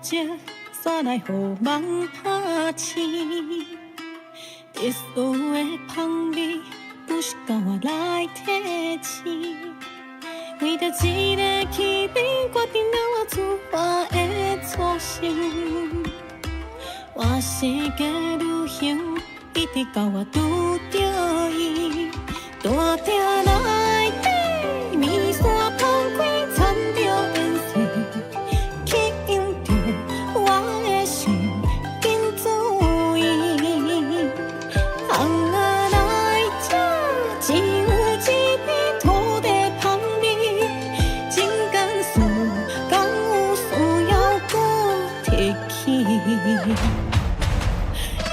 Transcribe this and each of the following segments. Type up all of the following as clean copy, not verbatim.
这煞来予梦拍醒。特殊的香味，不是靠我来提醒。为着一个气味，决定了我自发的初心。换世界旅行，一直到我拄着伊。大厅内底，面线放开，掺着烟水，吸引着我的心，紧注意。红仔来这，一有一片土地香味，情感事，敢有需要搁提起？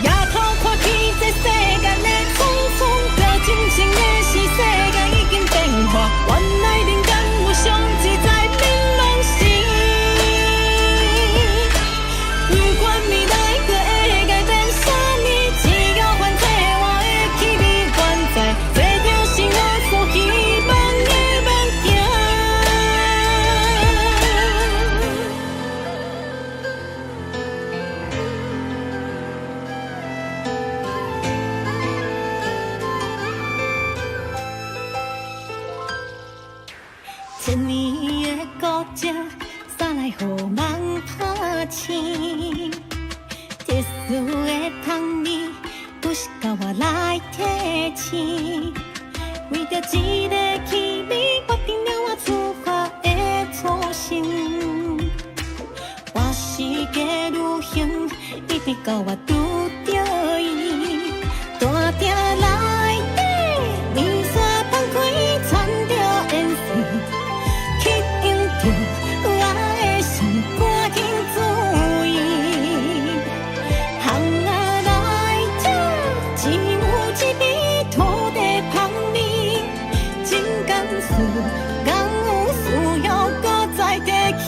夜头看起这世间的匆匆，这真情的是世界已经变化，原来人间有上自在变拢是。不管未来搁会改变啥物，只要反正我的气味原在，这就是我所希望的梦境。千年的古迹，煞来予梦拍醒。特殊的香味，不是靠我来提醒。为着一个气味，决定了我出发的初心。换世界旅行，一直到我拄着伊。大厅内底，面线放开，掺着烟水。吸引着我的心，赶紧注意。红仔来这，只有一片土地香味，情感事，敢有需要搁再提起？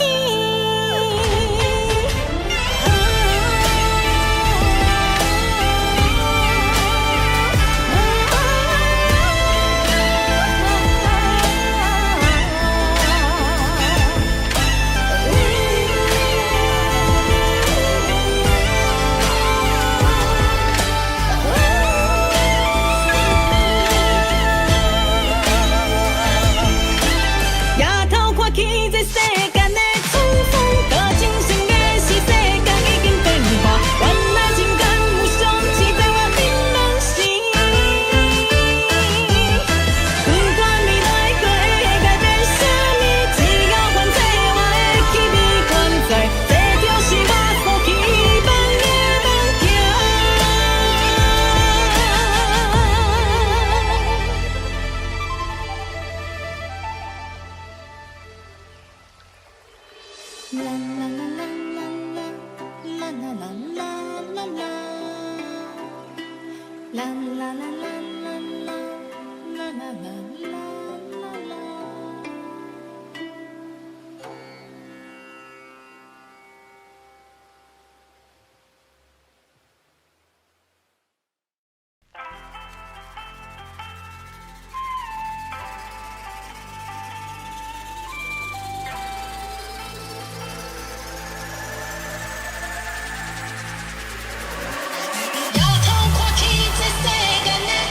夜头看起这世间的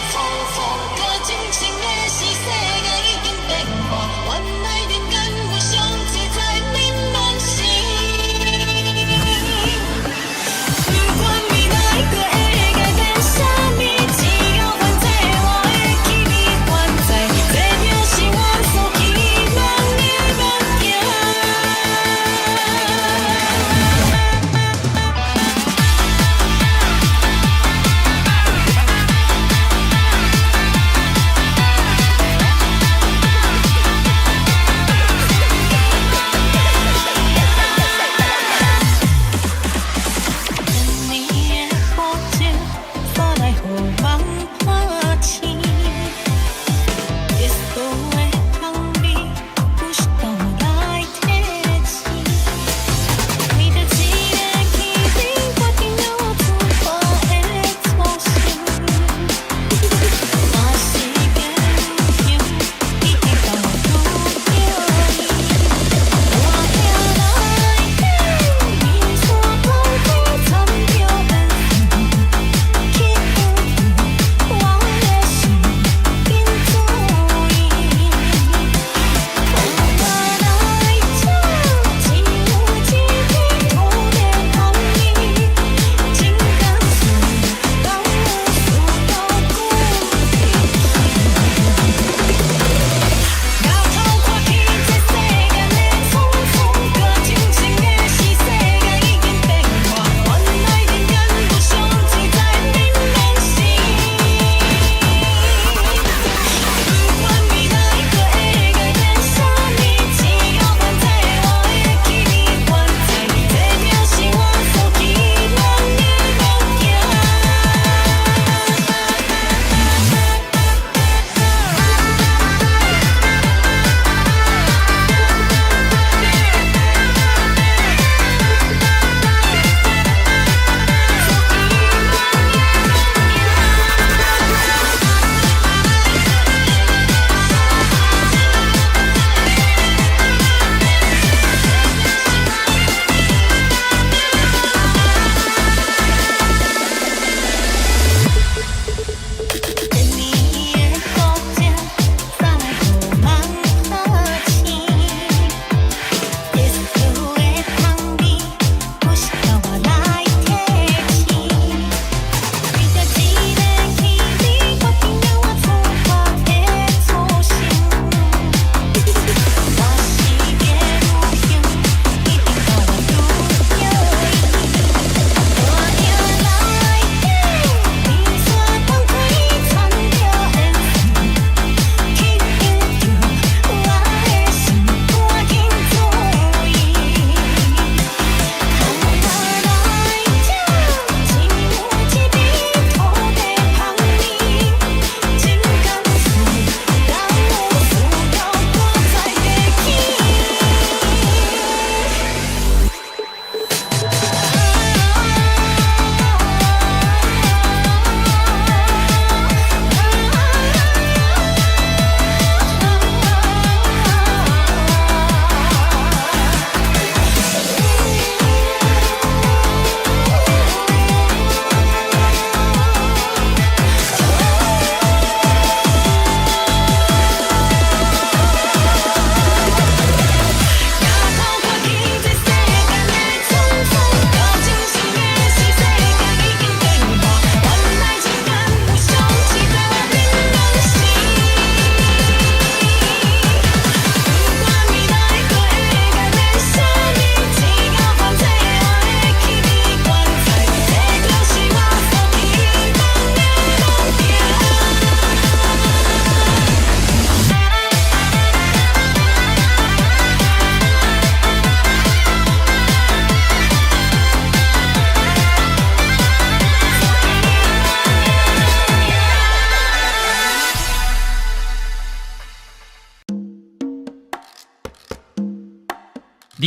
匆匆，搁真情的是。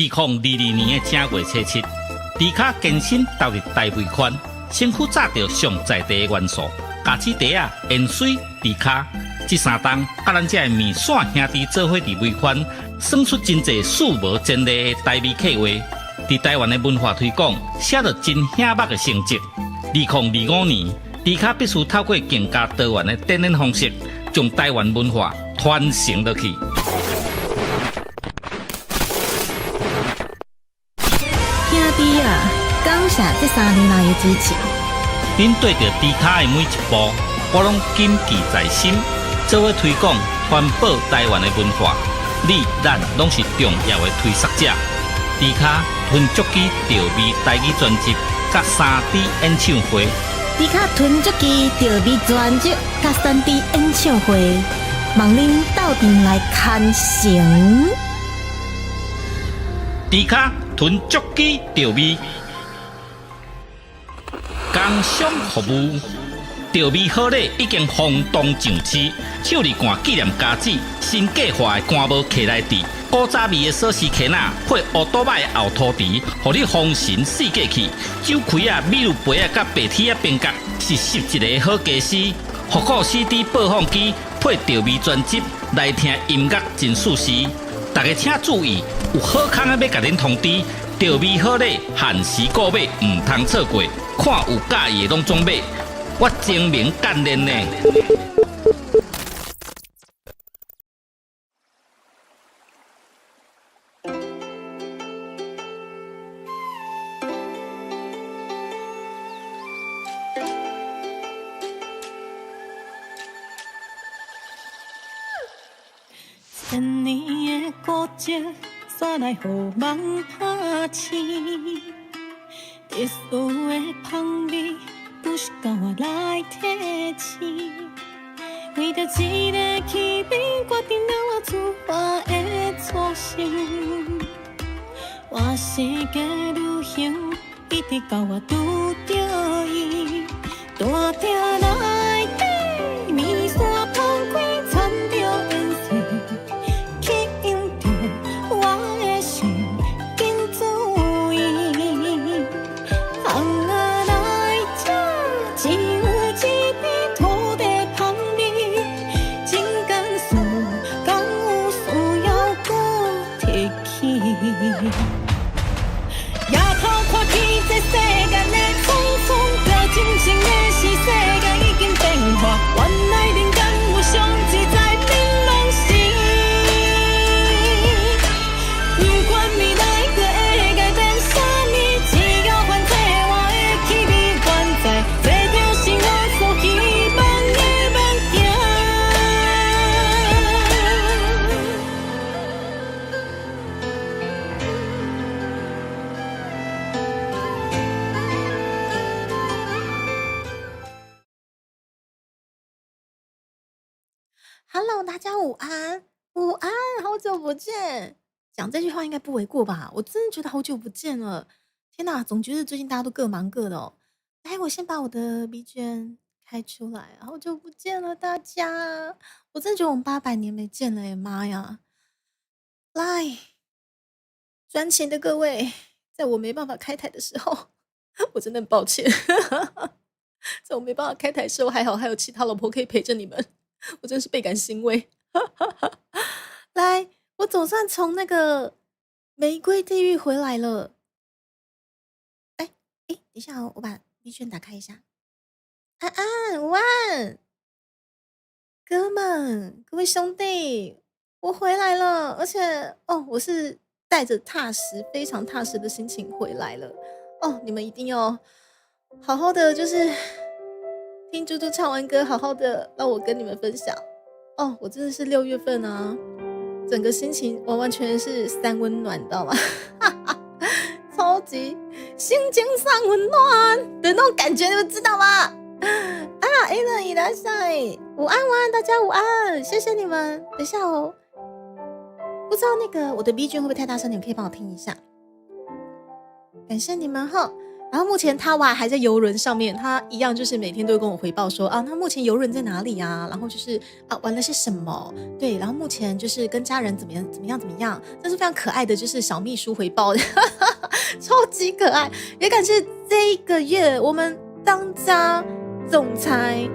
2022年的正月初7，迪卡健身投入大尾款，身躯炸着上在地的元素，咖子茶啊、盐水、迪卡，这3档甲咱这面线兄弟做伙伫尾款，算出真侪数无前例的台味客话。伫台湾的文化推广，写着真显目的成绩。2025年，迪卡必须透过更加多元的展演方式，将台湾文化传承落去。兄弟啊，感谢这3年来的支持。恁对着迪卡的每一步，我拢谨记在心。做伙推广、环保台湾的文化，你咱拢是重要的推广者。迪卡吞足机调味台语专辑，甲3D 演唱会。迪卡吞足机调味专辑，甲3D 演唱会，望恁斗阵来看成。迪卡吞足机调味，工商服务。调味好礼已经轰动上市，手里罐纪念夹子，新计划的干帽徛内底，古早味的锁匙徛仔配乌多摆的后涂池，互你丰神四季气。酒开啊、米露杯啊、甲白铁啊边角是11个好家私。复古 CD 播放机配调味专辑来听音乐真舒适。大家请注意，有好康的要甲恁通知，调味好礼限时购买，唔通错过。看有介意的拢总买。我精明干练呢。千年的古迹，煞来予梦拍醒。特殊的香味。不是甲我来提醒，为着一个气味，决定了我出发的初心。我世界旅行，一直到我拄着伊，大鼎内底面线放开，掺着颜色，吸引着我的心，紧注意。只有一片土地香味，真甘肃，敢有需要搁提起？夜头看起这世间的匆匆，着真正的是世界已经变化，原来人间有上自在美拢是。不管未来搁会改变啥物，只要反正我的气味原在。Hello， 大家午安，午安，好久不见。讲这句话应该不为过吧？我真的觉得好久不见了。天哪，总觉得最近大家都各忙各的哦。来，我先把我的 B 卷开出来。好久不见了，大家！我真的觉得我们800年没见了耶，妈呀！来，专情的各位，在我没办法开台的时候，我真的很抱歉。在我没办法开台的时候，还好还有其他老婆可以陪着你们。我真是倍感欣慰。来，我总算从那个玫瑰地狱回来了。等一下哦，我把 B 圈打开一下。安安，午安，哥们，各位兄弟，我回来了，而且我是带着非常踏实的心情回来了。你们一定要好好的，就是听猪猪唱完歌，好好的让我跟你们分享。我真的是6月份啊，整个心情完完全全是三温暖，你知道吗？超级心情三温暖的那种感觉，你们知道吗？Alan 伊拉塞，午安午安，大家午安，谢谢你们。等一下哦，不知道那个我的 B 卷会不会太大声，你们可以帮我听一下。感谢你们哈。然后目前他娃还在游轮上面，他一样就是每天都会跟我回报说啊，那目前游轮在哪里啊？然后就是玩了些什么？对，然后目前就是跟家人怎么样，这是非常可爱的，就是小秘书回报的，超级可爱。也感谢这一个月我们当家总裁，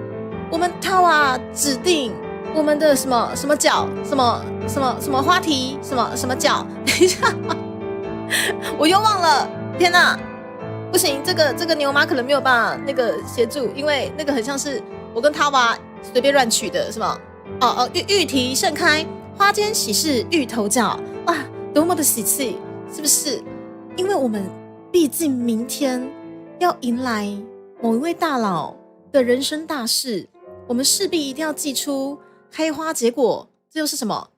我们他娃指定我们的什么什么角，什么花题，什么角，等一下，我又忘了，天哪！不行，这个牛妈可能没有办法那个协助，因为那个很像是我跟他娃随便乱取的，是吗？玉提盛开，花间喜事芋头角，哇，多么的喜气，是不是？因为我们毕竟明天要迎来某一位大佬的人生大事，我们势必一定要祭出开花结果，这又是什么？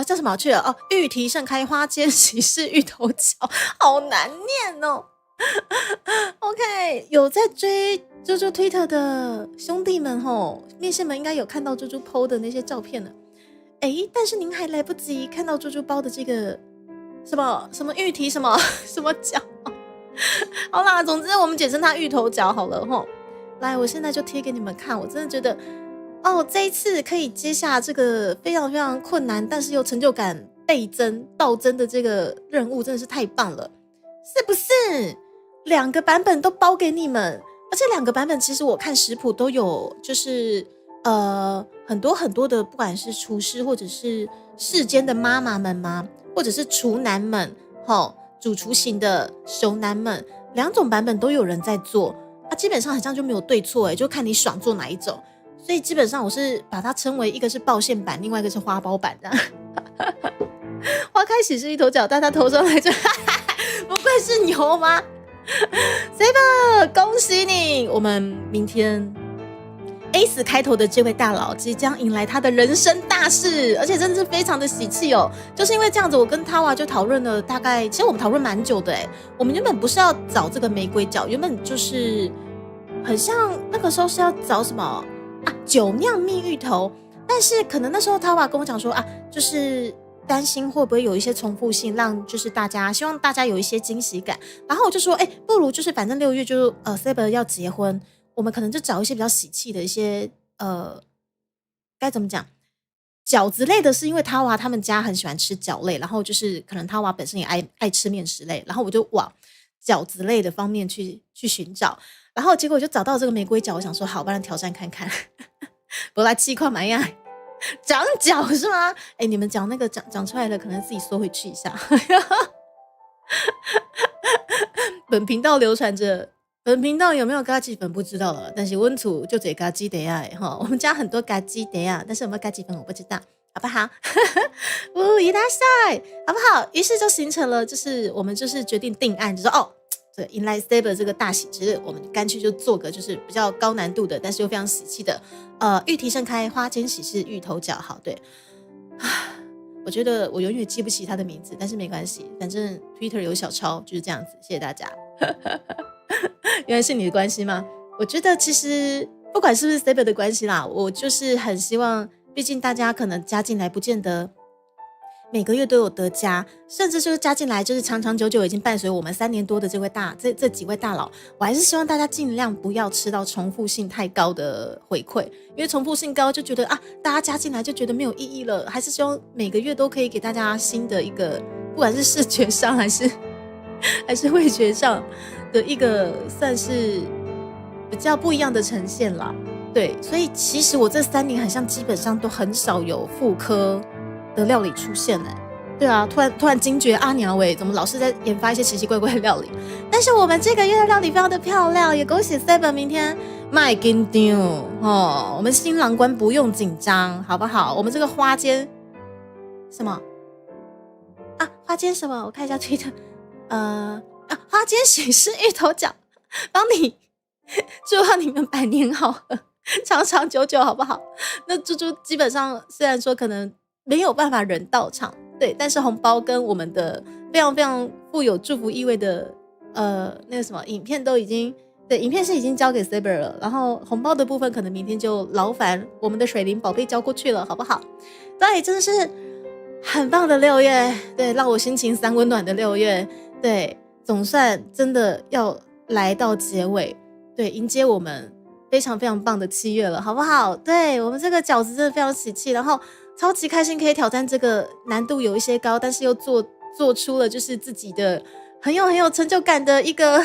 叫什么去了？玉提盛开，花间喜事芋头角，好难念哦。OK， 有在追猪猪 Twitter 的兄弟们面线们应该有看到猪猪 PO 的那些照片了。但是您还来不及看到猪猪包的这个什么玉提什么角。好啦，总之我们简称它芋头角好了来，我现在就贴给你们看，我真的觉得这一次可以接下这个非常非常困难，但是又成就感暴增的这个任务，真的是太棒了，是不是？2个版本都包给你们，而且2个版本其实我看食谱都有，就是很多很多的，不管是厨师或者是世间的妈妈们嘛，或者是厨男们，主厨型的熟男们，2种版本都有人在做，基本上好像就没有对错，就看你爽做哪一种。所以基本上我是把它称为一个是爆馅版，另外一个是花苞版这样。花开喜事一头角，但他头上来就不愧是牛吗？Saber， 恭喜你！我们明天 S 开头的这位大佬即将迎来他的人生大事，而且真的是非常的喜气哦。就是因为这样子，我跟他娃就讨论了大概，其实我们讨论蛮久的哎。我们原本不是要找这个玫瑰角，原本就是很像那个时候是要找什么酒酿蜜芋头，但是可能那时候他娃跟我讲说就是担心会不会有一些重复性，让就是希望大家有一些惊喜感。然后我就说，不如就是反正6月就Saber 要结婚，我们可能就找一些比较喜气的一些该怎么讲饺子类的，是因为他娃他们家很喜欢吃饺类，然后就是可能他娃本身也爱吃面食类，然后我就往饺子类的方面去寻找，然后结果就找到这个玫瑰饺，我想说好，不然挑战看看，不来气块买呀。长脚是吗？你们讲那个长出来的，可能自己缩回去一下。本频道流传着，本频道有没有嘎叽粉不知道了，但是温土就这嘎叽得爱我们家很多嘎叽得啊，但是有没有嘎叽粉我不知道，好不好？一大赛，好不好？于是就形成了，就是我们就是决定定案，就说对，迎来 Saber 这个大喜之日，我们干脆就做个就是比较高难度的，但是又非常喜气的，玉提盛开，花间喜事芋头角。好，对，我觉得我永远记不起他的名字，但是没关系，反正 Twitter 有小抄，就是这样子。谢谢大家。原来是你的关系吗？我觉得其实不管是不是 Saber 的关系啦，我就是很希望，毕竟大家可能加进来不见得每个月都有得加，甚至就是加进来就是长长久久已经伴随我们3年多的这几位大佬，我还是希望大家尽量不要吃到重复性太高的回馈，因为重复性高就觉得大家加进来就觉得没有意义了，还是希望每个月都可以给大家新的一个，不管是视觉上还是味觉上的一个算是比较不一样的呈现啦。对，所以其实我这3年好像基本上都很少有复刻的料理出现对啊，突然惊觉阿娘怎么老是在研发一些奇奇怪怪的料理？但是我们这个月的料理非常的漂亮，也恭喜 Saber 明天卖紧张我们新郎官不用紧张，好不好？我们这个花间什么花间什么？我看一下推特，花间喜事芋头角，帮你祝贺你们100年好合，长长久久，好不好？那猪猪基本上虽然说可能没有办法人到场，对，但是红包跟我们的非常非常富有祝福意味的那个什么影片都已经，对，影片是已经交给 Saber 了，然后红包的部分可能明天就劳烦我们的水灵宝贝交过去了，好不好？对，真的是很棒的6月，对，让我心情3温暖的6月，对，总算真的要来到结尾，对，迎接我们非常非常棒的7月了，好不好？对，我们这个饺子真的非常喜气，然后超级开心可以挑战这个难度有一些高，但是又做出了就是自己的很有成就感的一个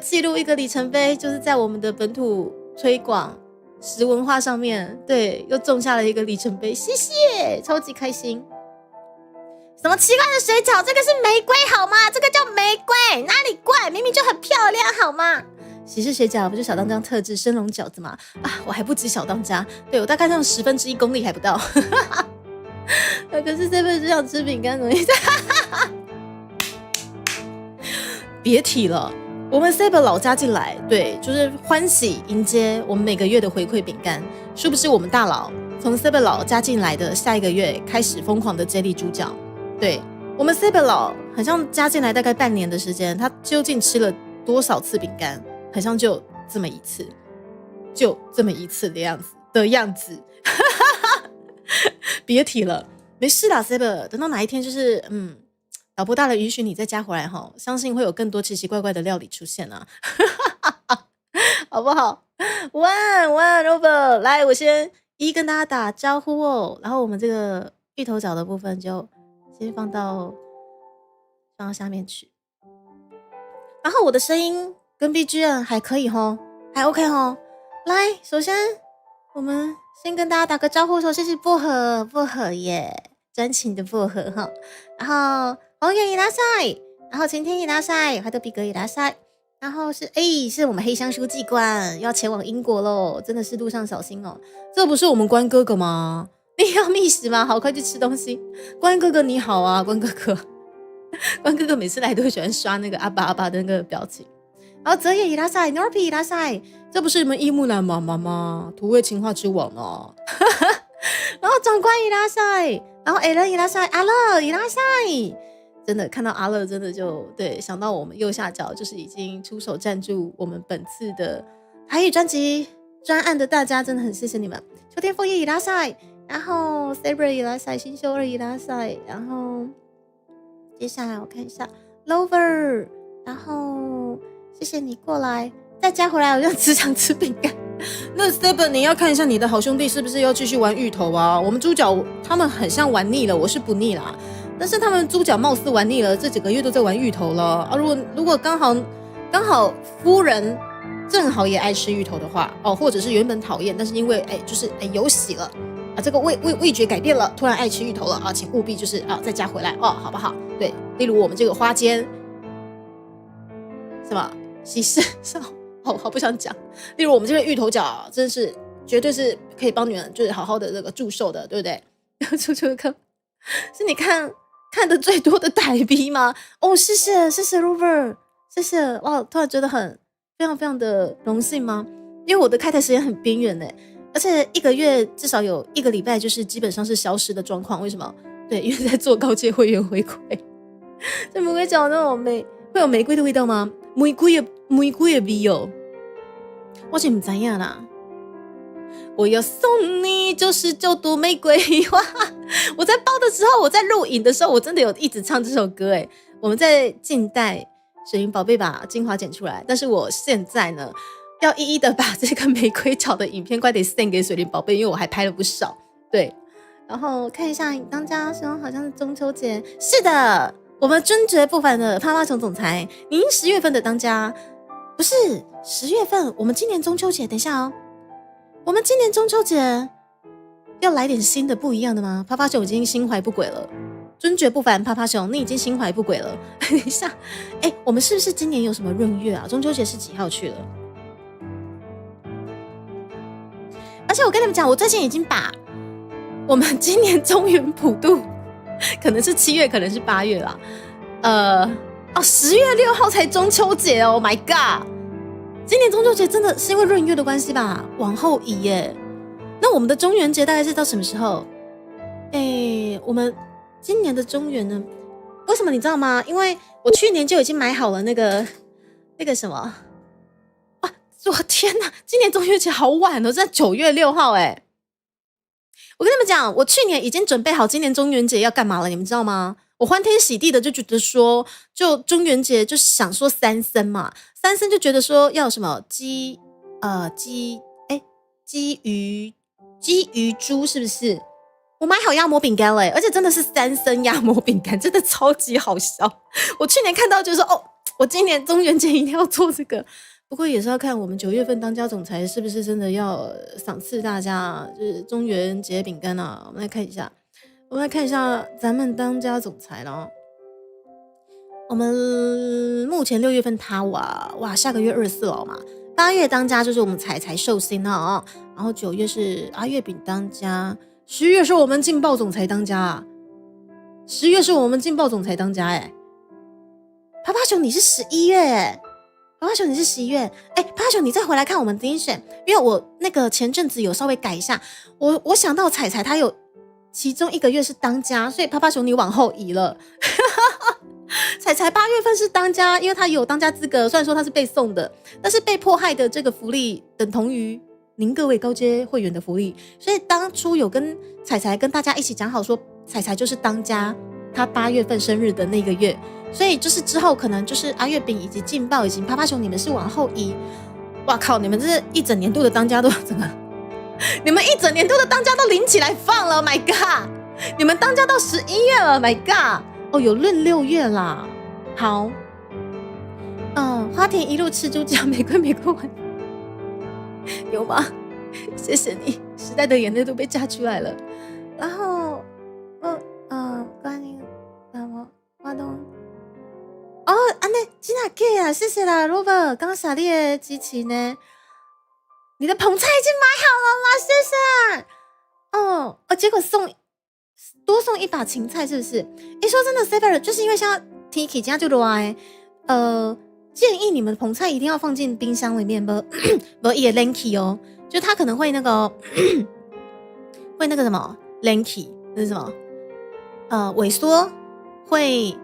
记录，一个里程碑，就是在我们的本土推广食文化上面，对，又种下了一个里程碑，谢谢，超级开心。什么奇怪的水饺？这个是玫瑰好吗？这个叫玫瑰，哪里怪？明明就很漂亮好吗？喜事水饺不是小当家特制生龙饺子吗？啊，我还不止小当家，对，我大概用1/10功力还不到。可是这辈子想吃饼干怎么意思？别提了，我们 Saber 老家进来，对，就是欢喜迎接我们每个月的回馈饼干。殊不知我们大佬从 Saber 老家进来的下一个月开始疯狂的接力猪脚。对，我们 Saber 老好像加进来大概半年的时间，他究竟吃了多少次饼干？好像就这么一次，就这么一次的样子。别提了，没事啦 Saber， 等到哪一天就是老婆大人允许你再加回来齁，相信会有更多奇奇怪怪的料理出现啊。好不好？晚安 Robert， 来，我先一跟大家打招呼哦。然后我们这个芋头饺的部分就先放到下面去。然后我的声音跟 BGM 还可以齁，还 OK 齁。来，首先我们先跟大家打个招呼说谢谢薄荷耶，专情的薄荷齁。然后红叶伊拉塞，然后晴天伊拉塞，怀特比格伊拉塞。然后是我们黑箱书记官要前往英国咯，真的是路上小心哦。这不是我们关哥哥吗？你要觅食吗？好，快去吃东西。关哥哥你好啊，关哥哥。关哥哥每次来都会喜欢刷那个阿巴阿巴的那个表情。然后泽野伊拉塞 Norpi 伊拉塞，这不是你们伊木兰妈妈吗？土味情话之王哦。然后长官伊拉塞，然后艾伦伊拉塞，阿乐伊拉塞。真的看到阿乐，真的就对想到我们右下角就是已经出手赞助我们本次的台语专辑专案的大家，真的很谢谢你们。秋天枫叶伊拉塞，然后 Saber 伊拉塞，新修二伊拉塞，然后接下来我看一下 Lover， 然后谢谢你过来，再加回来我就只想吃饼干。那 Saber 你要看一下你的好兄弟是不是要继续玩芋头啊？我们猪脚他们很像玩腻了，我是不腻啦。但是他们猪脚貌似玩腻了，这几个月都在玩芋头了啊！如果刚好夫人正好也爱吃芋头的话，哦，或者是原本讨厌，但是因为有喜了啊，这个味觉改变了，突然爱吃芋头了啊，请务必就是再加回来哦，好不好？对，例如我们这个花煎什么西施，好不想讲。例如我们这个芋头饺，真是绝对是可以帮你们就是好好的这个祝寿的，对不对？祝看是你看的最多的台逼吗？哦，谢谢 Robert， 谢谢哇！突然觉得非常非常的荣幸吗？因为我的开台时间很边缘呢，而且一个月至少有1个礼拜就是基本上是消失的状况。为什么？对，因为在做高阶会员回馈。这玫瑰饺那种会有玫瑰的味道吗？玫瑰的味哦，我是不知道啦。我要送你99朵玫瑰花。我在包的时候，我在录影的时候，我真的有一直唱这首歌诶。我们在静待水云宝贝把精华剪出来，但是我现在呢，要一一的把这个玫瑰草的影片快点 send 给水灵宝贝，因为我还拍了不少。对，然后看一下当家说好像是中秋节，是的，我们尊爵不凡的趴趴熊总裁，您10月份的当家，不是10月份，我们今年中秋节，等一下哦。我们今年中秋节要来点新的不一样的吗？趴趴熊已经心怀不轨了，尊爵不凡，趴趴熊你已经心怀不轨了。等一下，我们是不是今年有什么闰月啊？中秋节是几号去了？而且我跟你们讲，我最近已经把我们今年中元普渡，可能是7月，可能是8月啦。10月6号才中秋节哦 ，My God！今年中秋节真的是因为闰月的关系吧，往后移耶。那我们的中元节大概是到什么时候？我们今年的中元呢？为什么你知道吗？因为我去年就已经买好了那个什么啊！我天哪，今年中元节好晚哦，是在9月6号我跟你们讲，我去年已经准备好今年中元节要干嘛了，你们知道吗？我欢天喜地的就觉得说，就中元节就想说三牲嘛，三牲就觉得说要什么鸡鱼猪是不是？我买好压模饼干了而且真的是三牲压模饼干，真的超级好笑。我去年看到就说哦，我今年中元节一定要做这个。不过也是要看我们9月份当家总裁是不是真的要赏赐大家就是中元节饼干啊。我们来看一下咱们当家总裁了。我们目前6月份他哇下个月24了嘛。8月当家就是我们彩寿星了然后9月是阿月饼当家，10月是我们劲爆总裁当家啊，10月是我们劲爆总裁当家趴趴熊你是11月趴趴熊你是11月趴趴熊你再回来看我们精选，因为我那个前阵子有稍微改一下，我想到彩他有其中1个月是当家，所以趴趴熊你往后移了彩8月份是当家，因为他有当家资格，虽然说他是被送的，但是被迫害的这个福利等同于您各位高阶会员的福利，所以当初有跟彩跟大家一起讲好说彩就是当家他8月份生日的那个月，所以就是之后可能就是阿月饼以及劲爆以及趴趴熊你们是往后移。哇靠，你们这一整年度的当家都整个你们一整年度的当家都领起来放了 ，My God！ 你们当家到11月了 ，My God！ 哦，有闰6月啦。好，花田一路吃猪脚，玫瑰完，有吗？谢谢你，时代的眼泪都被榨出来了。然后，关于我都。那真的可以啊，谢谢啦 ，Robert， 刚傻你的支持呢。你的捧菜已经买好了吗？谢谢。结果多送1把芹菜，是不是？说真的 ，Saver 就是因为像 Tiki 家就热建议你们捧菜一定要放进冰箱里面，不也 lanky 哦，就它可能会那个会那个什么 lanky， 那是什么？萎缩会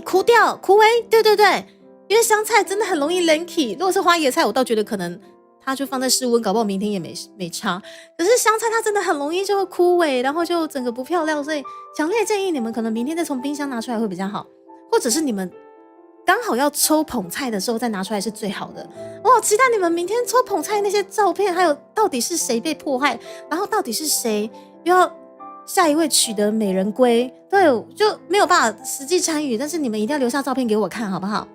枯萎，对，因为香菜真的很容易 lanky。如果是花椰菜，我倒觉得可能它就放在室温，搞不好明天也没差。可是香菜它真的很容易就会枯萎，然后就整个不漂亮，所以强烈建议你们可能明天再从冰箱拿出来会比较好，或者是你们刚好要抽捧菜的时候再拿出来是最好的。我好期待你们明天抽捧菜那些照片，还有到底是谁被迫害，然后到底是谁又要下一位取得美人归。对，就没有办法实际参与，但是你们一定要留下照片给我看好不好？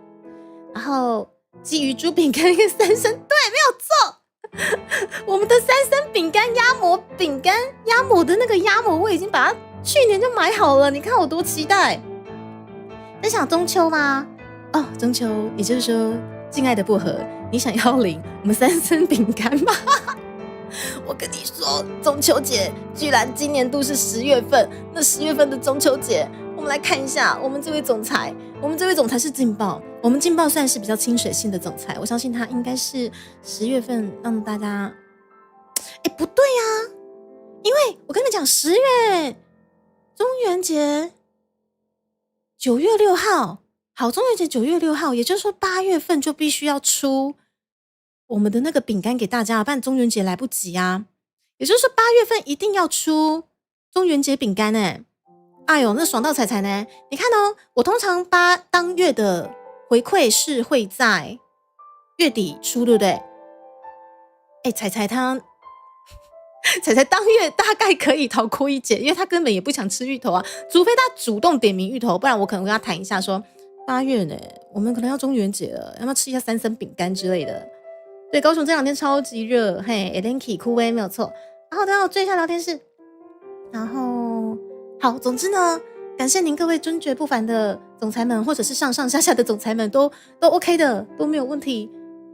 然后基于猪饼干跟三牲，对，没有错，我们的三牲饼干压模饼干压模的那个压模我已经把它去年就买好了，你看我多期待。在想中秋吗？中秋，也就是说敬爱的薄荷，你想要领我们三牲饼干吗？我跟你说，中秋节居然今年度是10月份，那10月份的中秋节，我们来看一下我们这位总裁是劲爆。我们劲爆算是比较清水性的总裁，我相信他应该是10月份让大家。不对啊，因为我跟你们讲，10月中元节9月6号，好，中元节9月6号，也就是说8月份就必须要出我们的那个饼干给大家，不然中元节来不及啊。也就是说8月份一定要出中元节饼干哎呦，那爽到彩彩呢！你看我通常当月的回馈是会在月底出，对不对？彩彩当月大概可以逃过一劫，因为他根本也不想吃芋头啊，除非他主动点名芋头，不然我可能跟他谈一下说8月呢，我们可能要中元节了，要不要吃一下三牲饼干之类的。对，高雄这2天超级热，嘿 ，Elenki 枯萎没有错。然后等下我追一下聊天室，然后好，总之呢，感谢您各位尊爵不凡的总裁们，或者是上上下下的总裁们，都 OK 的，都没有问题。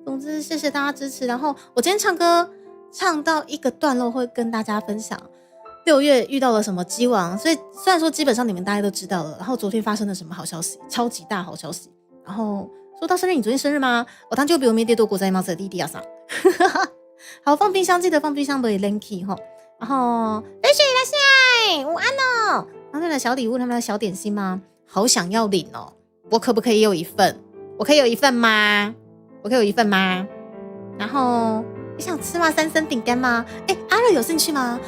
总之谢谢大家支持。然后我今天唱歌唱到一个段落，会跟大家分享6月遇到了什么鸡王，所以虽然说基本上你们大家都知道了，然后昨天发生了什么好消息，超级大好消息。然后说到生日，你昨天生日吗？我誕生日おめでとうございます弟弟呀さ。好，放冰箱记得放冰箱不会 lanky 齁。然后雷雪いらっしゃい，午安哦。然后那个小礼物，他们的小点心吗？好想要领哦，我可不可以有一份？我可以有一份吗？然后你想吃吗？三牲饼干吗？阿乐有兴趣吗？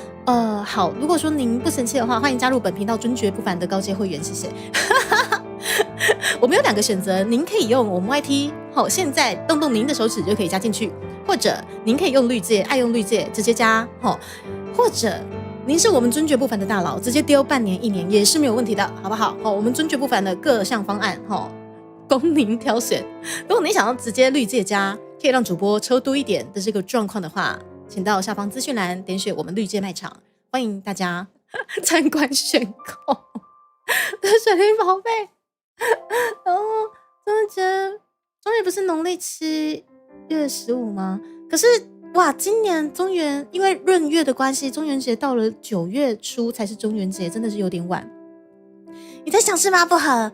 好，如果说您不生气的话，欢迎加入本频道尊爵不凡的高阶会员，谢谢。我们有2个选择，您可以用我们 YT， 现在动动您的手指就可以加进去，或者您可以用绿界，爱用绿界直接加，或者您是我们尊爵不凡的大佬，直接丢半年1年也是没有问题的，好不好？我们尊爵不凡的各项方案，供您挑选。如果你想要直接绿界加，可以让主播抽多一点的这个状况的话，请到下方资讯栏点选我们绿界卖场，欢迎大家参观选购。水灵宝贝，然后中元不是农历7月15吗？可是哇，今年中元因为闰月的关系，中元节到了9月初才是中元节，真的是有点晚。你在想是吗？不好，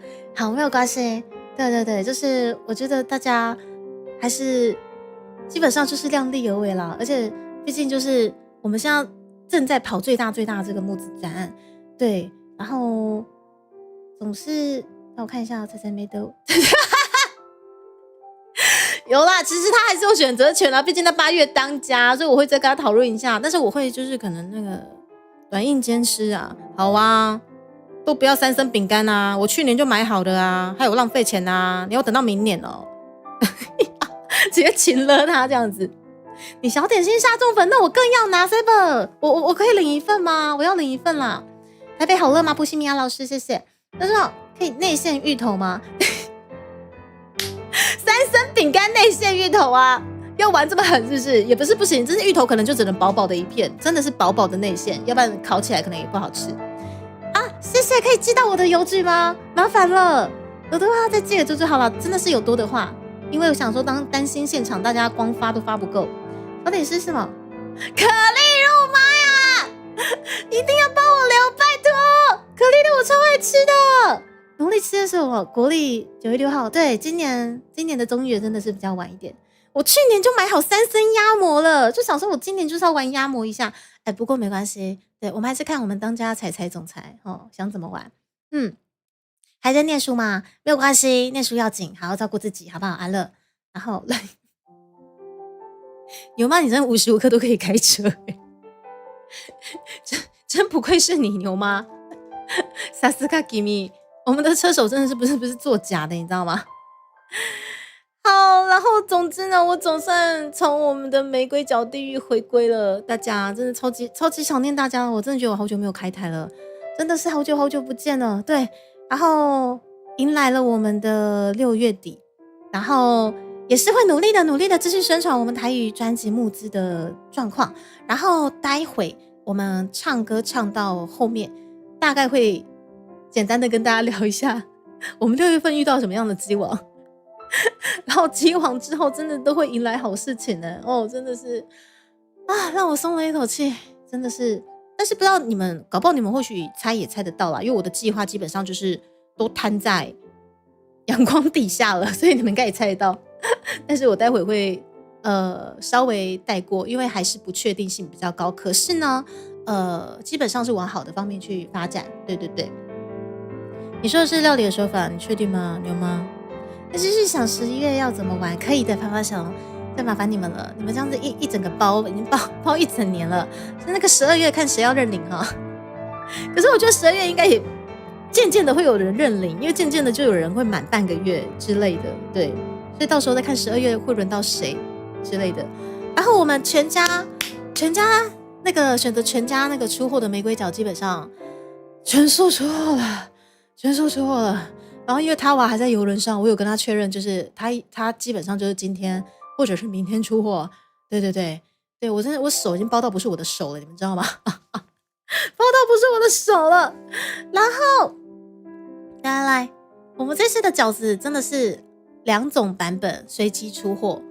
没有关系。对，就是我觉得大家还是基本上就是量力而为啦，而且毕竟就是我们现在正在跑最大的这个募资专案，对，然后总是让我看一下，猜没得。有啦，其实他还是有选择权啦，毕竟他8月当家，所以我会再跟他讨论一下。但是我会就是可能那个软硬兼施啊，好啊，都不要3升饼干啊，我去年就买好的啊，还有浪费钱啊，你要等到明年哦，直接请了他这样子。你小点心杀中粉，那我更要拿 Saber， 我可以领一份吗？我要领一份啦。台北好乐吗？布西米亚老师，谢谢。但是可以内馅芋头吗？3升饼干内馅芋头啊，要玩这么狠是不是？也不是不行，这是芋头可能就只能薄薄的一片，真的是薄薄的内馅，要不然烤起来可能也不好吃啊。谢谢，可以寄到我的邮局吗？麻烦了，有的话再寄给猪猪好了，真的是有多的话，因为我想说担心现场大家光发都发不够。到底是什么？可丽露妈呀，一定要帮我留，拜托！可丽露我超爱吃的。农历7月是我国历9月6号，对，今年的中元真的是比较晚一点。我去年就买好3升鸭膜了，就想说我今年就是要玩鸭膜一下。不过没关系，对，我们还是看我们当家彩总裁想怎么玩。还在念书吗？没有关系，念书要紧，好好照顾自己，好不好？阿乐，然后来，牛妈，你真的无时无刻都可以开车，真不愧是你，牛妈。萨斯卡吉米。我们的车手真的是不是作假的，你知道吗？好，然后总之呢，我总算从我们的玫瑰角地狱回归了，大家真的超级想念大家了，我真的觉得我好久没有开台了，真的是好久不见了。对，然后迎来了我们的6月底，然后也是会努力的继续宣传我们台语专辑募资的状况，然后待会我们唱歌唱到后面，大概会简单的跟大家聊一下我们6月份遇到什么样的机王，然后机王之后真的都会迎来好事情呢。真的是让我松了一口气，真的是。但是不知道你们，搞不好你们或许猜也猜得到啦，因为我的计划基本上就是都摊在阳光底下了，所以你们应该也猜得到。但是我待会会稍微带过，因为还是不确定性比较高。可是呢基本上是往好的方面去发展。对，你说的是料理的手法，你确定吗？牛吗？那就是想11月要怎么玩，可以的，啪啪熊，再麻烦你们了。你们这样子一整个包已经包1整年了，那个12月看谁要认领哈。可是我觉得12月应该也渐渐的会有人认领，因为渐渐的就有人会满半个月之类的，对，所以到时候再看12月会轮到谁之类的。然后我们全家那个选择全家那个出货的玫瑰角基本上全数出货了。然后因为他娃还在邮轮上，我有跟他确认，就是他基本上就是今天或者是明天出货。对，我真的我手已经包到不是我的手了，你们知道吗？包到不是我的手了。然后来，我们这次的饺子真的是2种版本随机出货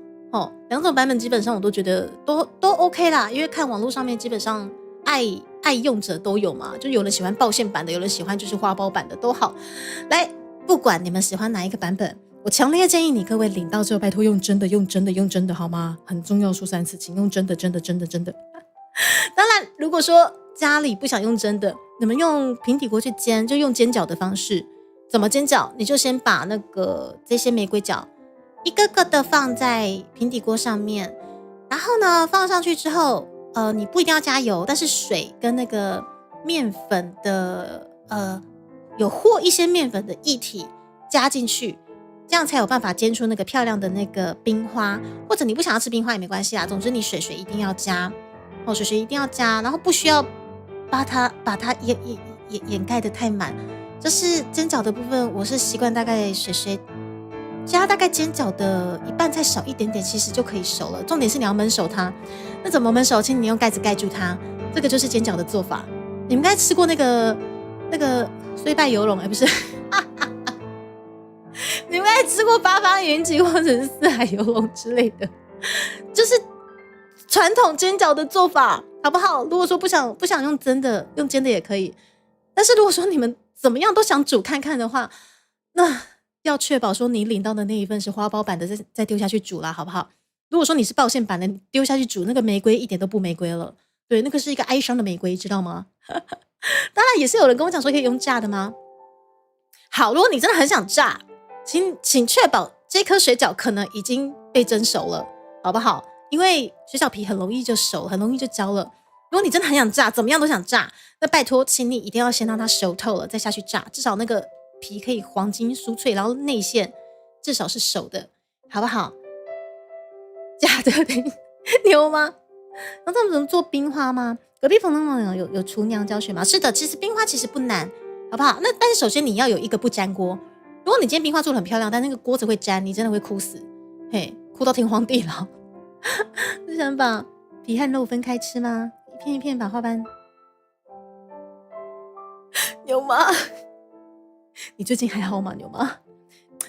，2种版本基本上我都觉得都 OK 啦，因为看网络上面基本上爱用者都有嘛，就有人喜欢爆馅版的，有人喜欢就是花苞版的都好。来，不管你们喜欢哪一个版本，我强烈建议你各位领到之后拜托用真的好吗？很重要，说3次，请用真的。当然如果说家里不想用真的，你们用平底锅去煎，就用煎饺的方式。怎么煎饺？你就先把这些玫瑰角一个个的放在平底锅上面，然后呢放上去之后你不一定要加油，但是水跟那个面粉的有和一些面粉的液体加进去，这样才有办法煎出那个漂亮的那个冰花。或者你不想要吃冰花也没关系啦，总之你水一定要加水一定要加，然后不需要把它掩盖的太满。就是煎饺的部分，我是习惯大概水加大概煎饺的一半，再少一点点，其实就可以熟了。重点是你要焖熟它。那怎么焖熟？请你用盖子盖住它。这个就是煎饺的做法。你们应该吃过那个虽败犹荣，不是？你们应该吃过八方云集或者是四海游龙之类的，就是传统煎饺的做法，好不好？如果说不想用蒸的，用煎的也可以。但是如果说你们怎么样都想煮看看的话，那要确保说你领到的那一份是花苞版的，再丢下去煮啦，好不好？如果说你是爆馅版的，你丢下去煮，那个玫瑰一点都不玫瑰了。对，那个是一个哀伤的玫瑰，知道吗？当然也是有人跟我讲说可以用炸的吗？好，如果你真的很想炸，请确保这颗水饺可能已经被蒸熟了，好不好？因为水饺皮很容易就熟，很容易就焦了。如果你真的很想炸，怎么样都想炸，那拜托，请你一定要先让它熟透了再下去炸，至少那个皮可以黄金酥脆，然后内馅至少是熟的，好不好？假的牛吗？那他们怎么做冰花吗？隔壁棚东有厨娘教学吗？是的，其实冰花其实不难，好不好？那但是首先你要有一个不粘锅。如果你今天冰花做得很漂亮，但那个锅子会粘，你真的会哭死，嘿，哭到天荒地老。是想把皮和肉分开吃吗？一片一片把花瓣。牛妈，你最近还好吗？牛妈，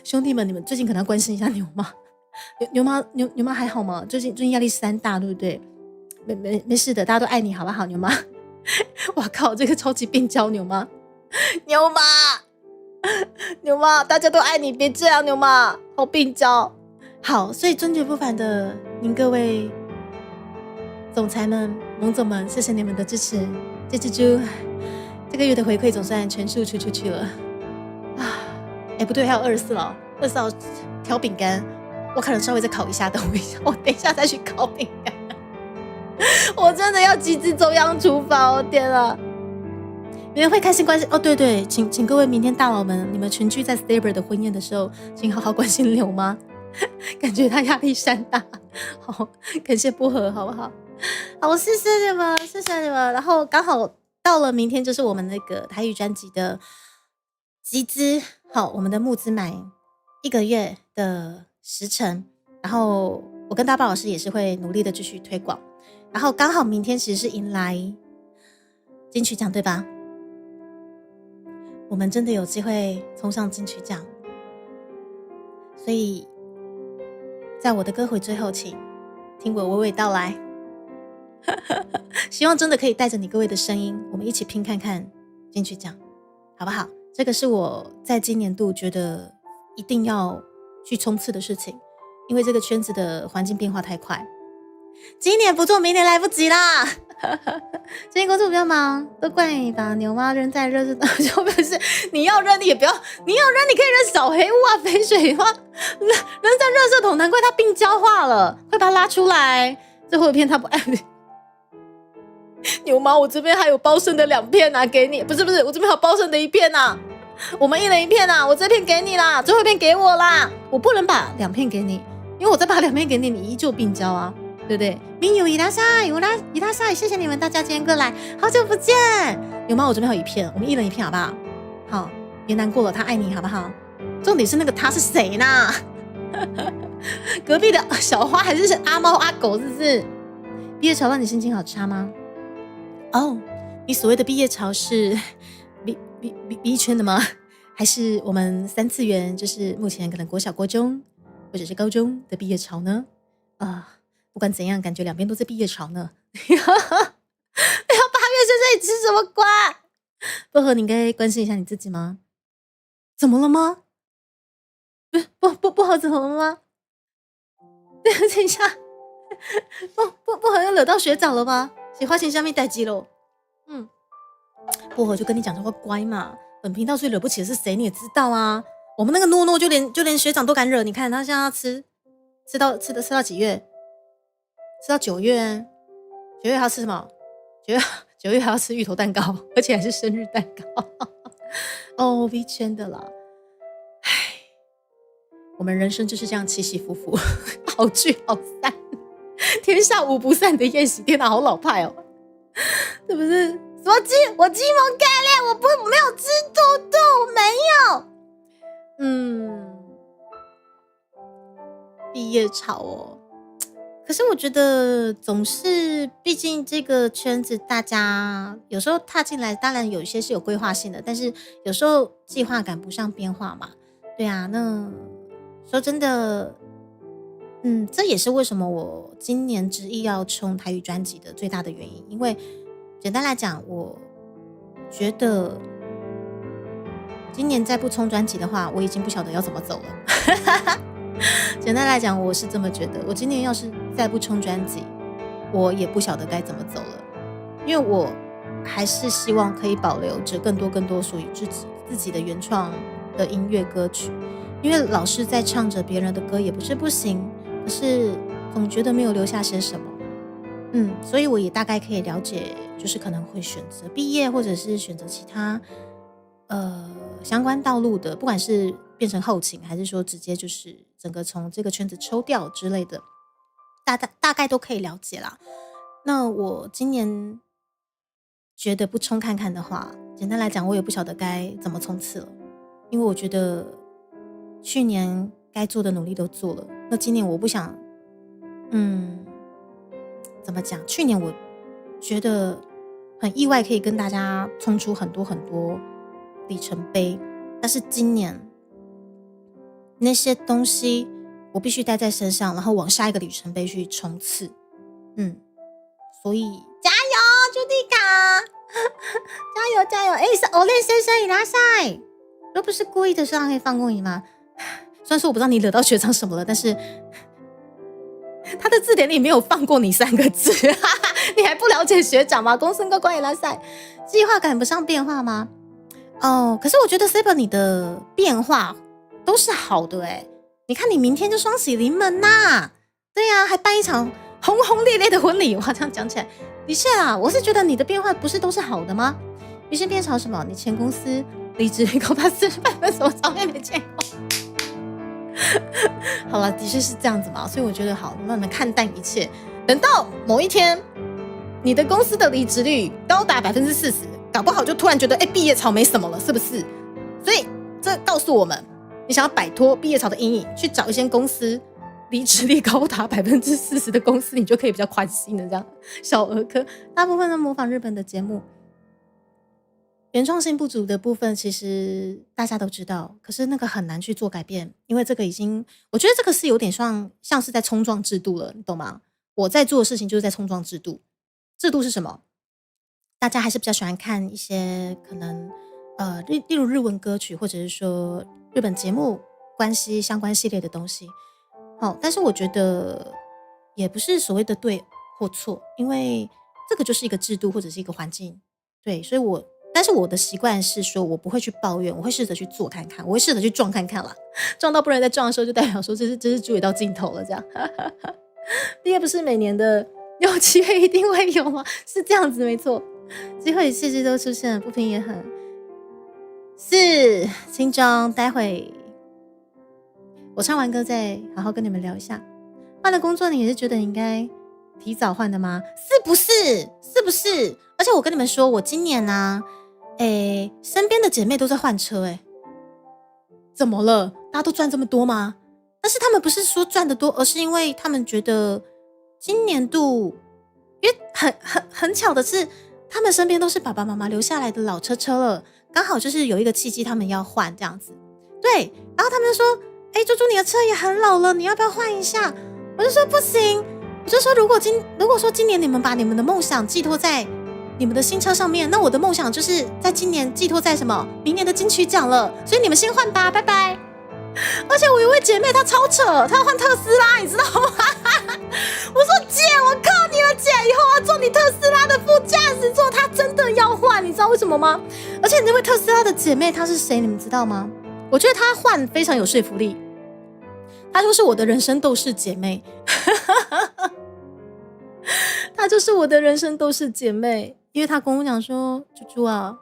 兄弟们，你们最近可能要关心一下牛妈。牛妈还好吗？最近压力山大，对不对？没事的，大家都爱你，好不好？牛妈，哇靠，这个超级病娇牛妈，牛妈，大家都爱你，别这样，牛妈，好病娇。好，所以尊爵不凡的您各位总裁们、萌总们，谢谢你们的支持。这只猪这个月的回馈总算全数出去了啊！不对，还有24了，24号调饼干，我可能稍微再烤一下，等我一下，我等一下再去烤饼干。我真的要集资中央厨房，我天啊！你们会开心关心哦，对，请各位明天大佬们，你们群聚在 Staber 的婚宴的时候，请好好关心刘妈，感觉他压力山大。好，感谢薄荷，好不好？好，谢谢你们，谢谢你们。然后刚好到了明天，就是我们那个台语专辑的集资，好，我们的募资满1个月的时程，然后我跟大宝老师也是会努力的继续推广。然后刚好明天其实是迎来金曲奖，对吧？我们真的有机会冲上金曲奖，所以在我的歌回最后，请听我娓娓道来。希望真的可以带着你各位的声音，我们一起拼看看金曲奖，好不好？这个是我在今年度觉得一定要去冲刺的事情，因为这个圈子的环境变化太快。今年不做，明年来不及啦。最近工作比较忙，都怪你把牛妈扔在热水桶，就不是你要扔，你也不要，你要扔，你可以扔小黑屋啊、肥水花，扔在热水桶，难怪它病焦化了，快把它拉出来。最后一片它不爱你。牛妈，我这边还有包剩的2片啊，给你。不是，我这边还有包剩的1片啊，我们1人1片啊，我这片给你啦，最后一片给我啦，我不能把2片给你，因为我再把2片给你，你依旧病娇啊，对不对？民有伊拉塞，伊拉塞，谢谢你们大家今天过来，好久不见。牛妈，我这边还有1片，我们1人1片好不好？好，别难过了，他爱你好不好？重点是那个他是谁呢？隔壁的小花还是阿猫阿狗，是不是？毕业潮让你心情好差吗？哦，你所谓的毕业潮是 B 圈的吗？还是我们3次元，就是目前可能国小、国中或者是高中的毕业潮呢？不管怎样，感觉2边都在毕业潮呢。8月在这里吃什么瓜？薄荷，你应该关心一下你自己吗？怎么了吗？薄荷怎么了吗？等一下，薄荷又惹到学长了吗？是发生什么代志咯？薄荷就跟你讲说乖嘛，本频道最惹不起的是谁你也知道啊。我们那个诺诺就连学长都敢惹，你看他现在要吃到几月？吃到9月， 9月还要吃什么？9月还要吃芋头蛋糕，而且还是生日蛋糕。哦，V 圈的啦。唉，我们人生就是这样起起伏伏，好聚好散，天下无不散的宴席。天哪，好老派哦，是不是？什么我鸡毛盖脸，我没有吃兔兔，没有。毕业潮哦。可是我觉得总是，毕竟这个圈子大家有时候踏进来，当然有一些是有规划性的，但是有时候计划赶不上变化嘛。对啊，那说真的，这也是为什么我今年执意要冲台语专辑的最大的原因。因为简单来讲，我觉得今年再不冲专辑的话，我已经不晓得要怎么走了。简单来讲，我是这么觉得。我今年要是再不冲专辑，我也不晓得该怎么走了。因为我还是希望可以保留着更多属于自己的原创的音乐歌曲。因为老是在唱着别人的歌也不是不行，可是总觉得没有留下些什么。所以我也大概可以了解，就是可能会选择毕业，或者是选择其他相关道路的，不管是变成后勤，还是说直接就是整个从这个圈子抽掉之类的，大概都可以了解啦。那我今年觉得不冲看看的话，简单来讲，我也不晓得该怎么冲刺了。因为我觉得去年该做的努力都做了，那今年我不想，怎么讲？去年我觉得很意外，可以跟大家冲出很多里程碑，但是今年那些东西我必须带在身上，然后往下一个里程碑去冲刺。所以加油，朱迪卡，加油！我练先生伊拉塞，都不是故意的，学长可以放过你吗？虽然说我不知道你惹到学长什么了，但是他的字典里没有放过你3个字，你还不了解学长吗？公孙哥关伊拉塞，计划赶不上变化吗？可是我觉得 Saber 你的变化都是好的你看你明天就双喜临门呐，对啊，还办一场轰轰烈烈的婚礼。哇，这样讲起来的确啊，我是觉得你的变化不是都是好的吗？你先变成什么？你前公司离职率高达40%，什么照片没见过？好了，的确是这样子嘛，所以我觉得好，慢慢看淡一切。等到某一天，你的公司的离职率高达40%，搞不好就突然觉得，毕业潮没什么了，是不是？所以这告诉我们，你想要摆脱毕业潮的阴影，去找一间公司离职率高达40%的公司，你就可以比较宽心的这样。小儿科大部分都模仿日本的节目。原创性不足的部分其实大家都知道，可是那个很难去做改变，因为这个我觉得这个是有点像是在冲撞制度了，你懂吗？我在做的事情就是在冲撞制度。制度是什么？大家还是比较喜欢看一些可能例如日文歌曲，或者是说日本节目关系相关系列的东西。但是我觉得也不是所谓的对或错，因为这个就是一个制度或者是一个环境。对，所以但是我的习惯是说，我不会去抱怨，我会试着去做看看，我会试着去撞看看啦。撞到不能再撞的时候，就代表说这是注意到尽头了，这样。毕业不是每年的6、7月一定会有吗？是这样子，没错。机会与契机都出现了，不平也很是轻装。待会我唱完歌再好好跟你们聊一下。换了工作，你也是觉得应该提早换的吗？是不是？而且我跟你们说，我今年啊。身边的姐妹都在换车怎么了？大家都赚这么多吗？但是他们不是说赚得多，而是因为他们觉得今年度，因为很巧的是，他们身边都是爸爸妈妈留下来的老车了，刚好就是有一个契机，他们要换这样子。对，然后他们就说：“猪猪，你的车也很老了，你要不要换一下？”我就说不行，我就说如果说今年你们把你们的梦想寄托在你们的新车上面，那我的梦想就是在今年寄托在什么？明年的金曲奖了，所以你们先换吧，拜拜。而且我有位姐妹她超扯，她要换特斯拉，你知道吗？我说姐，我靠你了姐，以后要坐你特斯拉的副驾驶座，她真的要换，你知道为什么吗？而且那位特斯拉的姐妹她是谁，你们知道吗？我觉得她换非常有说服力，她就是我的人生斗士姐妹。她就是我的人生都是姐妹，因为她跟我讲说，猪猪啊，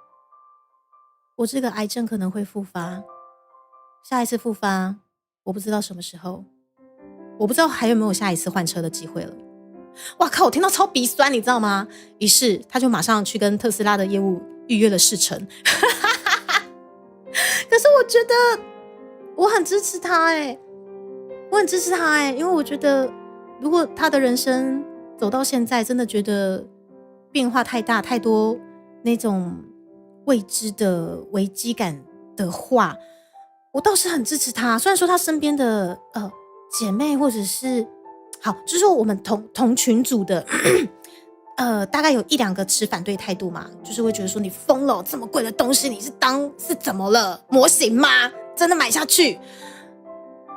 我这个癌症可能会复发，下一次复发我不知道什么时候，我不知道还有没有下一次换车的机会了。哇靠，我听到超鼻酸，你知道吗？于是他就马上去跟特斯拉的业务预约了试乘。可是我觉得我很支持他我很支持他因为我觉得如果他的人生走到现在真的觉得变化太大太多那种未知的危机感的话，我倒是很支持他。虽然说他身边的姐妹或者是好，就是说我们同群组的大概有1-2个持反对态度嘛，就是会觉得说你疯了，这么贵的东西你是怎么了？模型吗？真的买下去？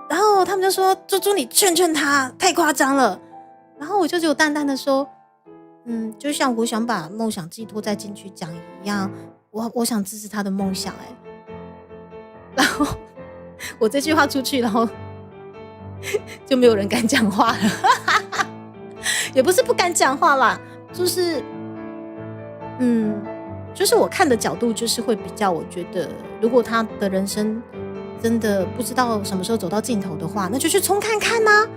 然后他们就说猪猪你劝他，太夸张了。然后我就只有淡淡的说，就像我想把梦想寄托在金曲奖一样，我想支持他的梦想然后我这句话出去，然后就没有人敢讲话了。也不是不敢讲话啦，就是就是我看的角度就是会比较，我觉得如果他的人生真的不知道什么时候走到尽头的话，那就去冲看看啊。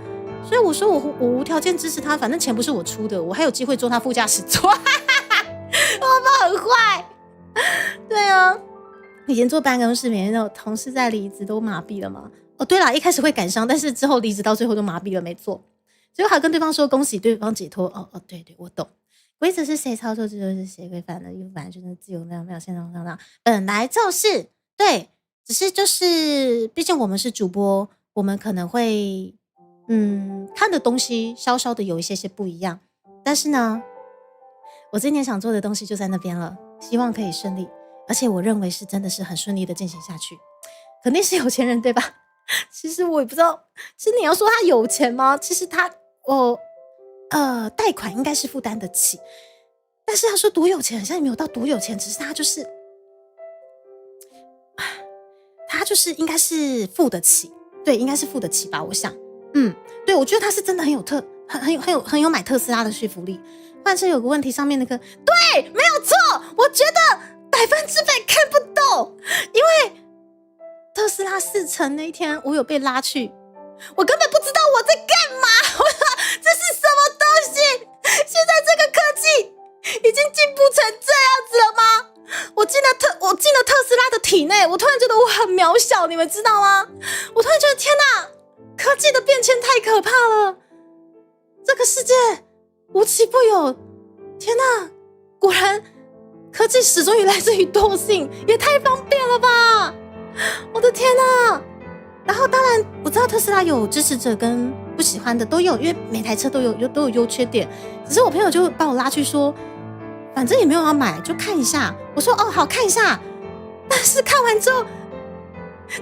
所以我说我无条件支持他，反正钱不是我出的，我还有机会坐他副驾驶座。我爸很坏。对啊，以前坐办公室，每天那种同事在离职都麻痹了嘛。哦，对啦，一开始会感伤，但是之后离职到最后都麻痹了，没错。结果还跟对方说恭喜对方解脱。对，我懂。规则是谁操作，这就是谁规范的，因为本来就是自由那样，现在本来就是对，只是就是毕竟我们是主播，我们可能会看的东西稍稍的有一些不一样，但是呢，我今年想做的东西就在那边了，希望可以顺利，而且我认为是真的是很顺利的进行下去。肯定是有钱人对吧？其实我也不知道，其实你要说他有钱吗？其实他贷款应该是负担得起，但是要说多有钱，好像也没有到多有钱，只是他就是应该是付得起，对，应该是付得起吧，我想，对，我觉得他是真的很有买特斯拉的说服力。换车有个问题，上面那个对，没有错，我觉得100%看不懂，因为特斯拉试乘那一天，我有被拉去，我根本不知道我在干嘛，我说这是什么东西？现在这个科技已经进步成这样子了吗？我进了特斯拉的体内，我突然觉得我很渺小，你们知道吗？我突然觉得天哪，科技的变迁太可怕了，这个世界无奇不有，天哪，果然科技始终也来自于惰性，也太方便了吧！我的天哪！然后当然我知道特斯拉有支持者跟不喜欢的都有，因为每台车都有优缺点。只是我朋友就把我拉去说，反正也没有要买，就看一下。我说好看一下，但是看完之后，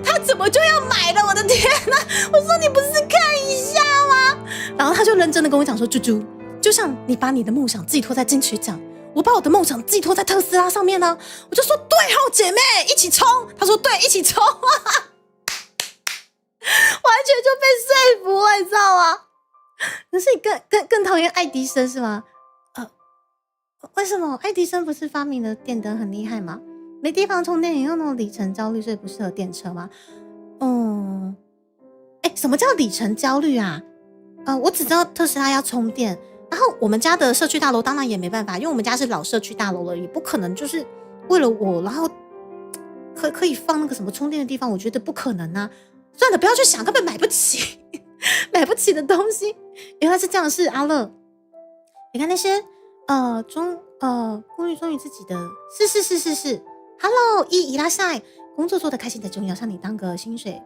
他怎么就要买了？我的天哪！我说你不是看一下吗？然后他就认真的跟我讲说，猪猪，就像你把你的梦想寄托在金曲奖，我把我的梦想寄托在特斯拉上面呢。我就说对哦，姐妹一起冲。他说对，一起冲。完全就被说服了，你知道吗？可是你更讨厌爱迪生是吗？为什么？爱迪生不是发明的电灯很厉害吗？没地方充电，也有那种里程焦虑，所以不适合电车吗？什么叫里程焦虑啊？我只知道特斯拉要充电，然后我们家的社区大楼当然也没办法，因为我们家是老社区大楼了，也不可能就是为了我，然后可以放那个什么充电的地方，我觉得不可能啊。算了，不要去想，根本买不起，买不起的东西。原来是这样，是阿乐。你看那些顾虑忠于自己的，是。Hello， 伊拉塞，工作做得开心的重要，像你当个薪水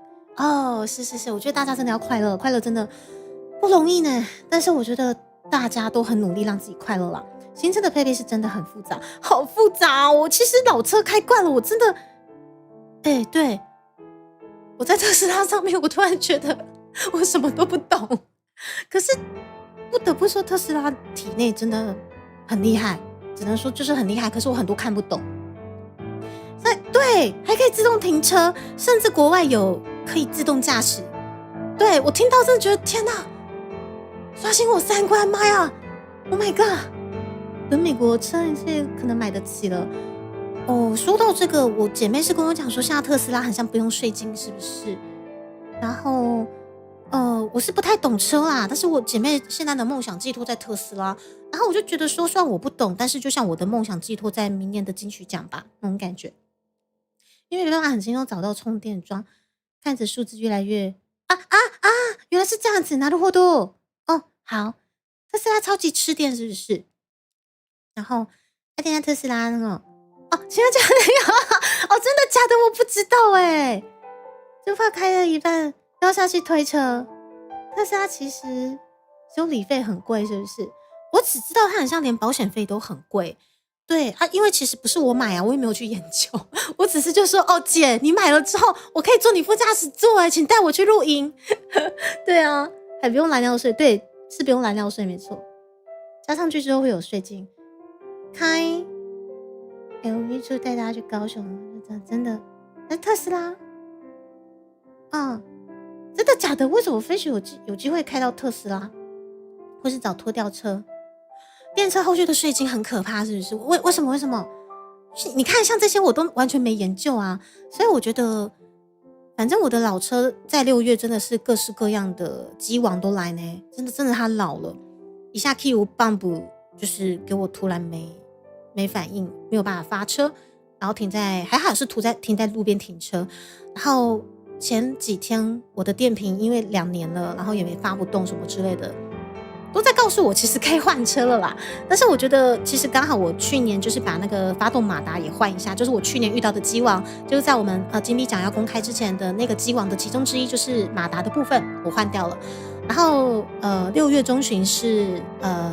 是，我觉得大家真的要快乐，快乐真的不容易呢。但是我觉得大家都很努力让自己快乐啦。新车的配备是真的很复杂，好复杂我其实老车开惯了，我真的，对。我在特斯拉上面，我突然觉得我什么都不懂。可是不得不说，特斯拉体内真的很厉害，只能说就是很厉害。可是我很多看不懂。对，还可以自动停车，甚至国外有可以自动驾驶。对，我听到真的觉得天哪，刷新我三观，妈呀！ Oh my god！ 等美国车一切可能买得起了。哦，说到这个，我姐妹是跟我讲说，现在特斯拉好像不用税金，是不是？然后，我是不太懂车啦，但是我姐妹现在的梦想寄托在特斯拉，然后我就觉得说，虽然我不懂，但是就像我的梦想寄托在明年的金曲奖吧，那种感觉。因为没办法很轻松找到充电桩，看着数字越来越原来是这样子，なるほど。哦，好，特斯拉超级吃电是不是？然后那天特斯拉那个现在这样真的假的？我不知道哎，就怕开了一半要下去推车。特斯拉其实修理费很贵，是不是？我只知道它很像连保险费都很贵。对啊，因为其实不是我买啊，我也没有去研究，我只是就说姐，你买了之后，我可以坐你副驾驶座请带我去露营。对啊，还不用燃料税，对，是不用燃料税没错，加上去之后会有税金。开 LV 就带大家去高雄，真的，那特斯拉真的假的？为什么飞雪有机会开到特斯拉，或是找拖吊车？电车后续的税金很可怕，是不是？为什么？你看，像这些我都完全没研究啊，所以我觉得，反正我的老车在6月真的是各式各样的机王都来呢，真的它老了，一下 Q 棒补就是给我突然没反应，没有办法发车，然后还好是停在路边停车，然后前几天我的电瓶因为2年了，然后也没发不动什么之类的。都在告诉我其实可以换车了啦，但是我觉得其实刚好我去年就是把那个发动马达也换一下，就是我去年遇到的机王，就是在我们金币奖要公开之前的那个机王的其中之一，就是马达的部分我换掉了，然后6月中旬是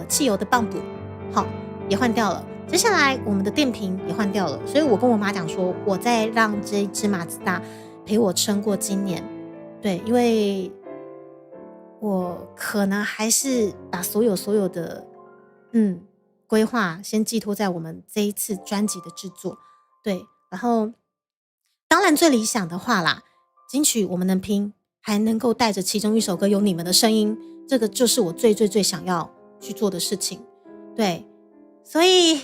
汽油的泵补好也换掉了，接下来我们的电瓶也换掉了，所以我跟我妈讲说，我再让这一只马自达陪我撑过今年，对，因为我可能还是把所有的规划先寄托在我们这一次专辑的制作，对，然后当然最理想的话啦，金曲我们能拼，还能够带着其中一首歌有你们的声音，这个就是我最想要去做的事情，对，所以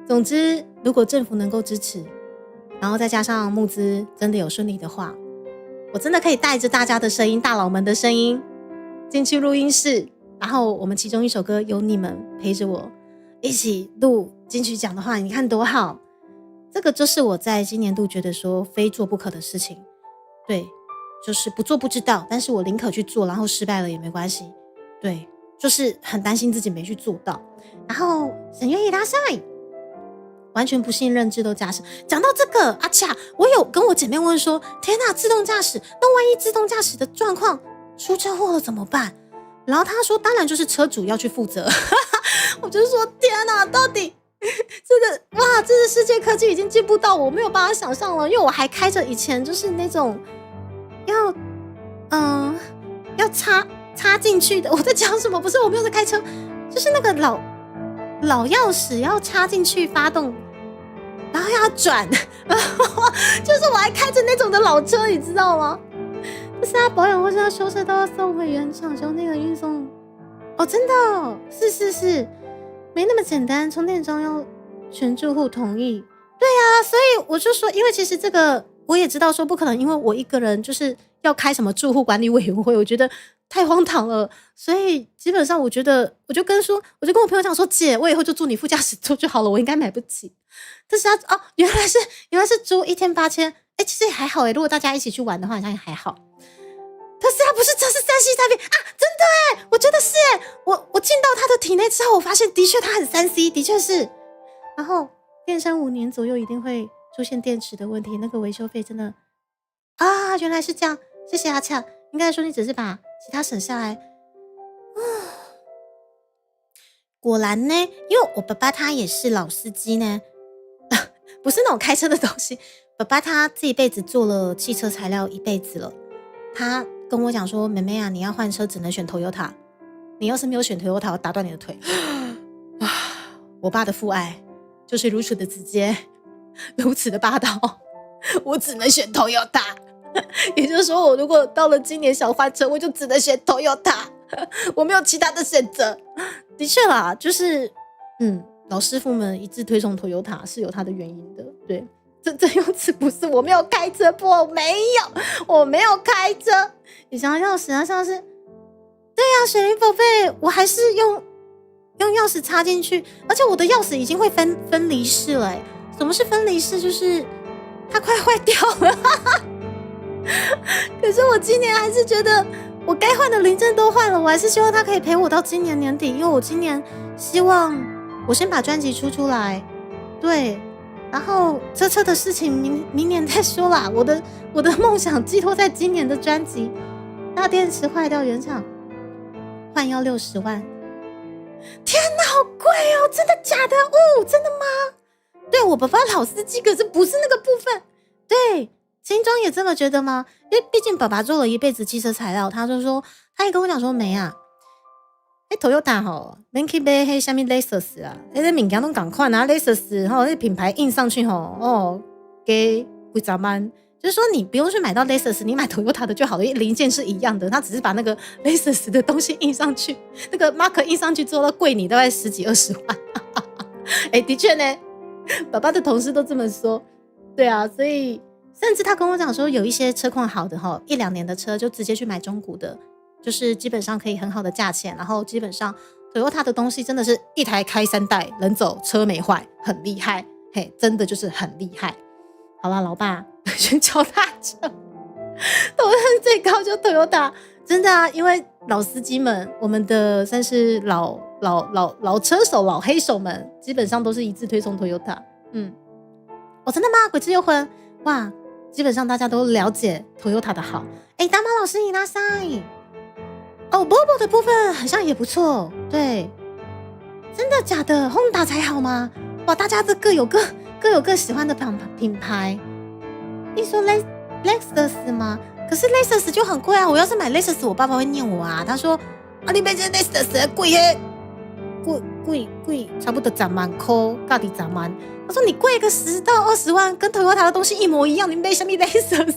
总之如果政府能够支持，然后再加上募资真的有顺利的话，我真的可以带着大家的声音，大佬们的声音进去录音室，然后我们其中一首歌有你们陪着我一起录金曲奖的话，你看多好，这个就是我在今年度觉得说非做不可的事情，对，就是不做不知道，但是我宁可去做，然后失败了也没关系，对，就是很担心自己没去做到，然后沈月一拉塞完全不信任自动驾驶。讲到这个我有跟我姐妹问说，天哪，自动驾驶，那万一自动驾驶的状况出车祸了怎么办？然后她说当然就是车主要去负责。我就说天哪，到底这个世界科技已经进步到我没有办法想象了，因为我还开着以前就是那种要插进去的，我在讲什么？不是，我没有在开车，就是那个老钥匙要插进去发动，然后要转，然后就是我还开着那种的老车，你知道吗？就是他保养或是要修车都要送回原厂修那个运送。真的是没那么简单，充电桩要全住户同意。对啊，所以我就说，因为其实这个我也知道说不可能，因为我一个人就是要开什么住户管理委员会，我觉得太荒唐了，所以基本上我觉得我就跟我朋友讲说，姐，我以后就住你副驾驶座就好了，我应该买不起。但是原来是租1天8000，其实也还好如果大家一起去玩的话好像也还好。特斯拉不是这是3C 产品真的我觉得是我进到他的体内之后，我发现的确他很3C，的确是。然后电商5年左右一定会出现电池的问题，那个维修费真的原来是这样，谢谢阿恰。应该说你只是把其他省下来。果然呢，因为我爸爸他也是老司机呢，不是那种开车的东西。爸爸他这一辈子做了汽车材料一辈子了，他跟我讲说，妹妹啊，你要换车只能选 Toyota， 你要是没有选 Toyota， 我打断你的腿。我爸的父爱就是如此的直接，如此的霸道，我只能选 Toyota。也就是说，我如果到了今年想换车，我就只能选 Toyota。我没有其他的选择。的确啦，就是老师傅们一致推崇 Toyota 是有它的原因的。对，这用词不是我没有开车，不，我没有开车。你想要钥匙啊，像是对呀，水灵宝贝，我还是用钥匙插进去，而且我的钥匙已经会分离式了。什么是分离式？就是它快坏掉了。可是我今年还是觉得我该换的零件都换了，我还是希望它可以陪我到今年年底，因为我今年希望我先把专辑出来，对，然后车的事情明年再说啦。我的梦想寄托在今年的专辑。大电池坏掉，原厂换要60万，天哪，好贵哦！真的假的？真的吗？对，我爸爸老司机，可是不是那个部分。对，新庄也这么觉得吗？因为毕竟爸爸做了一辈子汽车材料，他也跟我讲说没啊。Toyota 吼，免去买迄什么 Lexus 啊，那物件拢同款啊 ，Lexus 吼，那品牌印上去吼，给几十万，就是说你不用去买到 Lexus， 你买 Toyota 的就好了，因为零件是一样的，他只是把那个 Lexus 的东西印上去，那个 mark 印上去之后，它贵你大概10几20万。的确呢，爸爸的同事都这么说，对啊，所以甚至他跟我讲说，有一些车况好的哈，1-2年的车就直接去买中古的。就是基本上可以很好的价钱，然后基本上 Toyota 的东西真的是一台开3代，人走车没坏，很厉害，嘿，真的就是很厉害。好啦，老爸，选脚踏车，头上最高就 Toyota， 真的啊，因为老司机们，我们的算是老车手、老黑手们，基本上都是一致推崇 Toyota。真的吗？鬼子又婚哇，基本上大家都了解 Toyota 的好。大妈老师你拉塞。Bobo 的部分好像也不错，对，真的假的 ？Honda 才好吗？哇，大家这各有各喜欢的品牌。你说 Lexus 吗？可是 Lexus 就很贵啊！我要是买 Lexus， 我爸爸会念我啊。他说：“你买这 Lexus 贵，差不多10万块，到底10万。”他说：“你贵个10到20万，跟 Toyota 的东西一模一样，你买什么 Lexus？”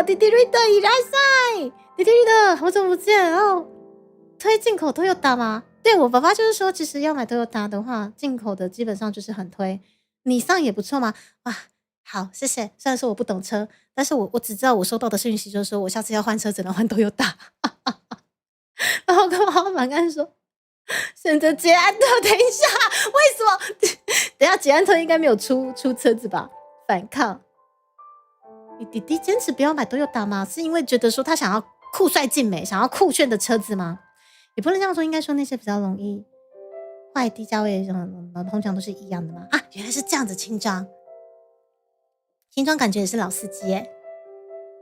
弟弟瑞德伊来塞。弟弟的好久不见，推进口Toyota吗？对，我爸爸就是说，其实要买Toyota的话，进口的基本上就是很推。你上也不错嘛，哇，好，谢谢。虽然说我不懂车，但是我只知道我收到的讯息就是说我下次要换车只能换Toyota。然后跟我反干说，选择捷安特，等一下，为什么？等一下捷安特应该没有出车子吧？反抗。你弟弟坚持不要买Toyota吗？是因为觉得说他想要酷帅劲美，想要酷炫的车子吗？也不能这样说，应该说那些比较容易坏低价位通常都是一样的嘛。原来是这样子。轻装感觉也是老司机耶。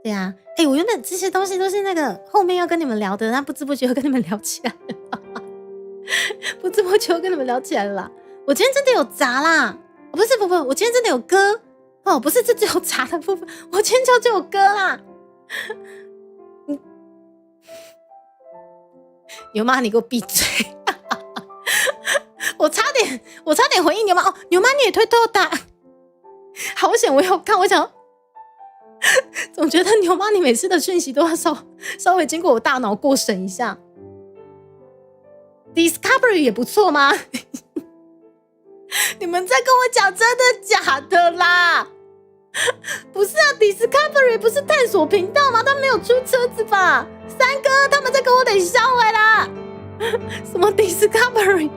对啊，我原本这些东西都是那个后面要跟你们聊的，但不知不觉跟你们聊起来了。不知不觉跟你们聊起来了啦。我今天真的有砸啦，不，我今天真的有歌。不是，这只有茶的部分，我今天就有歌啦。牛妈，你给我闭嘴！我差点回应牛妈。牛妈你也推Toyota，好险我有看，我想，总觉得牛妈你每次的讯息都要稍微经过我大脑过审一下。Discovery 也不错吗？你们在跟我讲真的假的啦？不是啊 ，Discovery 不是探索频道吗？他没有出车子吧？三哥他们在跟我等消回啦。什么 Discovery？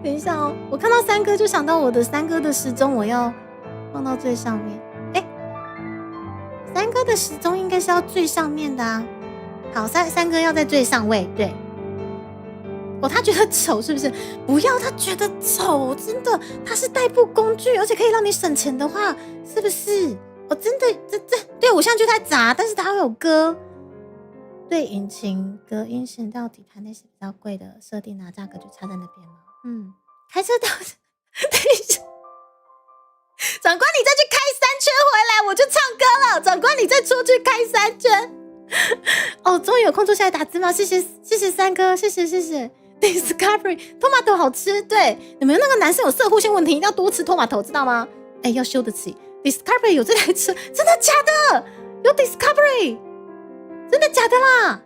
等一下哦，我看到三哥就想到我的三哥的时钟，我要放到最上面。三哥的时钟应该是要最上面的啊。好，三哥要在最上位，对。他觉得丑是不是？不要，他觉得丑，真的，它是代步工具，而且可以让你省钱的话，是不是？真的，对我现在就在砸，但是它会有歌，对，引擎、隔音、悬吊、底盘那些比较贵的设定啊，价格就差在那边嘛。开车到，等一下，长官你再去开3圈回来，我就唱歌了。长官你再出去开3圈。终于有空坐下来打字吗？谢谢三哥，谢谢。Discovery tomato 好吃，对，你们那个男生有色护腺问题，一定要多吃 tomato， 知道吗？要修得起。Discovery 有这台车，真的假的？有 Discovery， 真的假的啦？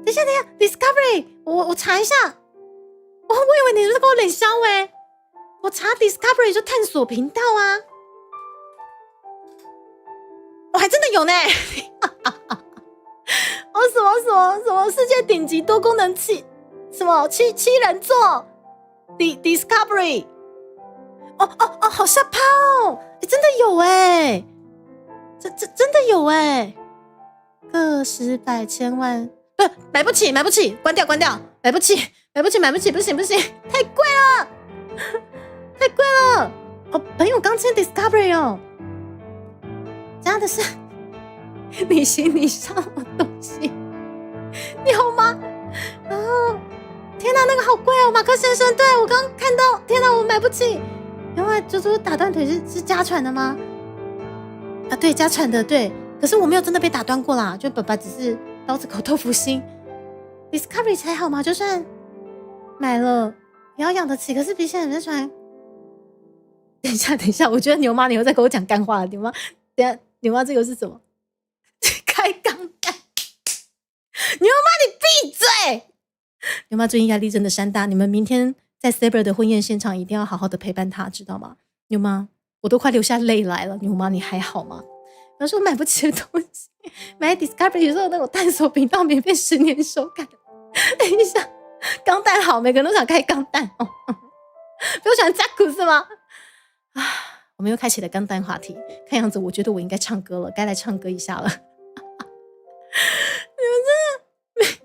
等一下，Discovery， 我查一下。我以为你是在跟我冷笑欸。我查 Discovery 就探索频道啊。我还真的有呢。什么世界顶级多功能器，什么七人座 Discovery。好吓怕哦！真的有欸，真的有欸，个十百千万，不，买不起，关掉，买不起，不行，太贵了，太贵了。朋友刚签 Discovery 哦，加的是你行李上的东西，你好吗？天哪，那个好贵哦，马克先生，对我刚看到，天哪，我买不起。原来就是打断腿是家传的吗？啊，对，家传的，对。可是我没有真的被打断过啦，就爸爸只是刀子口豆腐心。Discovery 才好吗？就算买了也要养得起。可是比现在人传，等一下，我觉得牛妈你又在跟我讲干话了。牛妈，等一下，牛妈这个是什么？开钢弹。牛妈你闭嘴！牛妈最近压力真的山大，你们明天在 Saber 的婚宴现场一定要好好的陪伴他，知道吗？牛妈，我都快流下泪来了。牛妈，你还好吗？我说我买不起的东西，买 Discovery 有时候那种探索频道免费10年收看。等一下，钢弹好，每个人都想开钢弹哦。不要喜欢加苦是吗？我们又开启了钢弹话题。看样子，我觉得我应该唱歌了，该来唱歌一下了。你们真的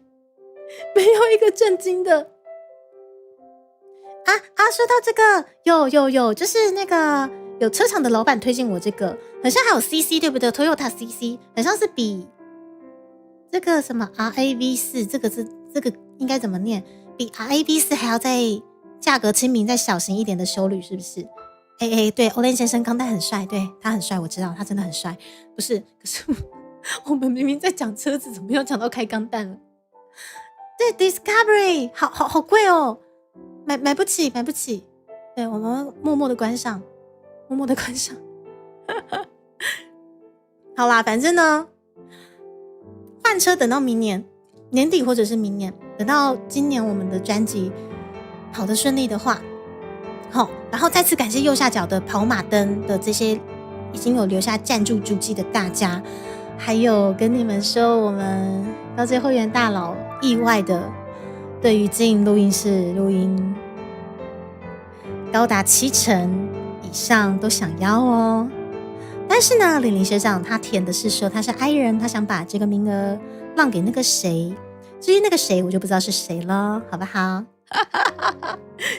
没有一个震惊的。说到这个，有，就是那个有车厂的老板推荐我这个，好像还有 CC 对不对 ？Toyota CC 好像是比这个什么 RAV4，这个应该怎么念？比 RAV4还要再价格亲民、再小型一点的休旅，是不是？对 ，Olen 先生钢弹很帅，对他很帅，我知道他真的很帅。不是，可是我们明明在讲车子，怎么又讲到开钢弹了？对 ，Discovery 好贵哦。买不起，对，我们默默的关上。好啦，反正呢，换车等到明年年底或者是明年，等到今年我们的专辑跑得顺利的话，然后再次感谢右下角的跑马灯的这些已经有留下赞助足迹的大家，还有跟你们说，我们高阶会员大佬意外的对于进录音室录音高达70%以上都想要哦。但是呢，玲玲学长他填的是说他是 I 人，他想把这个名额让给那个谁，至于那个谁我就不知道是谁了，好不好？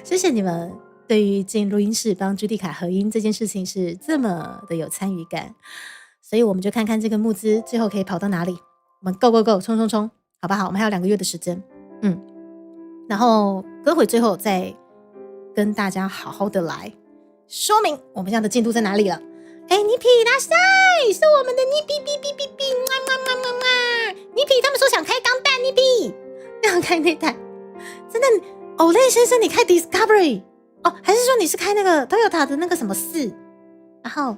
谢谢你们对于进录音室帮朱蒂卡合音这件事情是这么的有参与感，所以我们就看看这个募资最后可以跑到哪里。我们 go 冲，好不好？我们还有2个月的时间，然后歌会最后再跟大家好好的来说明我们现在的进度在哪里了。尼皮拉塞是我们的尼皮，尼皮他们说想开钢弹，尼皮要开那台，真的Olen先生你开 Discovery 哦，还是说你是开那个 Toyota 的那个什么4？然后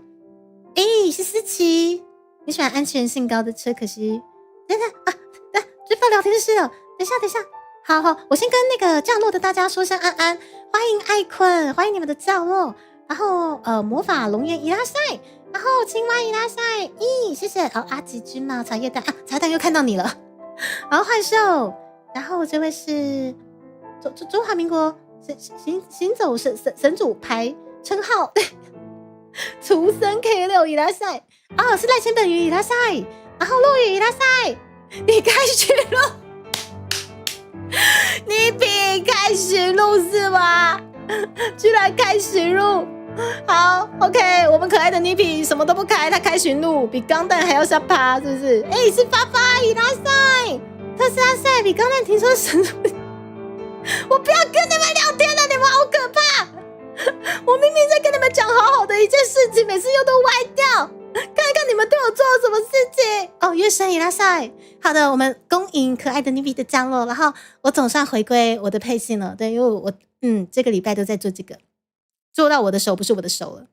是思琪，你喜欢安全性高的车，可惜等等追放聊天室了，等一下，好，我先跟那个降落的大家说声安安，欢迎艾坤，欢迎你们的降落。然后魔法龙岩伊拉塞，然后青蛙伊拉塞，谢谢阿吉君嘛，茶叶蛋茶叶蛋又看到你了，然后幻兽，然后这位是中华民国行走神主牌称号，厨神 K6 伊拉塞，是赖千本鱼伊拉塞，然后落雨伊拉塞，你开学了，你比开实录是吗？居然开实录，好 OK， 我们可爱的妮皮什么都不开，他开巡路比钢弹还要下趴，是不是？是发发伊拉塞特斯拉赛比钢弹停车神，我不要跟你们聊天了，你们好可怕！我明明在跟你们讲好好的一件事情，每次又都歪掉，看一看你们对我做了什么事情。月神伊拉塞，好的，我们恭迎可爱的妮皮的降落，然后我总算回归我的配信了，对，因为我这个礼拜都在做这个，做到我的手不是我的手了。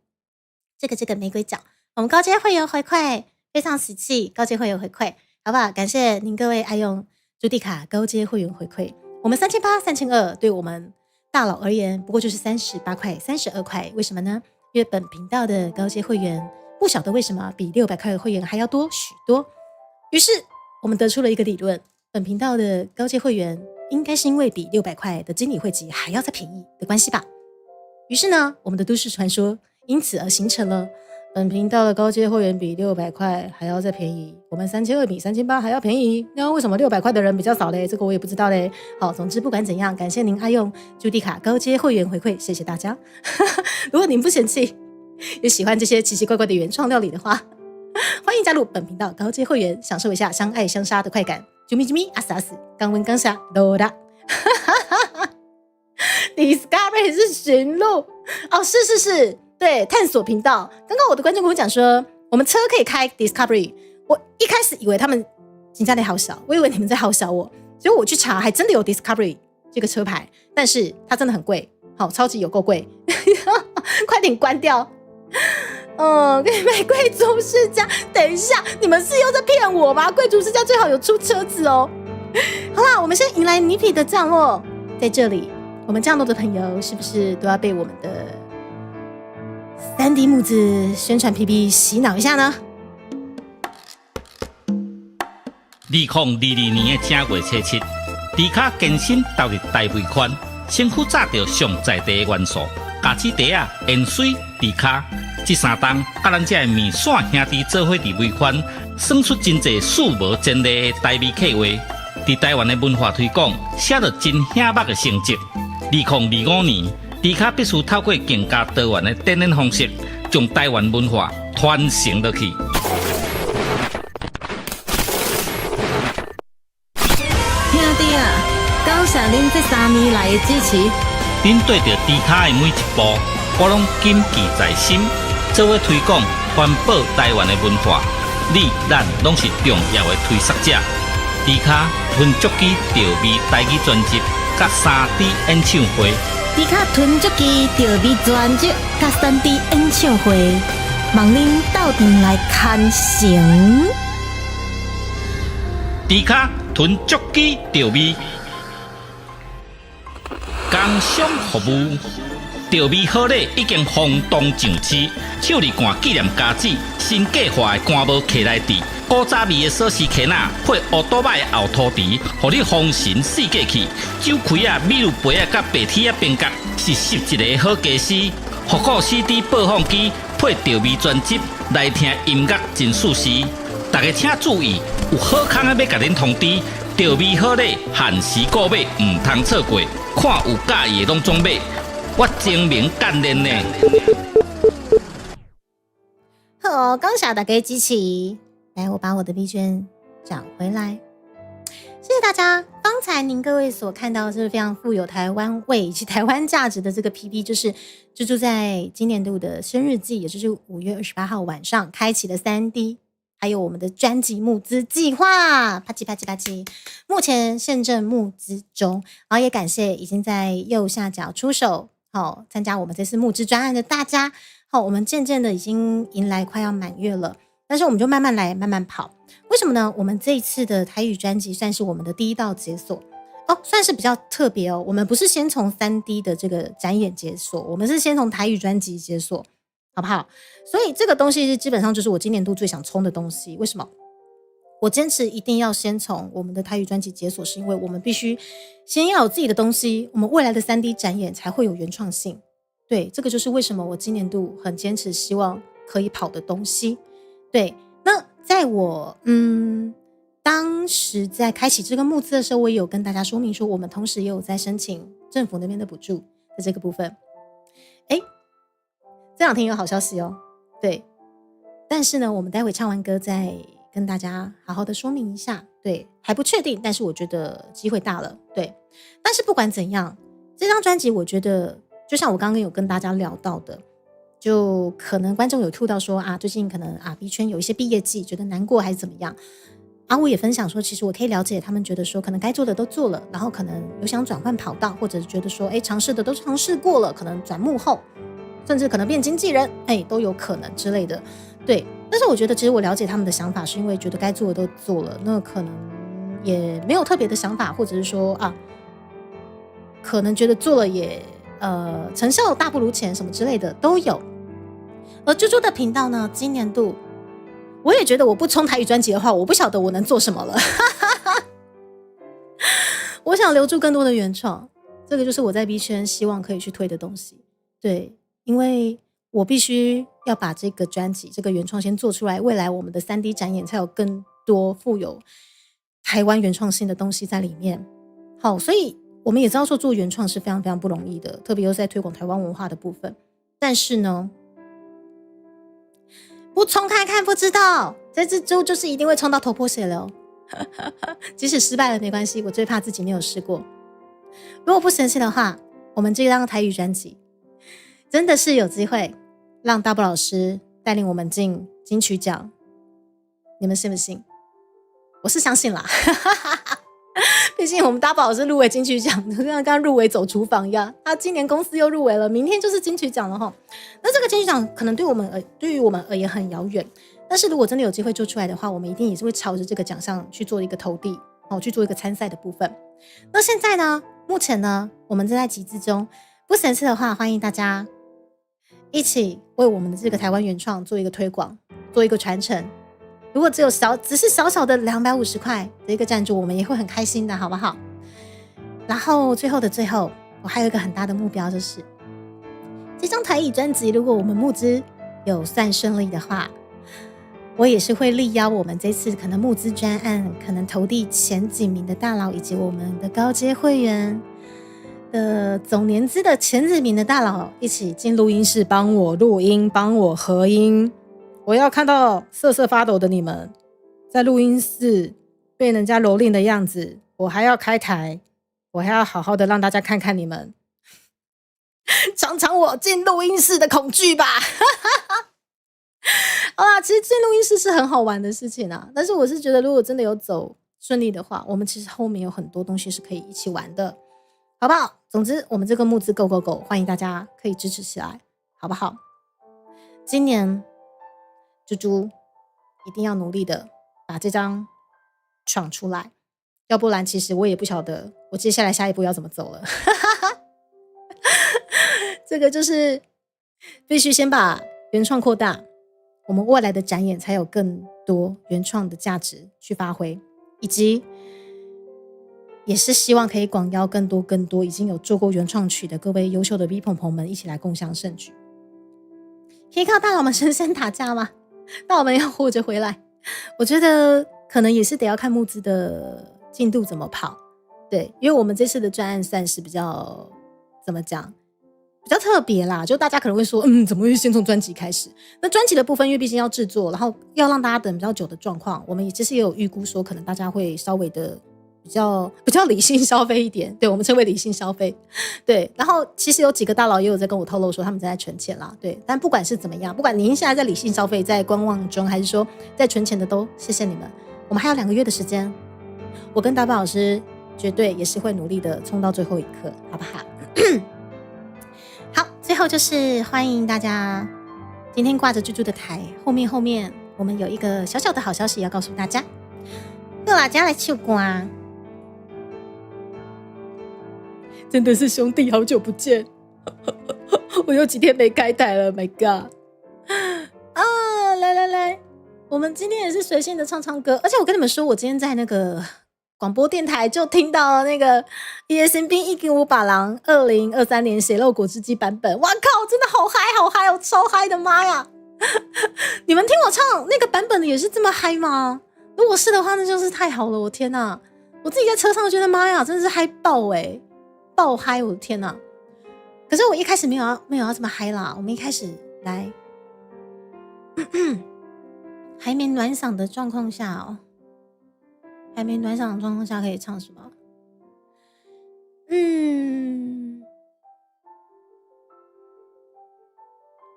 这个玫瑰角，我们高阶会员回馈非常喜气，高阶会员回馈，好不好？感谢您各位爱用朱迪卡高阶会员回馈，我们3800、3200对我们大佬而言不过就是38块、32块，为什么呢？因为本频道的高阶会员不晓得为什么比600块的会员还要多许多，于是我们得出了一个理论，本频道的高阶会员应该是因为比600块的经理会籍还要再便宜的关系吧。于是呢，我们的都市传说因此而形成了本频道的高阶会员比600块还要再便宜，我们3200比3800还要便宜。那为什么600块的人比较少嘞？这个我也不知道嘞。好，总之不管怎样，感谢您爱用朱迪卡高阶会员回馈，谢谢大家。如果您不嫌弃，也喜欢这些奇奇怪怪的原创料理的话，欢迎加入本频道高阶会员，享受一下相爱相杀的快感。啾咪啾咪，阿死阿死，刚温刚下，都啦。Discovery 是寻路哦，是，对，探索频道。刚刚我的观众跟我讲说，我们车可以开 Discovery， 我一开始以为他们评价力好小，我以为你们在好小我，结果我去查，还真的有 Discovery 这个车牌，但是它真的很贵，好，超级有够贵，快点关掉。可以买贵族世家，等一下，你们是又在骗我吗？贵族世家最好有出车子哦。好啦，我们先迎来尼匹的降落，在这里。我们降落的朋友是不是都要被我们的3D 木质宣传 PB 洗脑一下呢？2022年的正月初7，迪卡健身投入大尾款，身躯炸着上在地的元素，咖子茶啊、盐水、迪卡，这3档甲咱这的面线兄弟做伙伫尾款，算出真侪数无前例的台美客话，伫台湾的文化推广写着真显目的成绩。2025年，迪卡必须透过更加多元的展演方式，将台湾文化传承落去。兄弟啊，感谢恁这3年来的支持。恁对着迪卡的每一步，我拢谨记在心。做伙推广环保台湾的文化，咱拢是重要的推广者。迪卡囤足机调味台语专辑。甲3D 演唱会，迪卡囤足机调味专辑，甲3D 演唱会，望恁斗阵来看成。迪卡囤足机调味，工商服务，调味好礼已经轰动上市，手里干纪念家子，新计划的干无客来滴。古早味的锁匙壳仔配乌多摆的后涂池，互你丰神四界去。酒开啊、米露杯啊、甲白铁啊边角，是11个好家私。复古 CD 播放机配调味专辑，来听音乐真舒适。大家请注意，有好康的要甲恁通知，调味好礼限时购买，唔通错过。看有介意的拢总买，我精明干练呢。好，刚下大家支持。来，我把我的 B 卷找回来，谢谢大家。刚才您各位所看到的是非常富有台湾味以及台湾价值的这个 PB， 就是猪猪在今年度的生日季，也就是5月28号晚上开启了3D， 还有我们的专辑募资计划，啪叽啪叽啪叽，目前现正募资中，然后也感谢已经在右下角出手参加我们这次募资专案的大家。我们渐渐的已经迎来快要满月了。但是我们就慢慢来，慢慢跑。为什么呢？我们这一次的台语专辑算是我们的第一道解锁算是比较特别哦。我们不是先从 3D 的这个展演解锁，我们是先从台语专辑解锁，好不好？所以这个东西基本上就是我今年度最想冲的东西。为什么？我坚持一定要先从我们的台语专辑解锁，是因为我们必须先要有自己的东西，我们未来的 3D 展演才会有原创性。对，这个就是为什么我今年度很坚持希望可以跑的东西。对，那在我当时在开启这个募资的时候，我也有跟大家说明说，我们同时也有在申请政府那边的补助的这个部分。这2天有好消息哦。对，但是呢，我们待会唱完歌再跟大家好好的说明一下。对，还不确定，但是我觉得机会大了。对，但是不管怎样，这张专辑我觉得就像我刚刚有跟大家聊到的，就可能观众有吐到说最近可能B 圈有一些毕业季，觉得难过还是怎么样我也分享说，其实我可以了解他们觉得说可能该做的都做了，然后可能有想转换跑道，或者觉得说尝试的都尝试过了，可能转幕后，甚至可能变经纪人都有可能之类的。对，但是我觉得其实我了解他们的想法，是因为觉得该做的都做了，那可能也没有特别的想法，或者是说啊，可能觉得做了也成效大不如前什么之类的都有。而猪猪的频道呢，今年度我也觉得我不冲台语专辑的话，我不晓得我能做什么了。我想留住更多的原创，这个就是我在 B 圈希望可以去推的东西。对，因为我必须要把这个专辑这个原创先做出来，未来我们的 3D 展演才有更多富有台湾原创性的东西在里面。好，所以我们也知道说做原创是非常非常不容易的，特别又是在推广台湾文化的部分。但是呢，不冲看看不知道，这只猪就是一定会冲到头破血流。即使失败了没关系，我最怕自己没有试过。如果不生气的话，我们这张台语专辑真的是有机会让大布老师带领我们进金曲奖，你们信不信？我是相信啦。毕竟我们大布老师入围金曲奖，就像刚入围走厨房一样，他今年公司又入围了，明天就是金曲奖了齁。那这个金曲奖可能对于我们而言很遥远，但是如果真的有机会做出来的话，我们一定也是会朝着这个奖项去做一个投递，去做一个参赛的部分。那现在呢，目前呢，我们正在集资中，不省事的话，欢迎大家一起为我们的这个台湾原创做一个推广，做一个传承。如果只是小小的250块的一个赞助，我们也会很开心的，好不好？然后最后的最后，我还有一个很大的目标，就是这张台语专辑，如果我们募资有算顺利的话，我也是会力邀我们这次可能募资专案可能投递前几名的大佬，以及我们的高阶会员的总年资的前几名的大佬一起进录音室帮我录音，帮我合音。我要看到瑟瑟发抖的你们在录音室被人家蹂躏的样子，我还要开台，我还要好好的让大家看看你们尝尝我进录音室的恐惧吧。好啦，其实进录音室是很好玩的事情啊，但是我是觉得如果真的有走顺利的话，我们其实后面有很多东西是可以一起玩的，好不好？总之我们这个募资 go， 欢迎大家可以支持起来，好不好？今年猪猪一定要努力的把这张闯出来，要不然其实我也不晓得我接下来下一步要怎么走了。这个就是必须先把原创扩大，我们未来的展演才有更多原创的价值去发挥，以及也是希望可以广邀更多已经有做过原创曲的各位优秀的 V 朋朋们一起来共襄盛举。可以靠大佬们神仙打架吗？大佬们要活着回来，我觉得可能也是得要看募资的进度怎么跑。对，因为我们这次的专案算是比较怎么讲，比较特别啦，就大家可能会说怎么会先从专辑开始？那专辑的部分因为毕竟要制作，然后要让大家等比较久的状况，我们其实也有预估说可能大家会稍微的比较理性消费一点，对，我们称为理性消费。对，然后其实有几个大佬也有在跟我透露说他们在存钱啦，对，但不管是怎么样，不管您现在在理性消费，在观望中，还是说在存钱的，都谢谢你们。我们还有2个月的时间，我跟大宝老师绝对也是会努力的冲到最后一刻，好不好？好，最后就是欢迎大家今天挂着猪猪的台，后面我们有一个小小的好消息要告诉大家，又大家来唱歌，真的是兄弟好久不见。我有几天没开台了 ，My God！ 啊，来，我们今天也是随性的唱歌，而且我跟你们说，我今天在那个广播电台就听到了那个 ESNB 1.5把郎2023年血肉果汁机版本，哇靠，真的好嗨，我超嗨的，妈呀！你们听我唱那个版本的也是这么嗨吗？如果是的话，那就是太好了，我天哪！我自己在车上觉得妈呀，真的是嗨爆爆嗨！我的天哪！可是我一开始没有要这么嗨啦，我们一开始来，还没暖嗓的状况下还没暖嗓的状况下可以唱什么？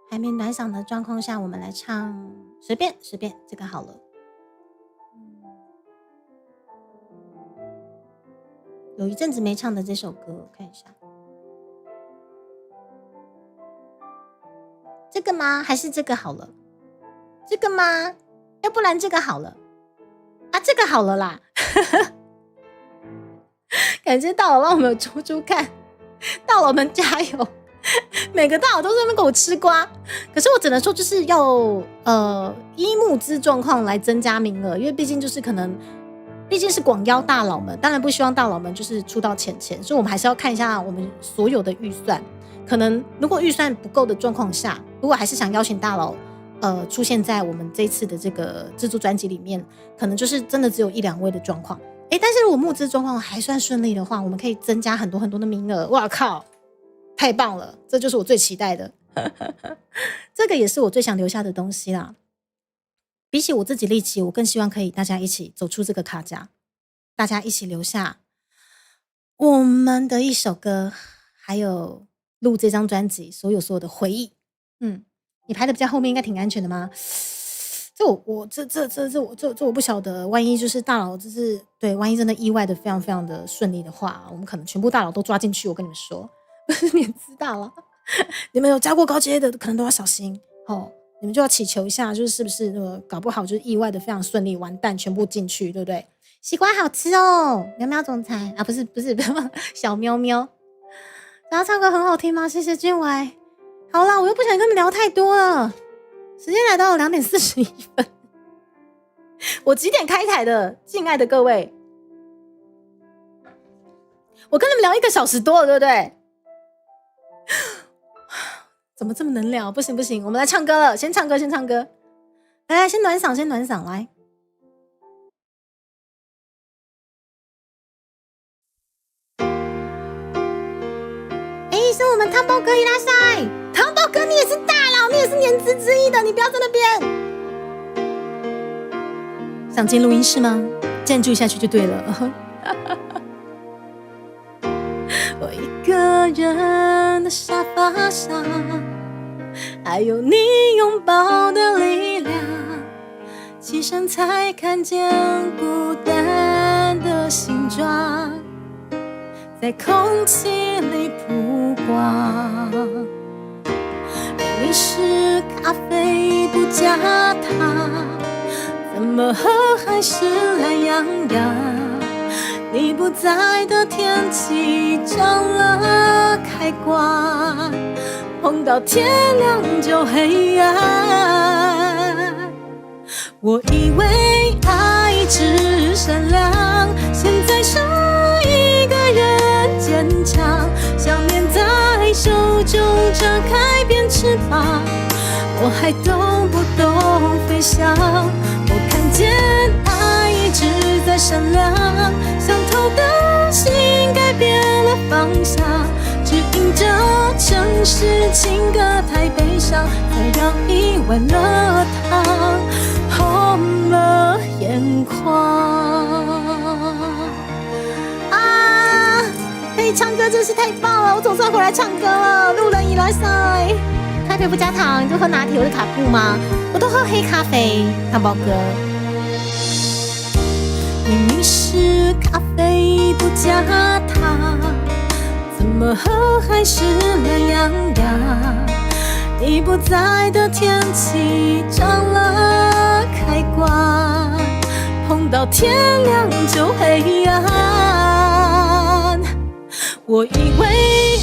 还没暖嗓的状况下，我们来唱随便这个好了。有一阵子没唱的这首歌，我看一下，这个吗？还是这个好了？这个吗？要不然这个好了啊，这个好了啦。感谢大佬让我们有猪猪看，大佬们加油！每个大佬都在那边给我吃瓜，可是我只能说就是要依募资状况来增加名额，因为毕竟就是可能毕竟是广邀大佬们，当然不希望大佬们就是出到钱，所以我们还是要看一下我们所有的预算，可能如果预算不够的状况下，如果还是想邀请大佬出现在我们这一次的这个制作专辑里面，可能就是真的只有1-2位的状况。但是如果募资状况还算顺利的话，我们可以增加很多很多的名额。哇靠，太棒了！这就是我最期待的，这个也是我最想留下的东西啦。比起我自己力气，我更希望可以大家一起走出这个卡夹，大家一起留下我们的一首歌，还有录这张专辑所有的回忆。你排的比较后面，应该挺安全的吗？这我不晓得，万一就是大佬就是对，万一真的意外的非常非常的顺利的话，我们可能全部大佬都抓进去。我跟你们说，你们知道了，你们有加过高阶的，可能都要小心哦。你们就要祈求一下，就是不是搞不好就是意外的非常顺利，完蛋全部进去，对不对？西瓜好吃哦，喵喵总裁啊，不是小喵喵。然后唱歌很好听吗？谢谢君伟。好啦，我又不想跟你们聊太多了。时间来到了2点41分，我几点开台的？敬爱的各位，我跟你们聊1个小时多了，对不对？怎么这么能聊？不行，我们来唱歌了，先唱歌。来，先暖嗓，来。是我们汤包哥伊拉塞，汤包哥你也是大佬，你也是年资之一的，你不要在那边。想进录音室吗？站住下去就对了。我一个人的沙发上，还有你拥抱的力量，起身才看见孤单的形状，在空气里曝光。明明是咖啡不加糖，怎么喝还是懒洋洋？你不在的天气长了开关，碰到天亮就黑暗。我以为爱只善良，现在剩一个人坚强，想念在手中张开变翅膀，我还懂不懂飞翔？我看见爱一直在闪亮，想透的心改变了方向，只因这城市情歌太悲伤，才让一碗热汤红了眼眶。可以唱歌真是太棒了，我总算回来唱歌了。路人伊拉塞，咖啡不加糖，你就喝拿铁或者卡布吗？我都喝黑咖啡，汤包哥。明明是咖啡不加糖，怎么喝还是懒洋洋？你不在的天气长了开关，碰到天亮就黑暗。我以为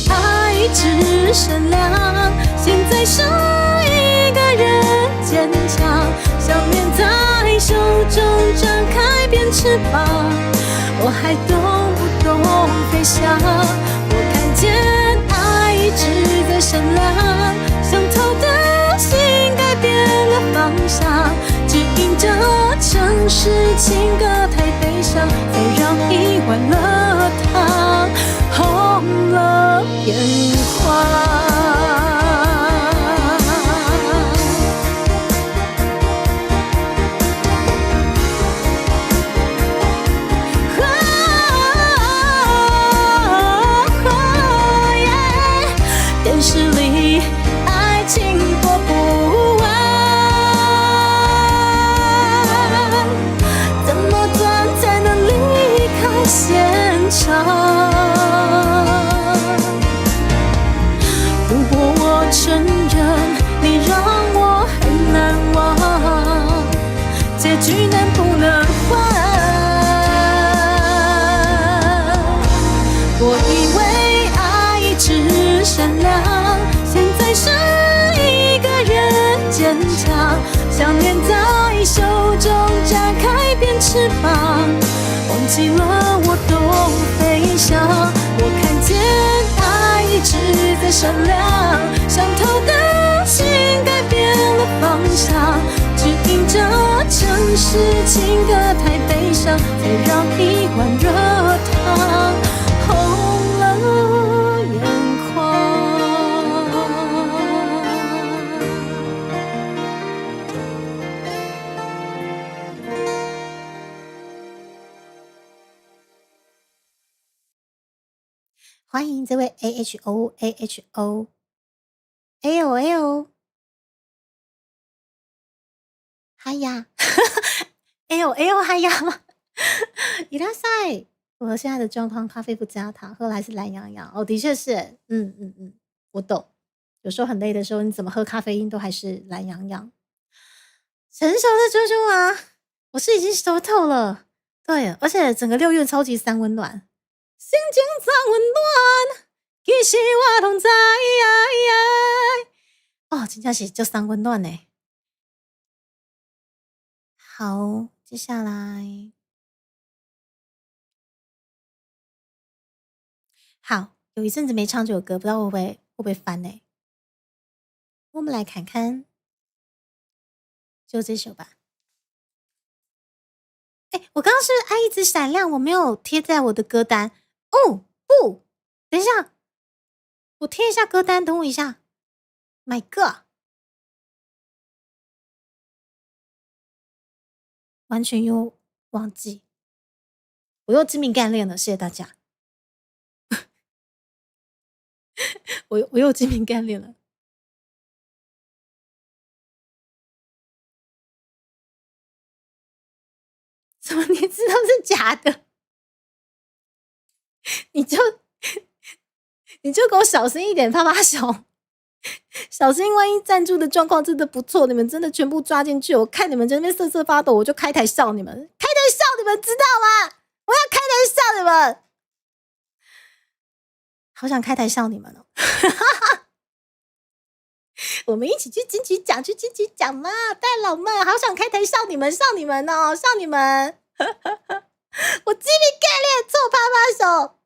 爱只善良，现在剩一个人坚强，想念在手中张开变翅膀，我还懂不懂飞翔？我看见爱一直在闪亮，想透的心改变了方向，只因这城市情歌太悲伤，才让一碗热汤红了眼眶。电视里爱情播不完，怎么断才能离开现场？想念在手中展开变翅膀，忘记了我都飞翔。我看见爱一直在闪亮，想透的心改变了方向，只因这城市情歌太悲伤，才让一碗热汤红了眼眶。欢迎这位 AHO AHO， 嗨呀，AO 嗨呀，伊拉塞，我现在的状况，咖啡不加糖，喝来是懒洋洋。哦，的确是，我懂。有时候很累的时候，你怎么喝咖啡因都还是懒洋洋。成熟的猪猪啊，我是已经熟透了。对，而且整个6月超级三温暖，心情三温暖，其实我拢知。哦，真的是就三温暖呢。好，接下来，好，有一阵子没唱这首歌，不知道会不会翻呢？我们来看看，就这首吧。我刚刚是爱一直闪亮，我没有贴在我的歌单。哦，不，等一下，我贴一下歌单，等我一下。My God， 完全又忘记，我又致命干练了，谢谢大家。我又致命干练了。怎么你知道是假的？你就给我小心一点，趴趴熊，小心万一赞助的状况真的不错，你们真的全部抓进去，我看你们在那边瑟瑟发抖，我就开台笑你们，开台笑你们，知道吗？我要开台笑你们，好想开台笑你们哦。我们一起去金曲奖，嘛，大佬们，好想开台笑你们哦，笑你们。我鸡皮盖裂，臭趴趴手。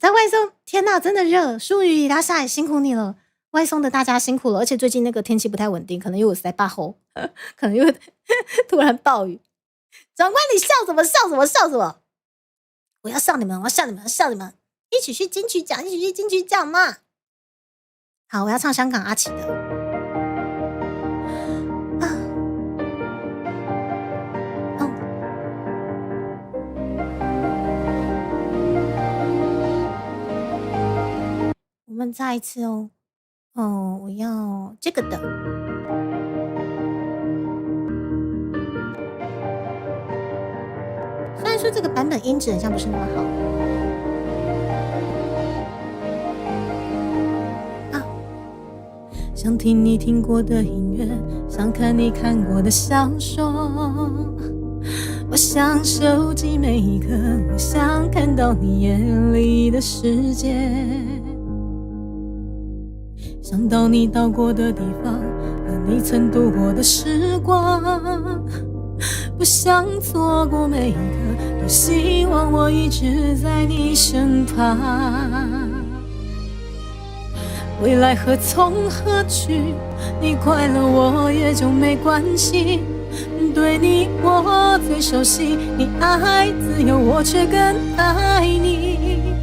在外送，天哪，真的热。舒雨拉萨也辛苦你了，外送的大家辛苦了。而且最近那个天气不太稳定，可能又有塞巴吼，可能又突然暴雨。长官，你笑什么？我要笑你们，一起去金曲奖嘛。好，我要唱香港阿奇的。我们再一次哦。我要这个的。虽然说这个版本音质好像不是那么好。想听你听过的音乐，想看你看过的小说，我想收集每一刻，我想看到你眼里的世界，想到你到过的地方和你曾度过的时光，不想错过每一刻，多希望我一直在你身旁。未来何从何去，你快乐我也就没关系，对你我最熟悉，你爱自由我却更爱你，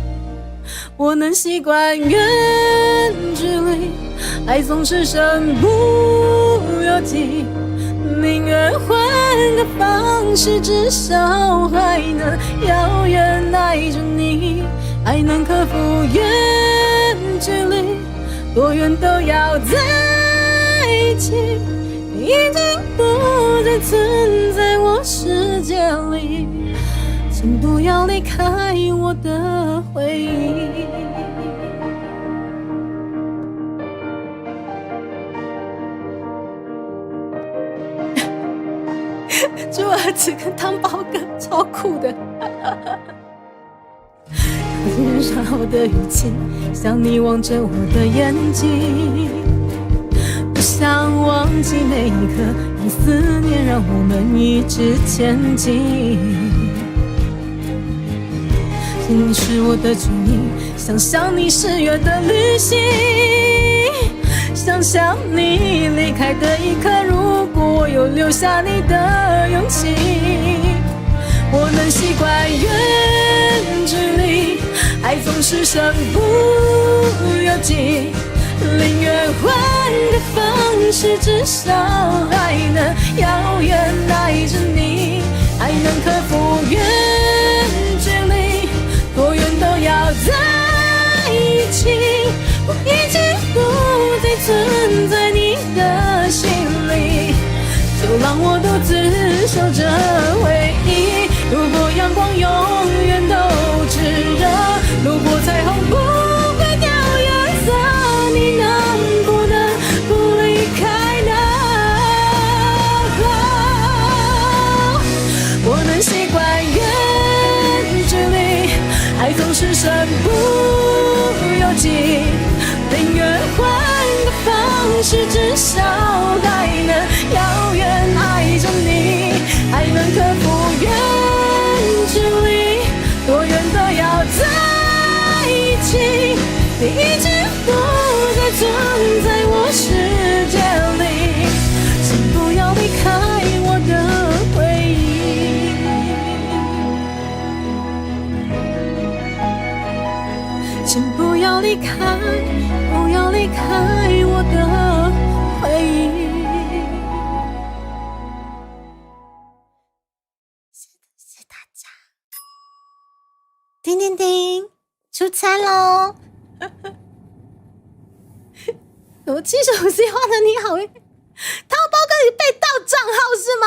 我能习惯远距离，爱总是身不由己，宁愿换个方式，至少还能遥远爱着你，爱能克服远距离，多远都要在一起，你已经不再存在我世界里，请不要离开我的回忆。猪儿子跟汤包哥超酷的。欣赏我的语气，像你望着我的眼睛，不想忘记每一刻，但思念让我们一直前进。你是我的指引，想象你10月的旅行，想象你离开的一刻，如果我有留下你的勇气，我能习惯远距离，爱总是身不由己，宁愿换个方式，至少还能遥远爱着你，还能克服远距离，多远都要在一起，我一直不再存在你的心里，就让我独自守着回忆。如果阳光永远都炙热，如果彩虹不会掉颜色，你能不能不离开呢？我能习惯远距离，爱总是身不由己，宁愿换个方式，至少还能遥远爱着你，还能克服远距离，多远都要在一起，你一直都在存在我世界里，请不要离开我的回忆，请不要离开，不要离开我的回忆。谢谢大家。叮叮叮，出餐喽！我795C画的你好运，汤包哥你被盗账号是吗？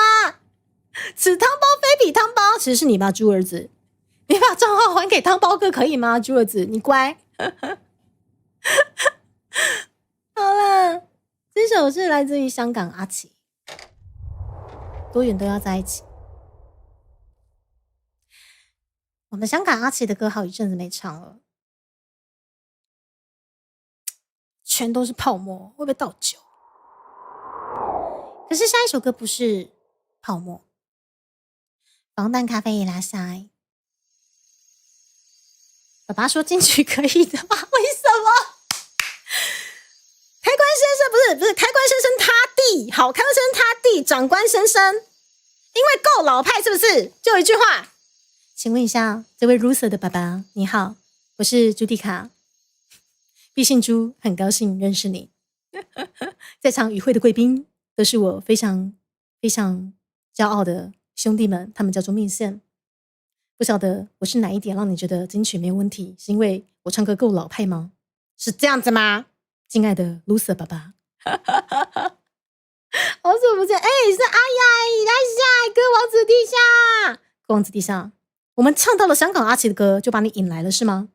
此汤包非彼汤包，其实是你吧，猪儿子，你把账号还给汤包哥可以吗？猪儿子，你乖。好了，这首是来自于香港阿奇，多远都要在一起。我们香港阿奇的歌好一阵子没唱了，全都是泡沫，会不会倒酒？可是下一首歌不是泡沫，防弹咖啡也拉塞。爸爸说进去可以的吗？为什么？开关先生不是开关先生他弟，好，开关先生他弟，长官先生，因为够老派是不是？就一句话，请问一下，这位 Loser 的爸爸，你好，我是朱迪卡，毕姓朱，很高兴认识你。在场与会的贵宾都是我非常非常骄傲的兄弟们，他们叫做面线。不晓得我是哪一点让你觉得金曲没有问题？是因为我唱歌够老派吗？是这样子吗？敬爱的 Loser 爸爸，好久不见，是阿雅，来下歌王子地下，歌王子地下，我们唱到了香港阿奇的歌，就把你引来了是吗？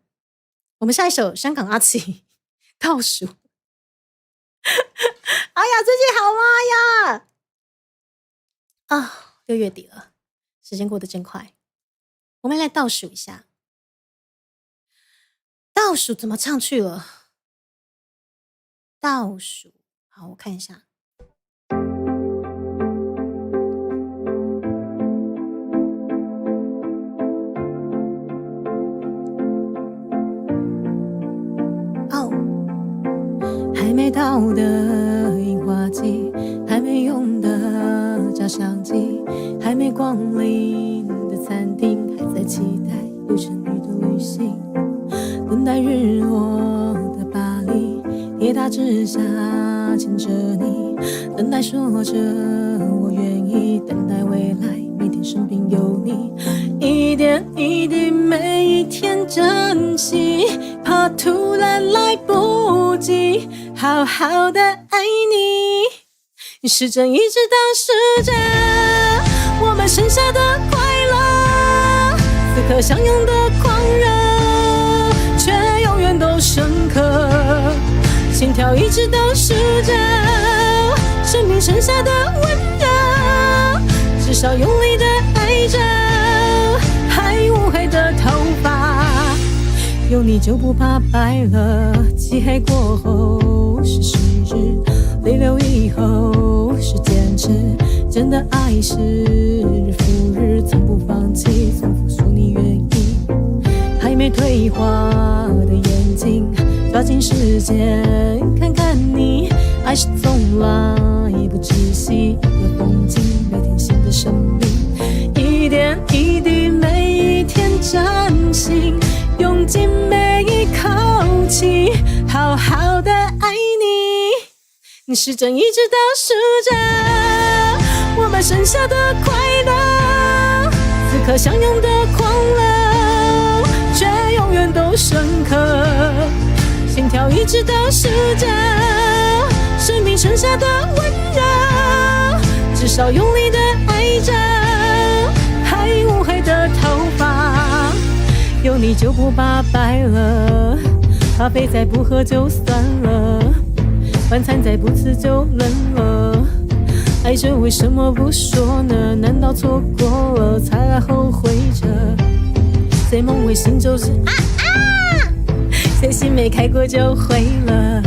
我们下一首香港阿奇倒数。阿雅最近好吗？阿雅6月底了，时间过得真快。我们来倒数一下，倒数怎么唱去了？倒数，好，我看一下。哦，还没到的樱花季，还没用的照相机，还没光临的餐厅，还在期待有成语的旅行，等待日落的巴黎，铁塔之下牵着你，等待说着我愿意，等待未来每天身边有你，一点一滴每一天珍惜，怕突然来不及好好的爱你，时针一直倒数着我们剩下的快乐，此刻相拥的狂热却永远都深刻，心跳一直倒数着生命剩下的温热，至少用力的爱着还乌黑的头发，有你就不怕白了。漆黑过后是时日，泪流以后是坚持。真的爱是日复日，从不放弃，从不说你愿意。还没退化的眼睛，抓紧时间看看你。爱是从来不窒息的风景，每天新的生命，一点一滴，每一天珍惜，用尽每一口气，好好的爱你。时针一直倒数着我们剩下的快乐，此刻相拥的狂热，却永远都深刻。心跳一直倒数着生命剩下的温热，至少用力的爱着还乌黑的头发。有你就不怕白了，咖啡再不喝就算了，晚餐再不吃就冷了。爱着为什么不说呢？难道错过了才来后悔着？谁梦回醒就是谁心没开过就毁了。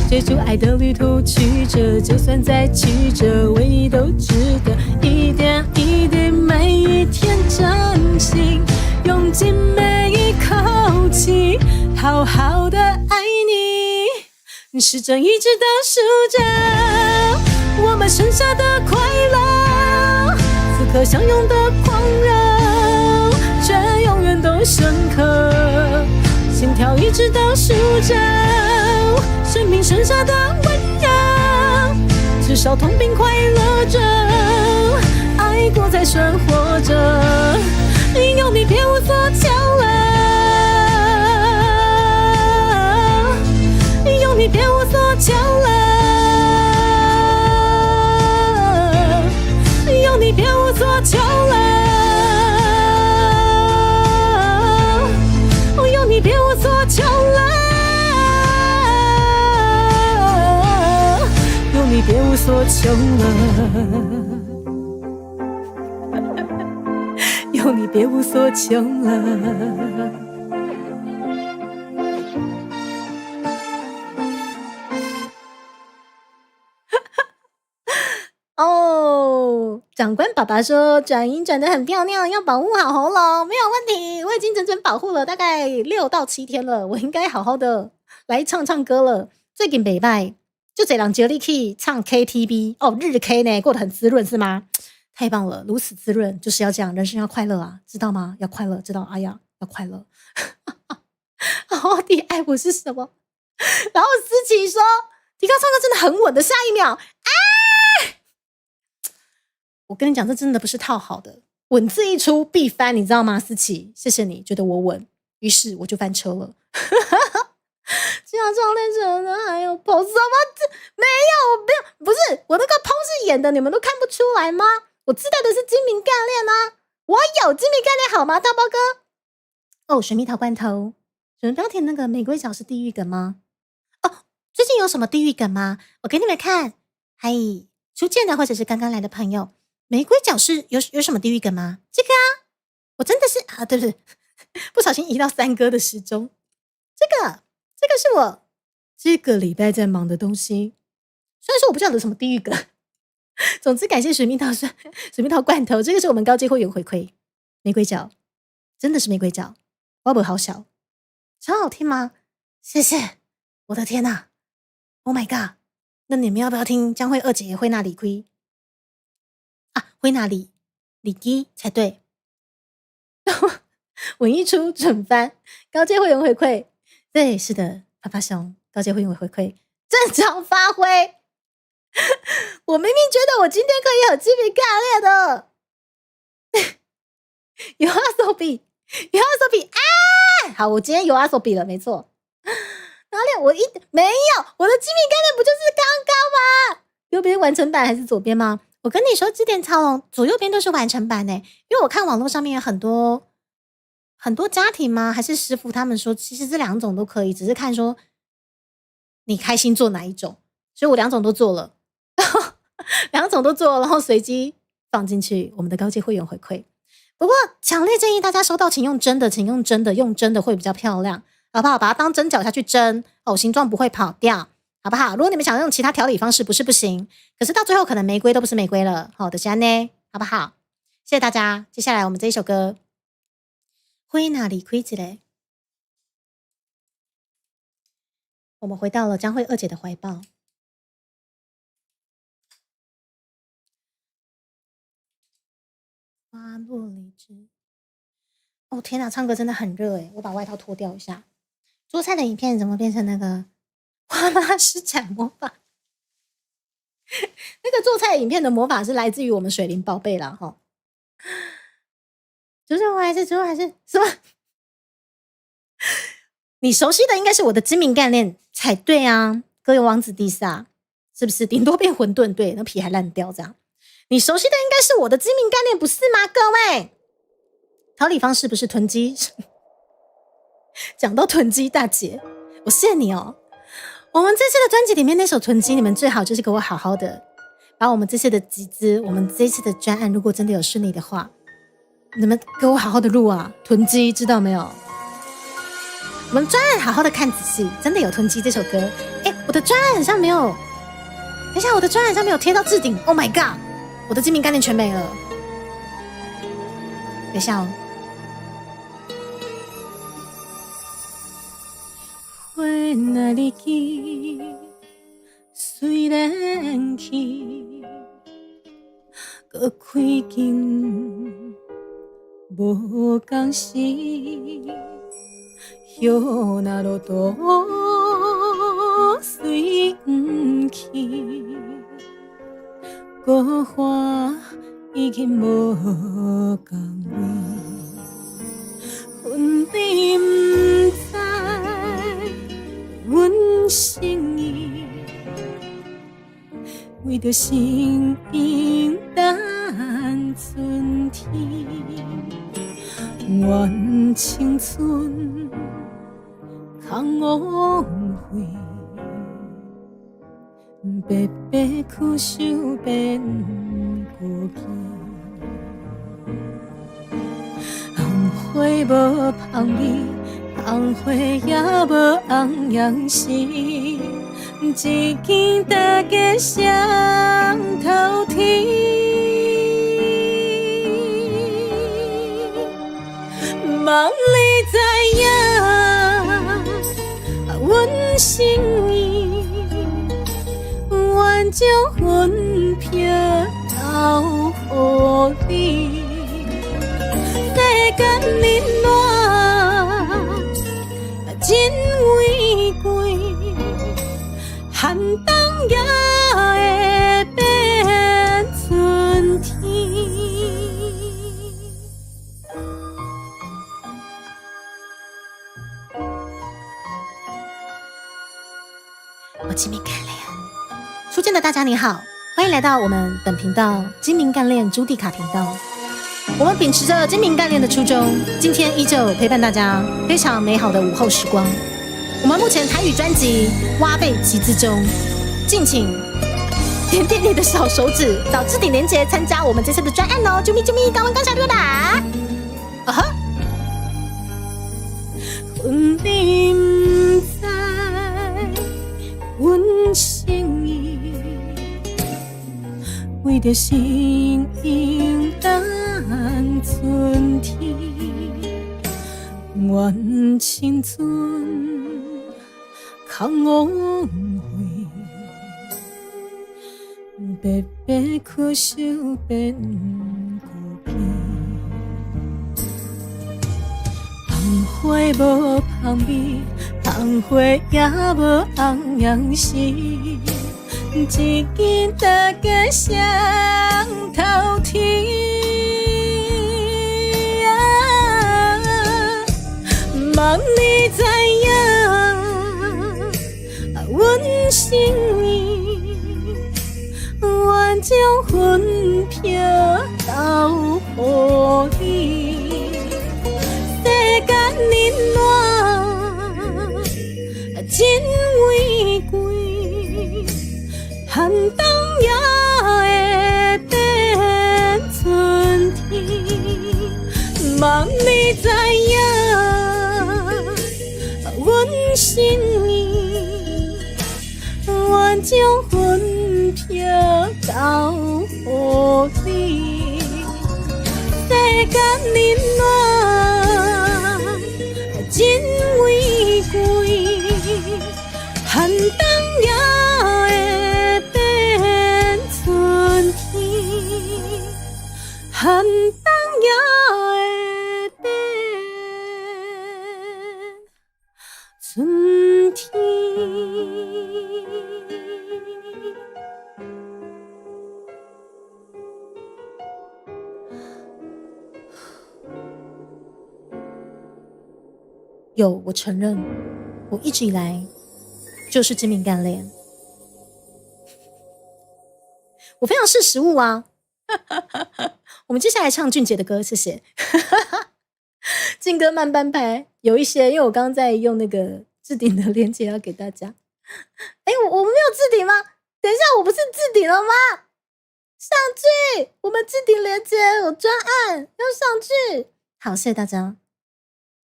追逐爱的旅途曲折，就算再曲折，为你都值得。一点一滴，每一天珍惜，用尽每一口气，好好的爱你。时针一直倒数着我们剩下的快乐，此刻相拥的狂热，却永远都深刻。心跳一直倒数着生命剩下的温热，至少痛并快乐着，爱过才生活着。有你别无所求了，有你别无所求了，有你别无所求了，有你别无所求了，有你别无所求了，有你别无所求了。哦，长官爸爸说转音转得很漂亮，要保护好喉咙，没有问题。我已经整整保护了大概6到7天了，我应该好好的来唱唱歌了。最近不错，就这人叫你去唱 KTV 哦，日 K 呢，过得很滋润是吗？太棒了，如此滋润就是要这样，人生要快乐啊，知道吗？要快乐，知道？哎呀，要快乐。好好的爱我是什么？然后思琪说，迪高唱歌真的很稳的，下一秒，我跟你讲，这真的不是套好的，稳字一出必翻，你知道吗？思琪，谢谢你觉得我稳，于是我就翻车了。这样唱练成的还有抛什么？没有，不是我那个抛是演的，你们都看不出来吗？我自带的是精明干练啊，我有精明干练好吗？大包哥哦，水蜜桃罐头，有人标题那个玫瑰角是地狱梗吗？哦，最近有什么地狱梗吗？我给你们看，嗨，初见的或者是刚刚来的朋友。玫瑰角是有什么地狱梗吗？这个啊，我真的是啊，对不对？不小心移到三哥的时钟。这个是我这个礼拜在忙的东西。虽然说我不知道有什么地狱梗，总之感谢水蜜桃罐头，这个是我们高阶会员回馈。玫瑰角真的是玫瑰角，花博好小，超好听吗？谢谢，我的天哪 ！Oh my god！ 那你们要不要听江蕙二姐会那里亏？啊，会哪里？里基才对。文一出准翻，高阶会员回馈。对，是的，啪啪熊，高阶会员回馈，正常发挥。我明明觉得我今天可以很精明干练的。有阿手比啊！好，我今天有阿手比了，没错。哪里？没有，我的精明干练不就是刚刚吗？右边完成版还是左边吗？我跟你说，织田操龙左右边都是完成版呢，因为我看网络上面有很多家庭吗？还是师傅他们说，其实这2种都可以，只是看说你开心做哪一种，所以我2种都做了，2种都做了，然后随机放进去我们的高阶会员回馈。不过强烈建议大家收到请用真的，请用真的，用真的会比较漂亮，好不好？把它当针脚下去蒸哦，形状不会跑掉，好不好？如果你们想用其他调理方式，不是不行，可是到最后可能玫瑰都不是玫瑰了，好的，是安呢，好不好？谢谢大家。接下来我们这一首歌，灰哪里亏起来？我们回到了江蕙二姐的怀抱。花落离枝。哦天哪，唱歌真的很热诶，我把外套脱掉一下。做菜的影片怎么变成那个花妈施展魔法？那个做菜影片的魔法是来自于我们水灵宝贝啦齁。主持人还是什么？你熟悉的应该是我的精明干练才对啊，歌咏王子迪萨是不是？顶多变混沌，对，那皮还烂掉这样。你熟悉的应该是我的精明干练，不是吗？各位，调理方式不是囤积。讲到囤积大姐，我谢你哦。我们这次的专辑里面那首囤积，你们最好就是给我好好的把我们这次的集资，我们这次的专案，如果真的有顺利的话，你们给我好好的录啊，囤积，知道没有？我们专案好好的看仔细，真的有囤积这首歌。我的专案好像没有，等一下，我的专案好像没有贴到置顶。Oh my god， 我的精明概念全没了。等一下哦。花哪里去？虽然去，搁开间无共时。叶那落多随不去，果花已经无共味。阮你不知，阮心意为着生命等春天，愿青春。空枉费，白白苦守变孤寂。红花无香味，红花也无红样时，只见大家双头天。望你知影。阮心意，愿将魂飘到予你。世间冷暖，真为贵，寒冬也会变春天。我精明干练，初见的大家你好，欢迎来到我们本频道精明干练朱蒂卡频道。我们秉持着精明干练的初衷，今天依旧陪伴大家非常美好的午后时光。我们目前台语专辑挖贝集资中，敬请点点你的小手指，找置顶连结参加我们这次的专案哦！啾咪啾咪，高温高下对啦！啊哈，你不知。阮心意为着生命等春天，愿青春空枉费，白白苦守变孤僻。红花无香味。红花也无红样时，只见大家双头天。望你知影，阮心意，愿将魂飘到予你。世间冷暖。真为贵，寒冬也会变春天。心意，我将分票交予你。世间冷暖真为贵，寒冬也会变春天，寒冬也会变春天。有，我承认，我一直以来就是精明干练，我非常识时务啊。我们接下来唱俊杰的歌，谢谢。劲歌慢半拍，有一些，因为我刚刚在用那个置顶的链接要给大家。我们没有置顶吗？等一下，我不是置顶了吗？上去，我们置顶链接有专案要上去。好，谢谢大家。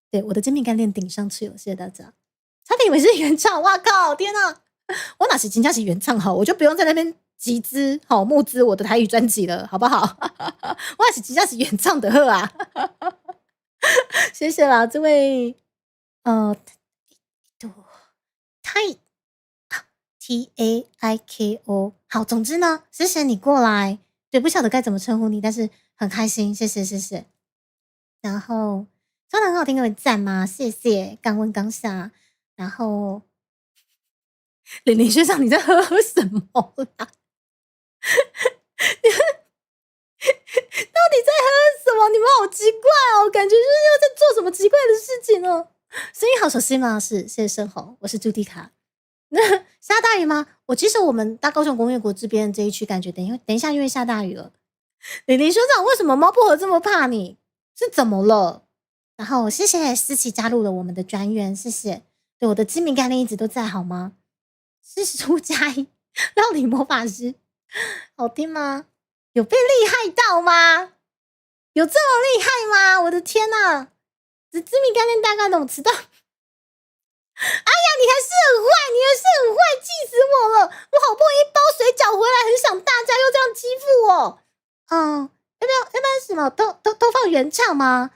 对，我的精明干练顶上去了，谢谢大家。差点以为是原唱，哇靠，天哪！我哪是金佳琪原唱好，我就不用在那边集资募资我的台语专辑了，好不好？我哪是金佳琪原唱的贺啊！谢谢啦，这位TAIKO。好，总之呢，谢谢你过来。对，不晓得该怎么称呼你，但是很开心，谢谢。然后唱得很好听，各位赞吗？谢谢，刚问刚下。然后玲玲学长，你在喝什么啦？到底在喝什么？你们好奇怪哦，感觉就是又在做什么奇怪的事情哦。声音好熟悉吗？是，谢谢盛虹，我是朱迪卡。那下大雨吗？其实我们大高雄工业国这边这一区，感觉等一下因为下大雨了。玲玲学长，为什么猫薄荷这么怕你？是怎么了？然后谢谢思琪加入了我们的专员，谢谢。对，我的精明干练一直都在，好吗？是苏佳怡，料理魔法师，好听吗？有被厉害到吗？有这么厉害吗？我的天哪！这精明干练大概懂迟到。哎呀，你还是很坏，气死我了！我好不容易包水饺回来，很想大家又这样欺负我。要不要什么都放原唱吗？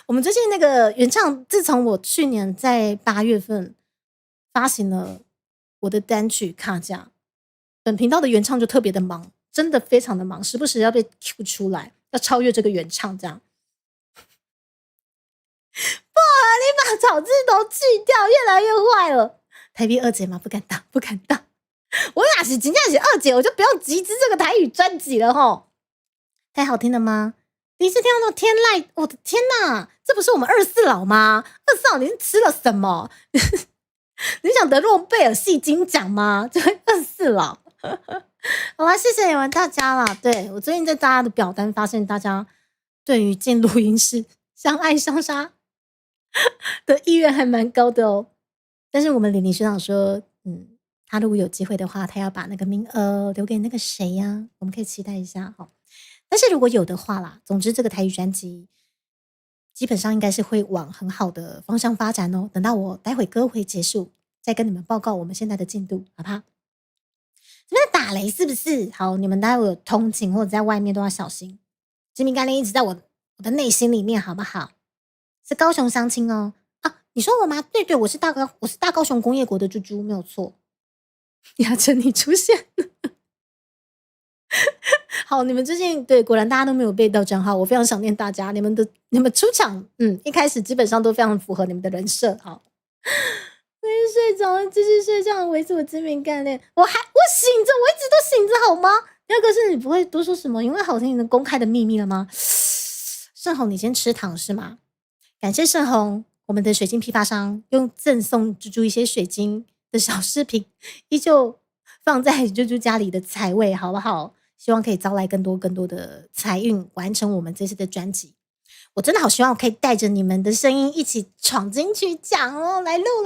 我们最近那个原唱，自从我去年在8月份发行了我的单曲《卡价》，本频道的原唱就特别的忙，真的非常的忙，时不时要被 Q 出来，要超越这个原唱这样。不啊，你把草字头去掉，越来越坏了。台币2姐吗？不敢当。我哪是真正是2姐，我就不用集资这个台语专辑了吼。太好听了吗？第一次听到那种天籁，我的天哪，这不是我们24老吗？24老你是吃了什么？你想得诺贝尔戏金奖吗？这位24老。好啦，谢谢你们大家啦。对，我最近在大家的表单发现，大家对于进录音室相爱相杀的意愿还蛮高的哦。但是我们玲玲学长说，他如果有机会的话，他要把那个名额留给那个谁呀？我们可以期待一下哈。但是如果有的话啦，总之这个台语专辑基本上应该是会往很好的方向发展哦。等到我待会歌会结束，再跟你们报告我们现在的进度，好不好？这边打雷是不是？好，你们待会有通勤或者在外面都要小心。精明干练一直在我的内心里面，好不好？是高雄相亲哦。啊，你说我吗？对，我是大高雄工业国的猪猪，没有错。雅晨，你出现了。好，你们最近对，果然大家都没有背到账号，我非常想念大家，你们出场，一开始基本上都非常符合你们的人设。好，我已经睡着了，继续睡觉，维持我精明干练。我醒着，我一直都醒着，好吗？第二个是你不会多说什么，因为好听你能公开的秘密了吗？盛虹，你先吃糖是吗？感谢盛虹，我们的水晶批发商用赠送猪猪一些水晶的小饰品，依旧放在猪猪家里的财位，好不好？希望可以招来更多的财运，完成我们这次的专辑。我真的好希望我可以带着你们的声音一起闯进去讲哦，来录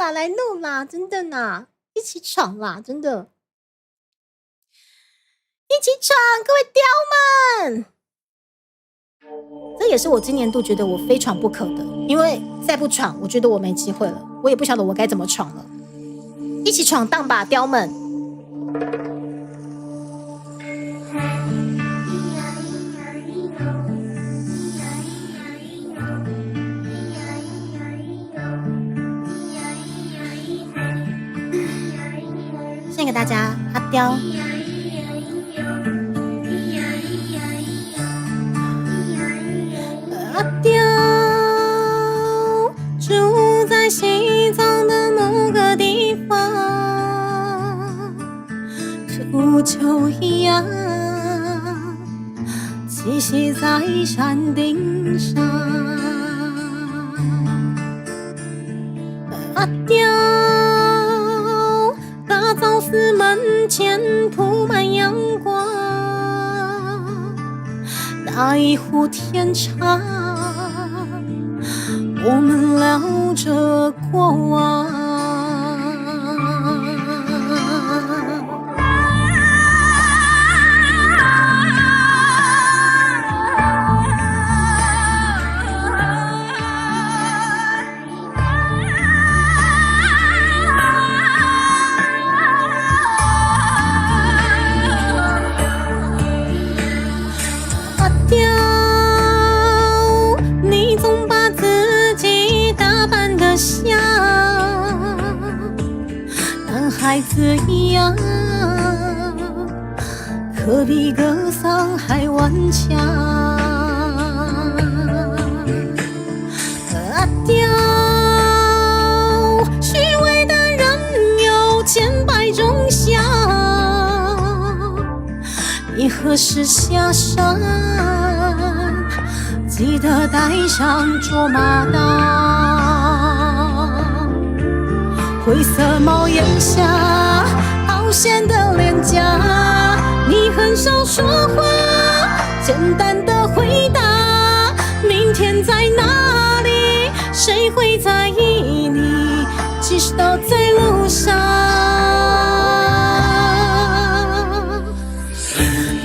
啦，真的呢，一起闯啦，真的，一起闯，各位雕们！这也是我今年度觉得我非闯不可的，因为再不闯，我觉得我没机会了，我也不晓得我该怎么闯了。一起闯荡吧，雕们！献给大家，阿雕。阿雕住在西藏的某个地方，秃鹫一样栖息在山顶上。阿雕大昭寺门前铺满阳光，打一壶甜茶，我们聊着过往。阿雕，你总把自己打扮得像男孩子一样，可比格桑还顽强。阿雕，虚伪的人有千百种相，你何时下山？记得带上卓玛刀。灰色帽檐下，凹陷的脸颊，你很少说话，简单的回答。明天在哪里？谁会在意你？即使都在路上。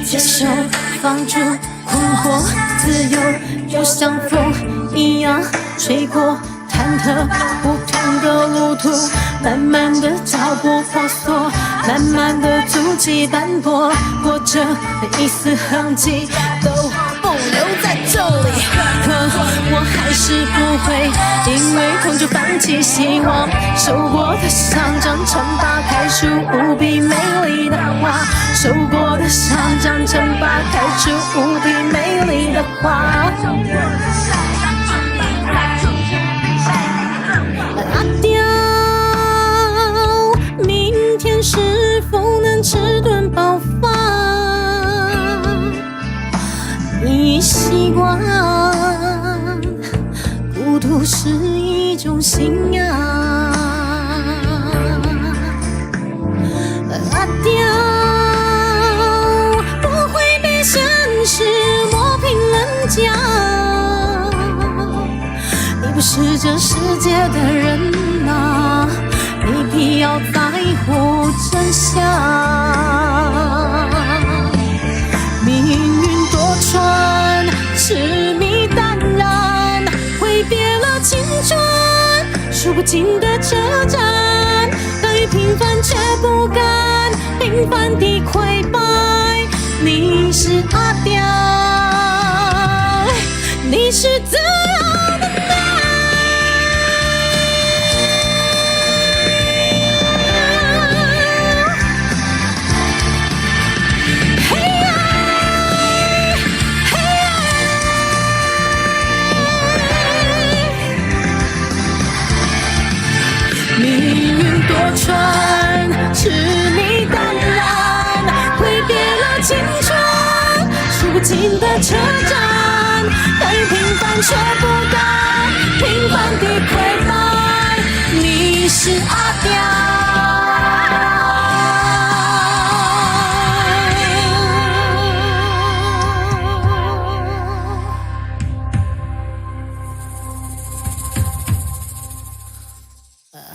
接受放逐困惑，自由就像风一样吹过忐忑不同的路途，慢慢的脚步婆娑，慢慢的足迹斑驳，或者每一丝痕迹都不留在这里。可我还是不会因为痛就放弃希望，受过的伤长成花，开出无比美丽的花，受过的伤长成花，开出无比美丽的花。阿雕，明天是否能吃顿饱饭？你习惯孤独是一种信仰。阿雕，不会被现实磨平棱角，你不是这世界的人啊，没必要在乎真相。命运多舛，痴迷淡然，挥别了青春，数不尽的车站，甘于平凡却不甘平凡的溃败。你是阿雕，你是自由的爱。命运多舛，痴迷淡然，挥别了青春，数不尽的车站，甘于平凡却不甘平凡的溃败。你是阿雕。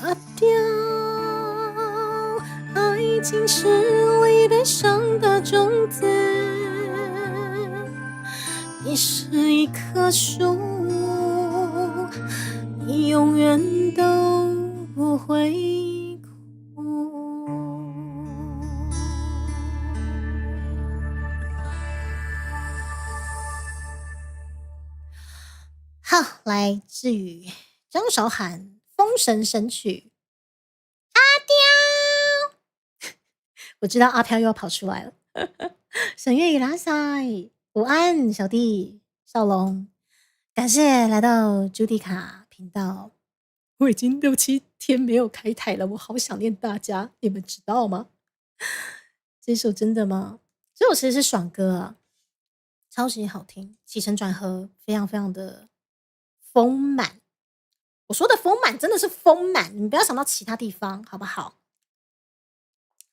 阿雕，爱情是离别伤的种子，你是一棵树，你永远都不会哭。好，来自于张韶涵《封神神曲》。阿刁，我知道阿飘又要跑出来了。沈月与拉塞，午安，小弟少龙，感谢来到朱迪卡频道。我已经6、7天没有开台了，我好想念大家，你们知道吗？这首真的吗？这首其实是爽歌啊，超级好听，起承转合非常非常的丰满。我说的丰满真的是丰满，你不要想到其他地方，好不好？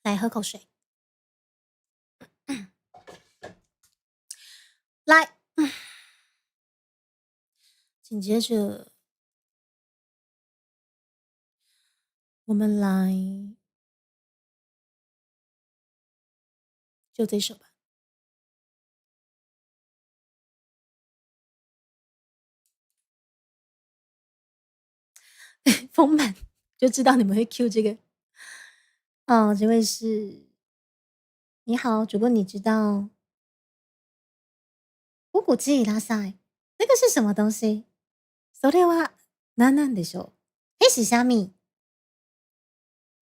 来喝口水。来，紧接着我们来就这首吧。丰满就知道你们会 cue 这个。哦，这位是你好，主播，你知道乌骨鸡拉塞那个是什么东西？それは何なんでしょう？黑喜虾米，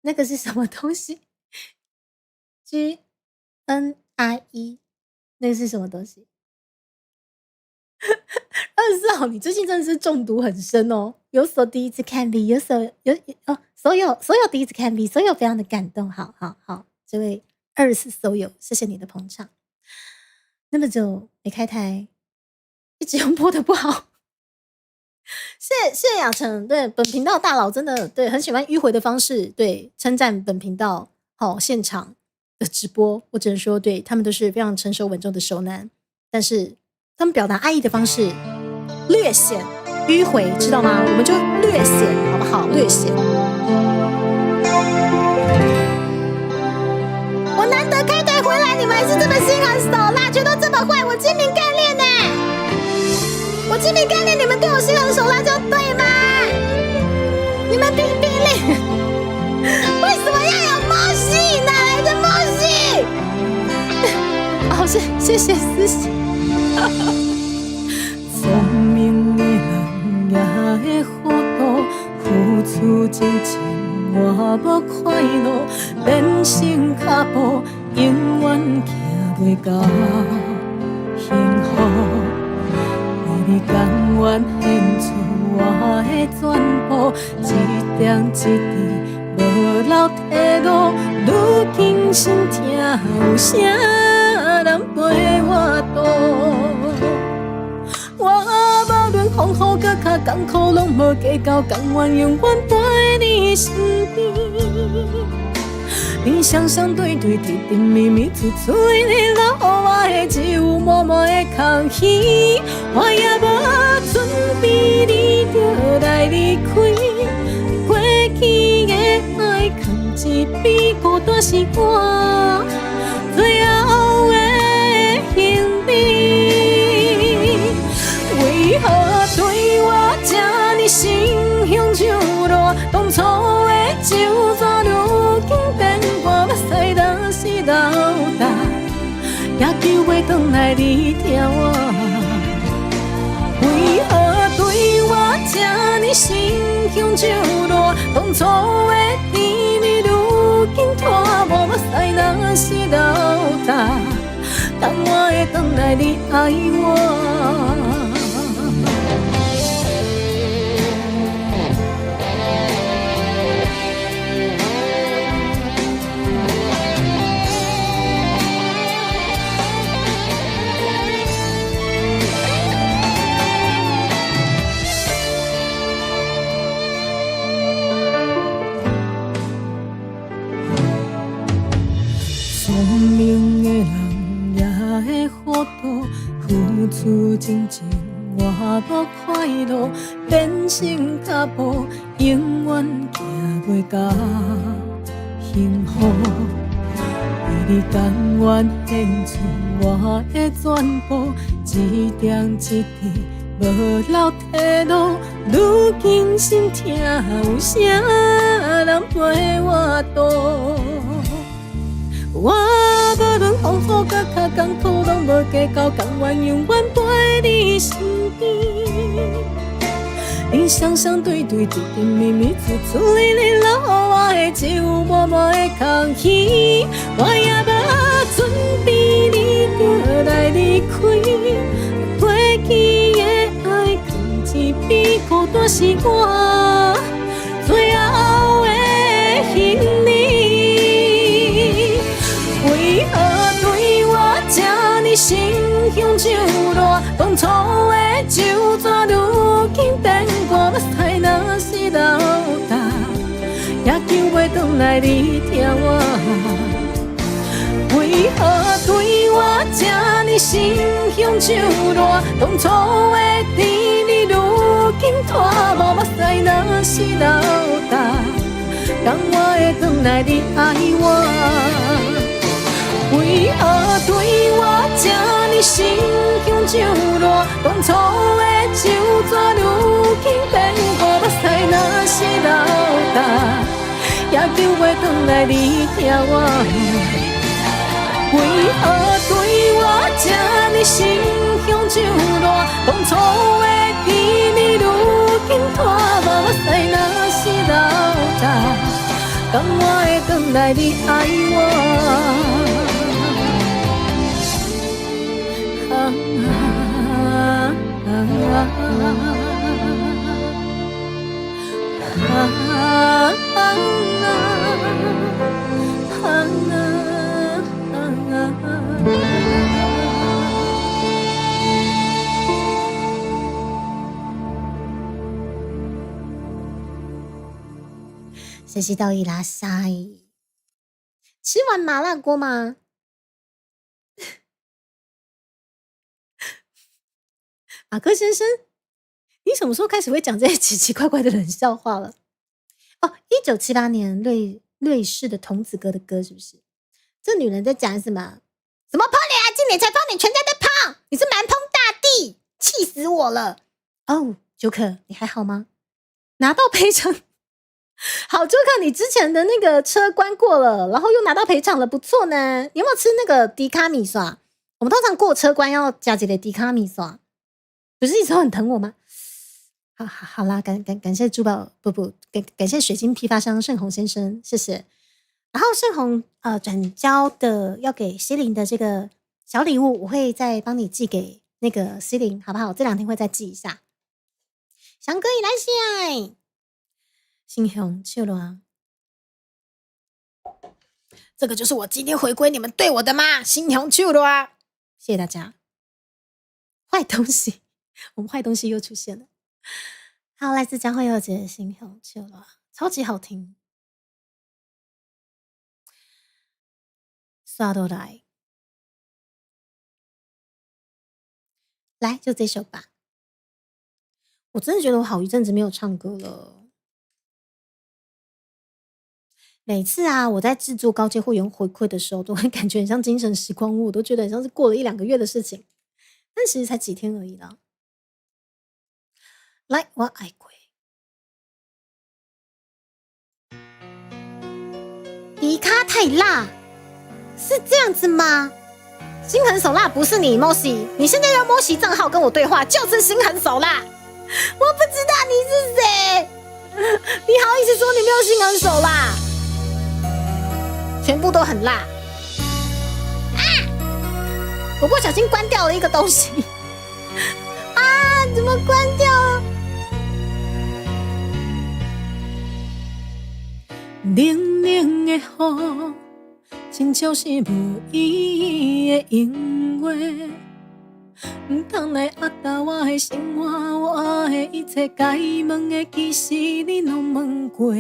那个是什么东西？GNIE， 那个是什么东西？24号，你最近真的是中毒很深哦。有所第一次看 V， 所有第一次看 V， 所有非常的感动。好，这位24所有，谢谢你的捧场。那么久没开台，一直用播的不好。谢谢雅成，对本频道大佬真的对很喜欢迂回的方式，对称赞本频道现场的直播，我只能说对他们都是非常成熟稳重的熟男，但是他们表达爱意的方式略显迂回，知道吗？我们就略显好不好？略显。我难得开台回来，你们还是这么心狠手辣，觉得这么坏，我精明干练呢。我精明干练，你们对我心狠手辣就对吗？你们评评理，为什么要有默契？哪来的默契？哦，谢谢思琪。聪明的人也会糊涂，付出真情我无快乐，人生脚步永远行袂到幸福。你甘愿献出我的全部，一点一滴无留退路，如今心痛，有啥人陪我渡？我无论风雨搁较艰苦，拢无计较，甘愿永远陪你身边。你双双对对，甜甜蜜蜜，处处为你留予我的只有满满的空虚。我也无准备，你就来离开。过去的爱藏一边，孤单是我最后的行李。为何对我这呢心胸就落？当初的就算如今变我目屎当时流大，也救袂回来你疼我。为何对我这呢心胸就落？当初的甜蜜如今拖无目屎当时流大，等我会回来你爱我。聪明的人也会糊涂，付出真情我无快乐，人生脚步永远行袂到幸福。为你甘愿献出我的全部，一点一滴无留退路，如今心痛有啥人陪我渡？我无论风雨甲较艰苦，拢无计较，甘愿永远陪你身边。你双双对对，甜甜蜜蜜，处处哩哩，留我的只有默默的空虚。我也无准备你就来离开，过去的爱藏一边，孤单是我最后的行李。为何对我这呢心胸就热？当初的就怎如今变我目屎若是流干，也救袂转来你疼我。为何对我这呢心胸就热？当初的甜蜜如今拖无目屎若是流干，当我会转来你爱我？为何对我这呢心胸就热？当初的就怎如今变我目屎若是流干，也救袂转来你疼我？为何对我这呢心胸就热？当初的甜蜜如今拖无目屎若是流干，当我会转来你爱我？谁是到伊拉塞？吃完麻辣锅吗？马克先生，你什么时候开始会讲这些奇奇怪怪的冷笑话了？哦，1978年瑞士的童子哥的歌是不是？这女人在讲什么？什么胖脸啊？今年才胖，你全家在胖，你是蛮碰大地，气死我了！哦，九可，你还好吗？拿到赔偿，好，九可，你之前的那个车关过了，然后又拿到赔偿了，不错呢。你有没有吃那个迪卡米刷？我们通常过车关要加几个迪卡米刷。不是一直都很疼我吗？好啦，感谢珠宝感谢水晶批发商盛宏先生，谢谢。然后盛宏转交的要给西林的这个小礼物，我会再帮你寄给那个西林，好不好？这2天会再寄一下。翔哥，你来先，新雄笑了。这个就是我今天回归你们对我的吗？新雄笑了，谢谢大家。坏东西。我们坏东西又出现了。好，来自江惠友姐的心红秋了，超级好听。刷都来，来就这首吧。我真的觉得我好一阵子没有唱歌了。每次啊，我在制作高阶会员回馈的时候，都会感觉很像精神时光屋，我都觉得很像是过了1-2个月的事情，但其实才几天而已啦。来，我爱过。迪卡太辣，是这样子吗？心狠手辣不是你 Moshi， 你现在用 Moshi 账号跟我对话，就是心狠手辣。我不知道你是谁，你好意思说你没有心狠手辣？全部都很辣啊！我不小心关掉了一个东西啊，怎么关掉了？冷冷的雨，亲像是无意义的音乐，不通来压倒我的生活，我的一切该问的，其实你拢问过。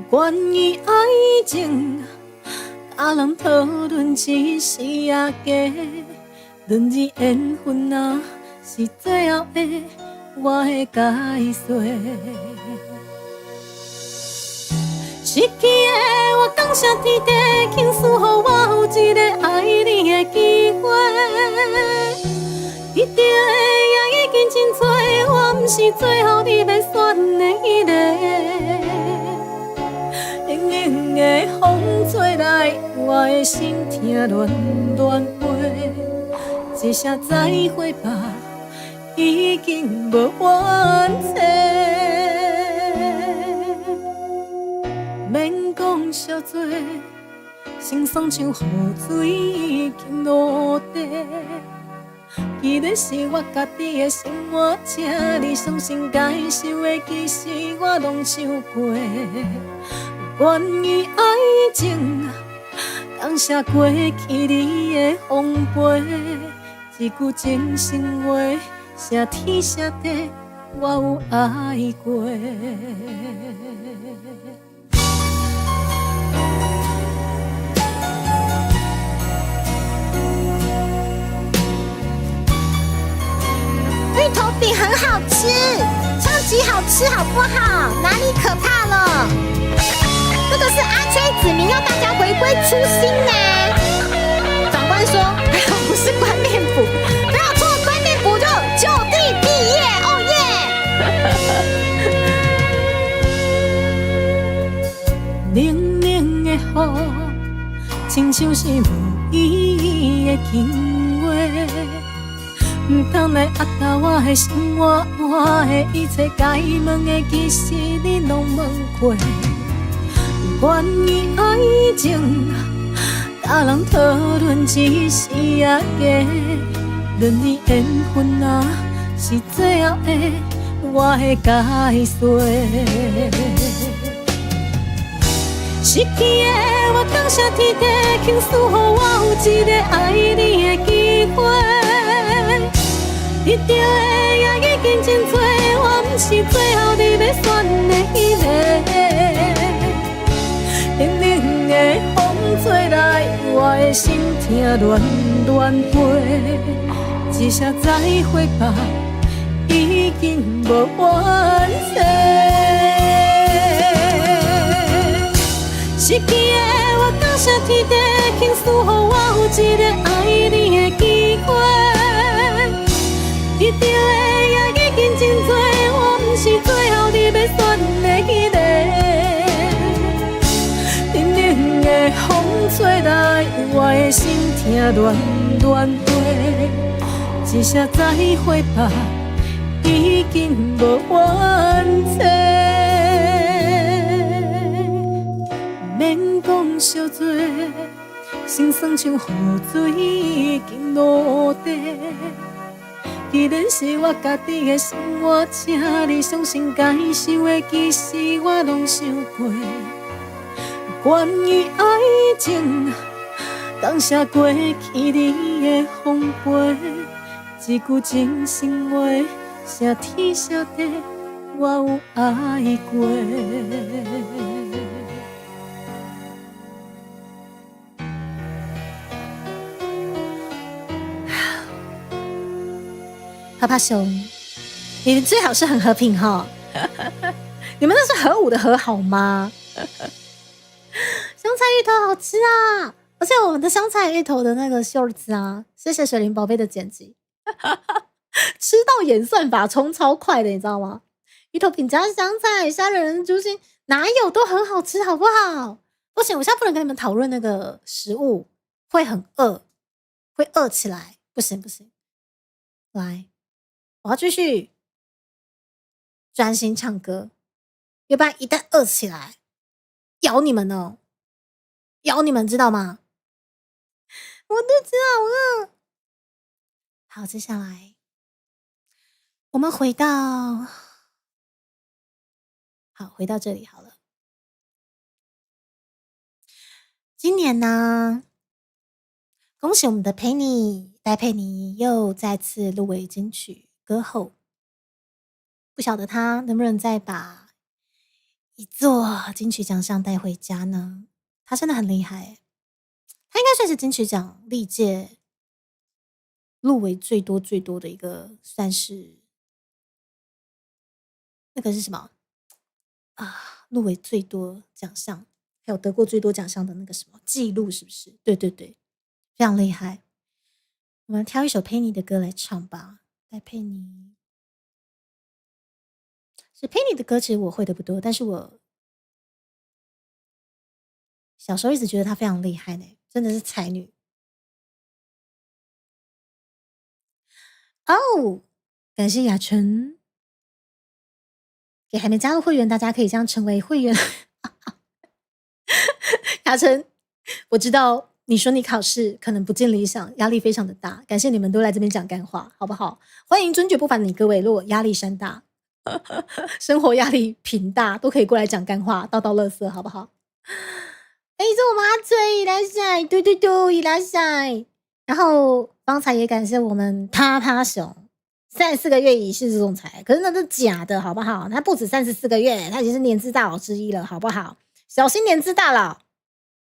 关于爱情，甲人讨论一时也假，论日缘分啊，是最后的我的解说。失去的我，感谢天地倾诉，予我有一个爱你的机会。你着的也已经真多，我毋是最后你要选的迄个。冷冷的风吹来，我的心痛乱乱飞，一声再会吧，已经无缘切。免讲伤多，心酸像雨水已经落地。既然是我家己的生活，请你相信该受的，其实我拢受过。愿意爱情，感谢过去你的奉陪，一句真心话，谢天谢地，我有爱过。芋头饼很好吃，超级好吃，好不好？哪里可怕了？这个是阿崔子民要大家回归初心呢。长官说，不是关面补，不要错，关面补就地毕业，哦耶！冷冷的雨，亲像是无意义的情话。不通来压倒我的生活，我的一切该问的，其实你拢问过。愿意爱情，甲人讨论一时也假，论你缘分啊，是最后的，我会解释。失去的我感谢天地倾诉，予我有一个爱你的机会。你着的也已经真多，我毋是最后你要选的迄个。冷冷的风吹来，我的心痛乱乱飞，一声再会吧，已经无缘切。失去的我感谢天地倾诉，予我有一个爱你的机会。你着的也已经真多，我毋是最後你要選的迄個。冷冷的風吹來，我的心痛亂亂飛，一聲再會吧，已經無緣切。免講傷多，心酸像雨水已經落地。既然是我家己的生活，请你相信该受的，其实我拢受过。关于爱情，感谢过去你的奉陪，一句真心话，谢天谢地，我有爱过。趴趴熊，你们最好是很和平哈。你们那是核武的核好吗？香菜芋头好吃啊！而且我们的香菜芋头的那个袖子啊，谢谢水灵宝贝的剪辑，吃到演算法冲超快的，你知道吗？芋头饼加香菜、虾仁、猪心，哪有都很好吃，好不好？不行，我现在不能跟你们讨论那个食物，会很饿，会饿起来，不行不行。来，我要继续专心唱歌，要不然一旦饿起来，咬你们哦，咬你们，知道吗？我肚子好饿。好，接下来我们回到这里好了。今年呢，恭喜我们的佩妮戴佩妮又再次入围金曲歌后，不晓得她能不能再把一座金曲奖项带回家呢？她真的很厉害，她应该算是金曲奖历届入围最多的一个，算是那个是什么啊？入围最多奖项，还有得过最多奖项的那个什么记录，是不是？对对对，非常厉害。们挑一首佩妮的歌来唱吧。戴佩妮，是佩妮的歌，其实我会的不多，但是我小时候一直觉得她非常厉害呢，真的是才女。哦，感谢雅纯，给还没加入会员，大家可以这样成为会员。雅纯，我知道你说你考试可能不尽理想，压力非常的大，感谢你们都来这边讲干话，好不好？欢迎尊爵不凡的你各位，如果压力山大，生活压力平大，都可以过来讲干话，倒倒垃圾，好不好？哎，这我妈嘴伊拉塞，对对对，伊拉塞。然后方才也感谢我们他熊34个月以示总裁，可是那是假的，好不好？他不止34个月，他已经是年资大佬之一了，好不好？小心年资大佬。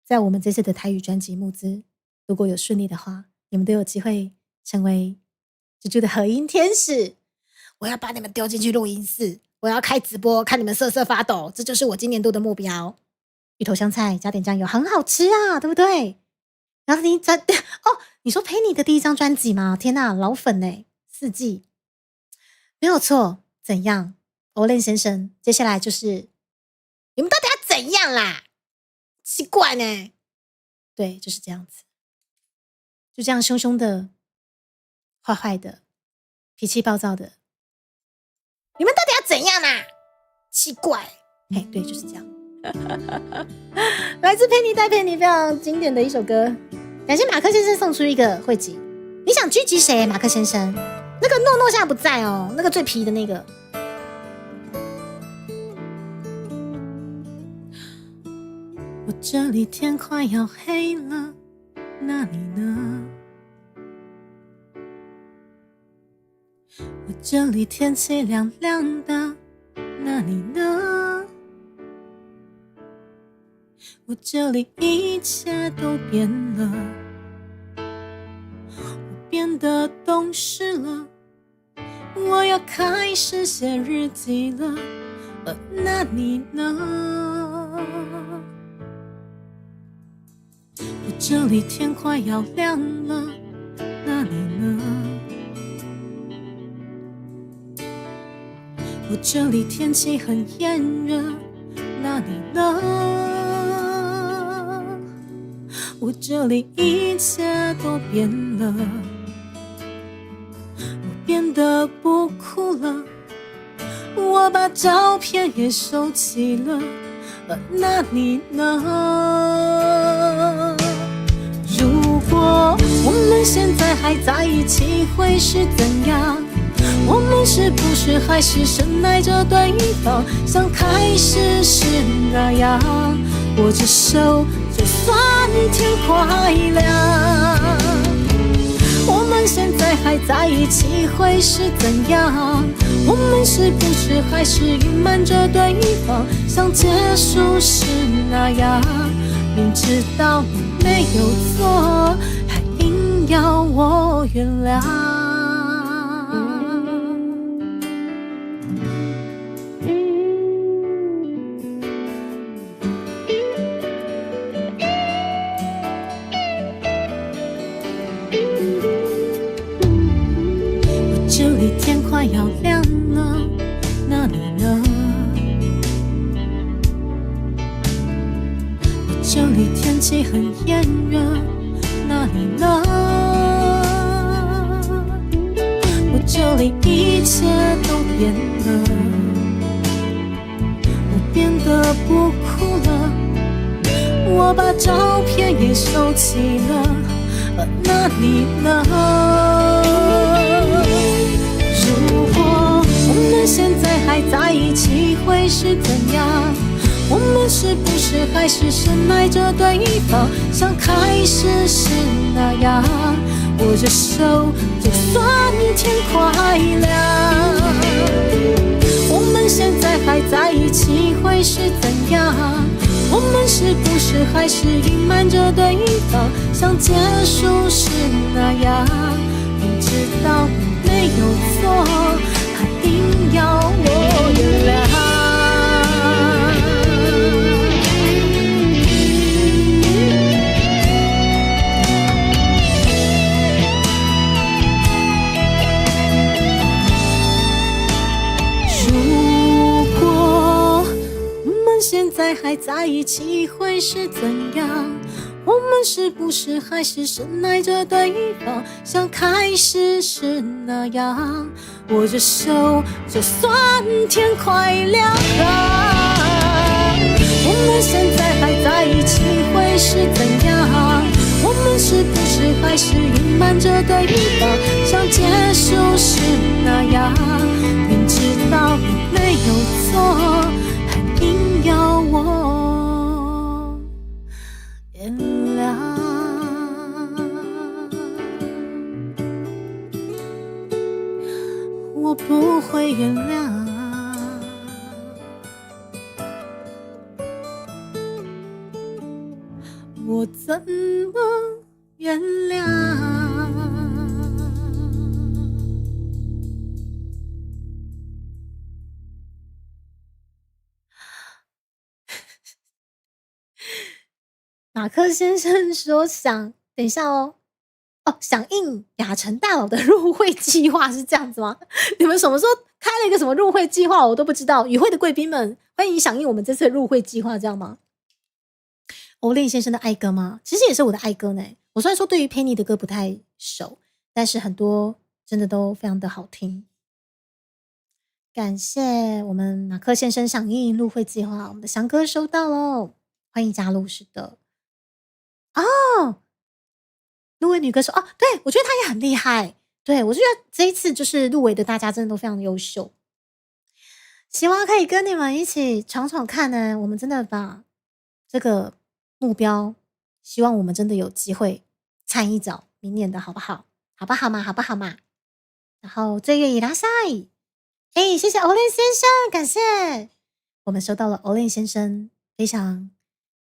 在我们这次的台语专辑募资，如果有顺利的话，你们都有机会成为猪猪的合音天使。我要把你们丢进去录音室，我要开直播，看你们瑟瑟发抖，这就是我今年度的目标。芋头香菜加点酱油，很好吃啊，对不对？然后你说陪你的第一张专辑吗？天哪，老粉欸，4季没有错。怎样 Olen 先生，接下来就是你们到底要怎样啦？奇怪呢。对，就是这样子，就这样凶凶的，坏坏的，脾气暴躁的，你们到底要怎样啦？奇怪。嘿，对，就是这样。来自佩妮戴佩妮非常经典的一首歌，感谢马克先生送出一个汇集。你想狙击谁？马克先生，那个诺诺现在不在哦，那个最皮的那个。我这里天快要黑了，那你呢？我这里天气凉凉的，那你呢？我这里一切都变了，我变得懂事了，我要开始写日记了，那你呢？我这里天快要亮了，那你呢？我这里天气很炎热，那你呢？我这里一切都变了，我变得不哭了，我把照片也收起了，那你呢？如果我们现在还在一起会是怎样？我们是不是还是深爱着对方，像开始时那样握着手，就算天快亮。我们现在还在一起会是怎样？我们是不是还是隐瞒着对方，像结束时那样，明知道你没有错，还硬要我原谅。这里天快要亮了，那你呢？我这里天气很炎热，那你呢？我这里一切都变了，我变得不哭了，我把照片也收起了，那你呢？如果我们现在还在一起会是怎样？我们是不是还是深爱着对方，像开始时那样握着手，就算天快亮。我们现在还在一起会是怎样？我们是不是还是隐瞒着对方，像结束时那样，明知道你没有错，还硬要我原谅。在还在一起会是怎样？我们是不是还是深爱着对方，像开始时那样，握着手就算天快亮。我们现在还在一起会是怎样？我们是不是还是隐瞒着对方，像结束时那样，明知道你没有错，还硬要我原谅。我不会原谅，我怎么原谅？马克先生说想，等一下哦，响应雅城大佬的入会计划是这样子吗？你们什么时候开了一个什么入会计划，我都不知道。与会的贵宾们，欢迎响应我们这次的入会计划，这样吗？欧令先生的爱歌吗？其实也是我的爱歌呢。我虽然说对于 Penny 的歌不太熟，但是很多真的都非常的好听。感谢我们马克先生响应入会计划，我们的翔哥收到喽，欢迎加入。是的，入围女歌手对，我觉得她也很厉害。对，我觉得这一次就是入围的大家真的都非常优秀，希望可以跟你们一起闯闯看呢。我们真的把这个目标，希望我们真的有机会参一脚明年的好不好？好不好嘛？好不好嘛？然后最月伊拉塞，谢谢欧令先生，感谢我们收到了欧令先生非常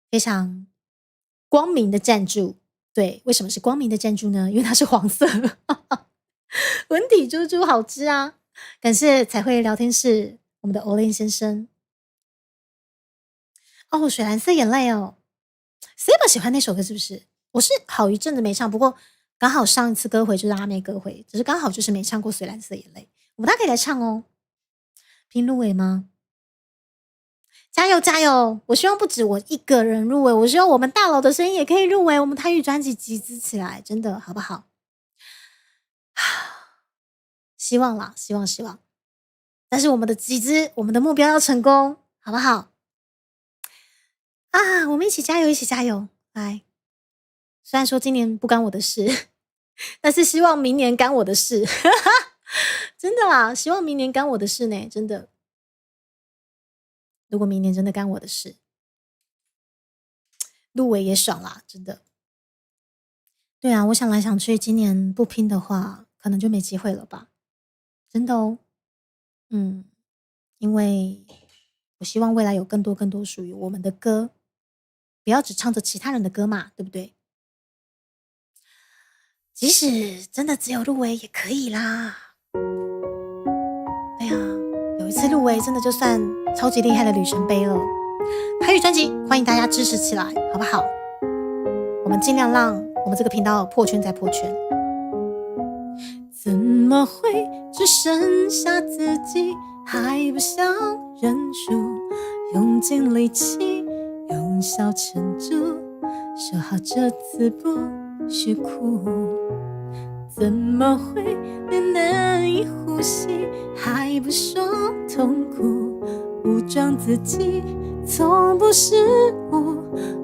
非常光明的赞助。对，为什么是光明的赞助呢？因为它是黄色，文体猪猪好吃啊！感谢彩绘聊天室我们的欧令先生。水蓝色眼泪哦。Saber 喜欢那首歌是不是？我是好一阵子没唱，不过刚好上一次歌回就是阿妹歌回，只是刚好就是没唱过水蓝色眼泪。我们大家可以来唱哦。拼入围吗？加油加油！我希望不止我一个人入围，我希望我们大佬的声音也可以入围，我们台语专辑集资起来，真的好不好？希望啦，希望。但是我们的集资，我们的目标要成功，好不好？我们一起加油，一起加油！来，虽然说今年不干我的事，但是希望明年干我的事。真的啦，希望明年干我的事呢，真的。如果明年真的干我的事，入围也爽啦，真的。对啊，我想来想去，今年不拼的话，可能就没机会了吧？真的哦。因为我希望未来有更多属于我们的歌，不要只唱着其他人的歌嘛，对不对？即使真的只有入围也可以啦。对啊，有一次入围真的就算超级厉害的里程碑了。台语专辑欢迎大家支持起来，好不好？我们尽量让我们这个频道破圈再破圈。怎么会只剩下自己，还不想认输，用尽力气用笑撑住，说好这次不许哭。怎么会连难以呼吸还不说痛苦，武装自己从不是我，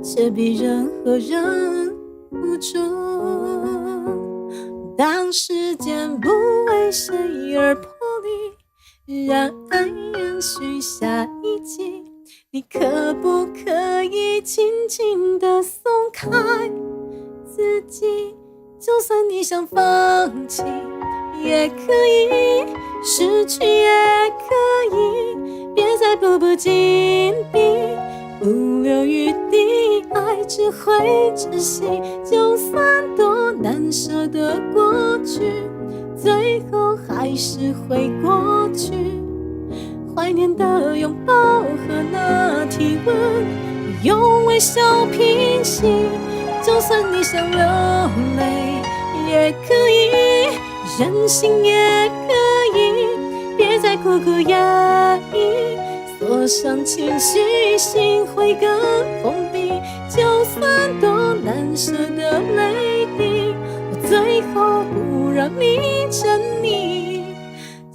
却比任何人无助。当时间不为谁而破离，让爱延续下一季，你可不可以轻轻地松开自己？就算你想放弃也可以，失去也可以，别再步步紧逼，不留余地，爱只会窒息。就算多难舍的过去，最后还是会过去。怀念的拥抱和那体温，用微笑平息。就算你想流泪也可以，任性也可以，别再苦苦压抑，所多少情绪心会更封闭，就算多难舍的泪滴，我最后不让你沉溺，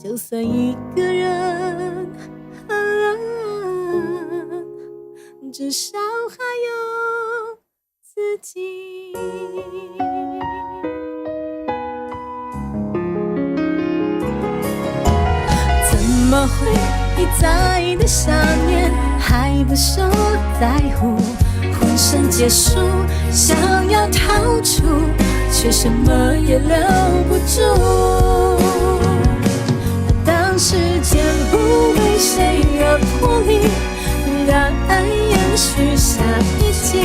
就算一个人，至少还有自己。怎么会一再的想念，还不说在乎，浑身解数，想要逃出，却什么也留不住。当时间不为谁而破例，答案延续下一集，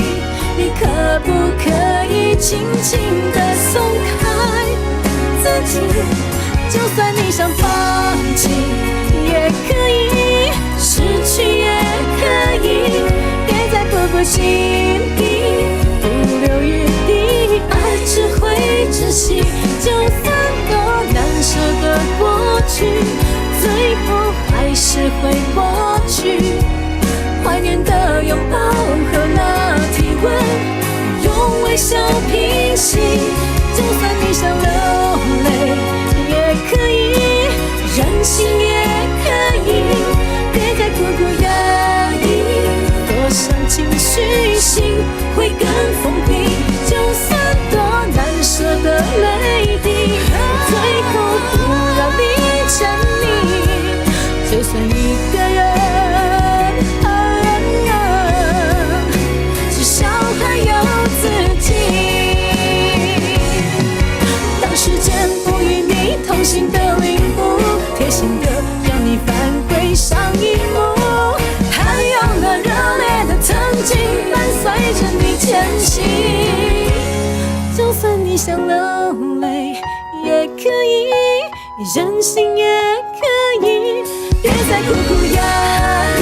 你可不可以轻轻地松开自己？就算你想放弃，也可以失去，也可以别再步步紧逼，不留余地，爱只会窒息。就算多难舍的过去，最后还是会过去。怀念的拥抱和那体温，用微笑平息。就算你想流泪，也可以任性，也可以别再苦苦压抑。多少情绪心会更封闭，就算多难舍的泪滴，最后不让你沉溺，就算一个人，至少还有自己。当时间不与你同行的领悟，贴心的让你返回上一幕，还有那热烈的曾经伴随着你前行。就算你想流泪，也可以任性，也可以别再苦苦压抑。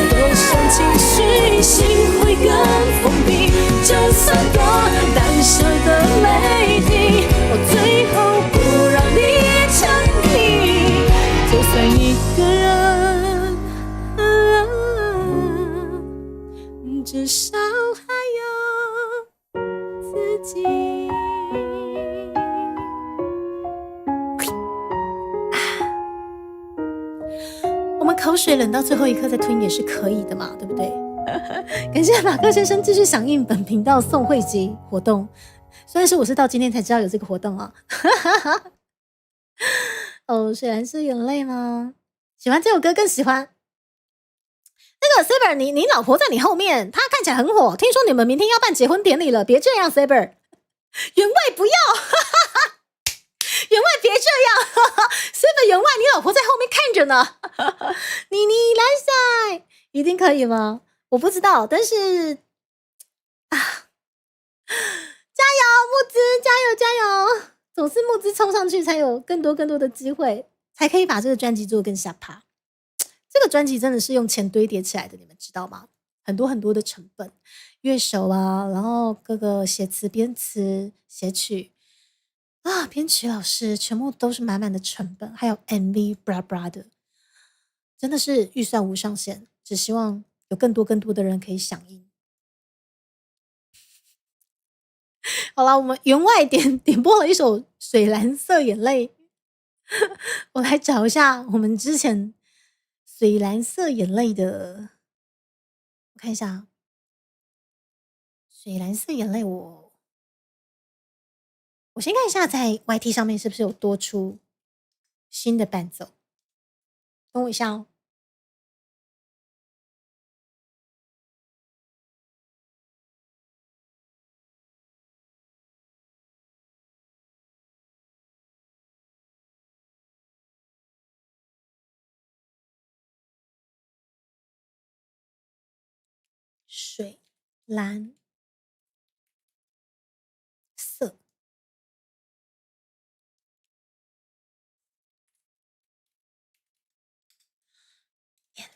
多少情绪心会更封闭，就算多难舍的泪滴，我最后不让你沉溺，就算一个人，至少还有自己。我们口水忍到最后一刻再吞也是可以的嘛，对不对？感谢马克先生继续响应本频道送会集活动，虽然是我是到今天才知道有这个活动啊。哦，水蓝色眼泪吗？喜欢这首歌更喜欢那个 Saber， 你老婆在你后面，她看起来很火，听说你们明天要办结婚典礼了，别这样 Saber， 员外不要。员外别这样，Saber 员外，你老婆在后面看着呢。你来赛，一定可以吗？我不知道，但是啊，加油募资，加油加油！总是募资冲上去，才有更多的机会，才可以把这个专辑做得更下趴。这个专辑真的是用钱堆叠起来的，你们知道吗？很多的成本，乐手啊，然后各个写词、编词、写曲。啊，编曲老师全部都是满满的成本，还有 MV bra bra 的，真的是预算无上限，只希望有更多的人可以响应。好啦，我们员外点播了一首《水蓝色眼泪》，我来找一下我们之前《水蓝色眼泪》的，我看一下《水蓝色眼泪》我先看一下，在 YT 上面是不是有多出新的伴奏？等我一下哦。水蓝色眼泪，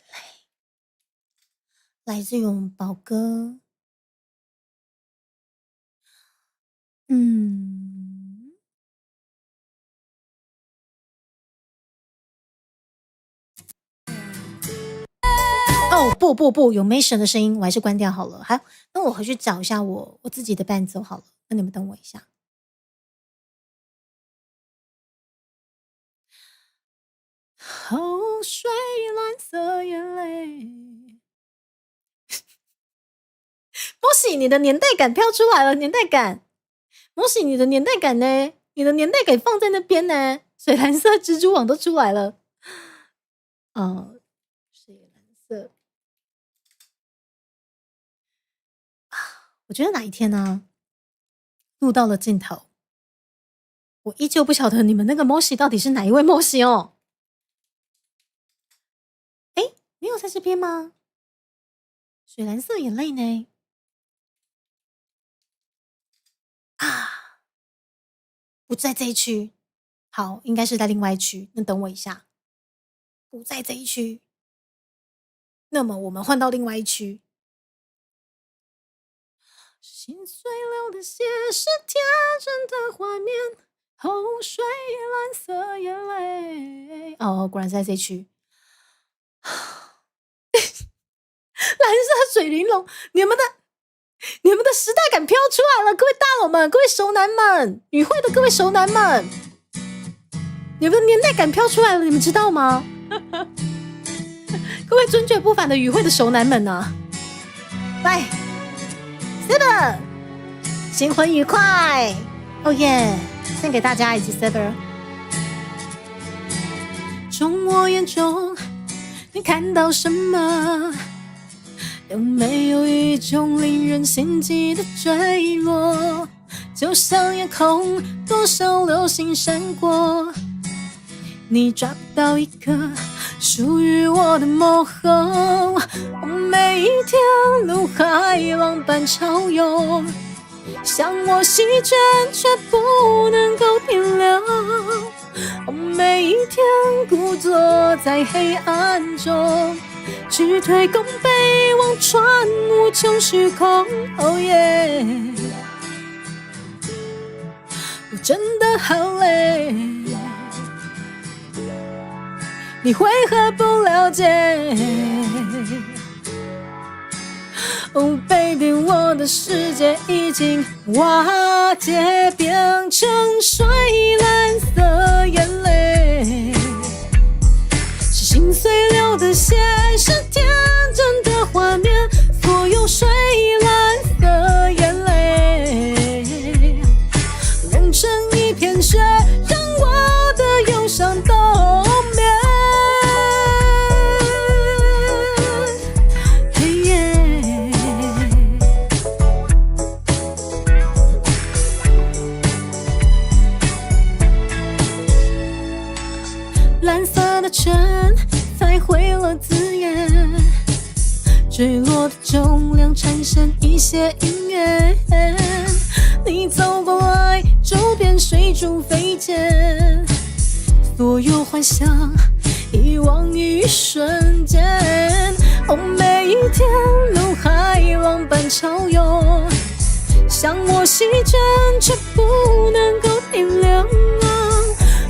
来自永宝哥。哦，不，有 Mason 的声音，我还是关掉好了。好，那我回去找一下我自己的伴奏好了。那你们等我一下。口水蓝色眼泪，摩西，你的年代感飘出来了，年代感。摩西，你的年代感呢？你的年代感放在那边呢？水蓝色蜘蛛网都出来了。水蓝色。我觉得哪一天呢，录到了尽头，我依旧不晓得你们那个摩西到底是哪一位摩西哦。没有在这边吗？水蓝色眼泪呢？不在这一区。好，应该是在另外一区。那等我一下，不在这一区。那么我们换到另外一区。心碎流的血是天真的画面，口水蓝色眼泪。哦，果然是在这一区。蓝色水玲珑，你们的时代感飘出来了，各位大佬们，各位熟男们，与会的各位熟男们，你们的年代感飘出来了，你们知道吗？各位尊爵不凡的与会的熟男们啊，来 ，Saber， 新婚愉快，哦耶，献给大家以及 Saber。从我眼中，你看到什么？有没有一种令人心悸的坠落？就像夜空多少流星闪过，你抓不到一颗属于我的梦后，我每一天如海浪般潮涌，向我席卷却不能够停留，我每一天孤坐在黑暗中，去推弓背望穿无穷虚空，哦耶！我真的好累，你为何不了解？哦 ，baby， 我的世界已经瓦解，变成水蓝色眼泪。是心碎流的血，是天真的画面，所有水蓝色眼泪融成一片血，让我的忧伤冬眠。蓝色的尘踩毁了字眼，坠落的重量产生一些音乐，你走过来，周边水柱飞溅，所有幻想遗忘于一瞬间，哦，每一天如海浪般潮涌，向我席卷却不能够停留，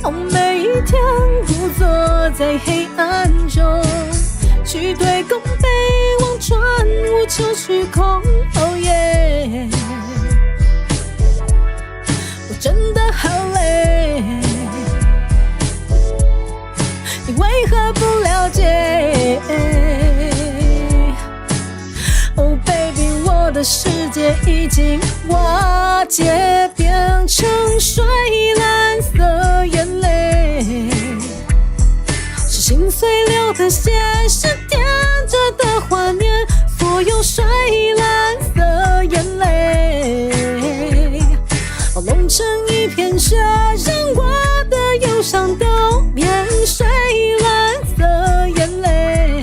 哦，每一天孤坐在黑暗中，去对弓背望穿无穷虚空，哦耶！我真的好累，你为何不了解？哦 ，baby， 我的世界已经瓦解，变成水蓝色眼泪。是心碎流的血，是天真的画面，所有水蓝色眼泪融成一片血，让我的忧伤冬眠。水蓝色眼泪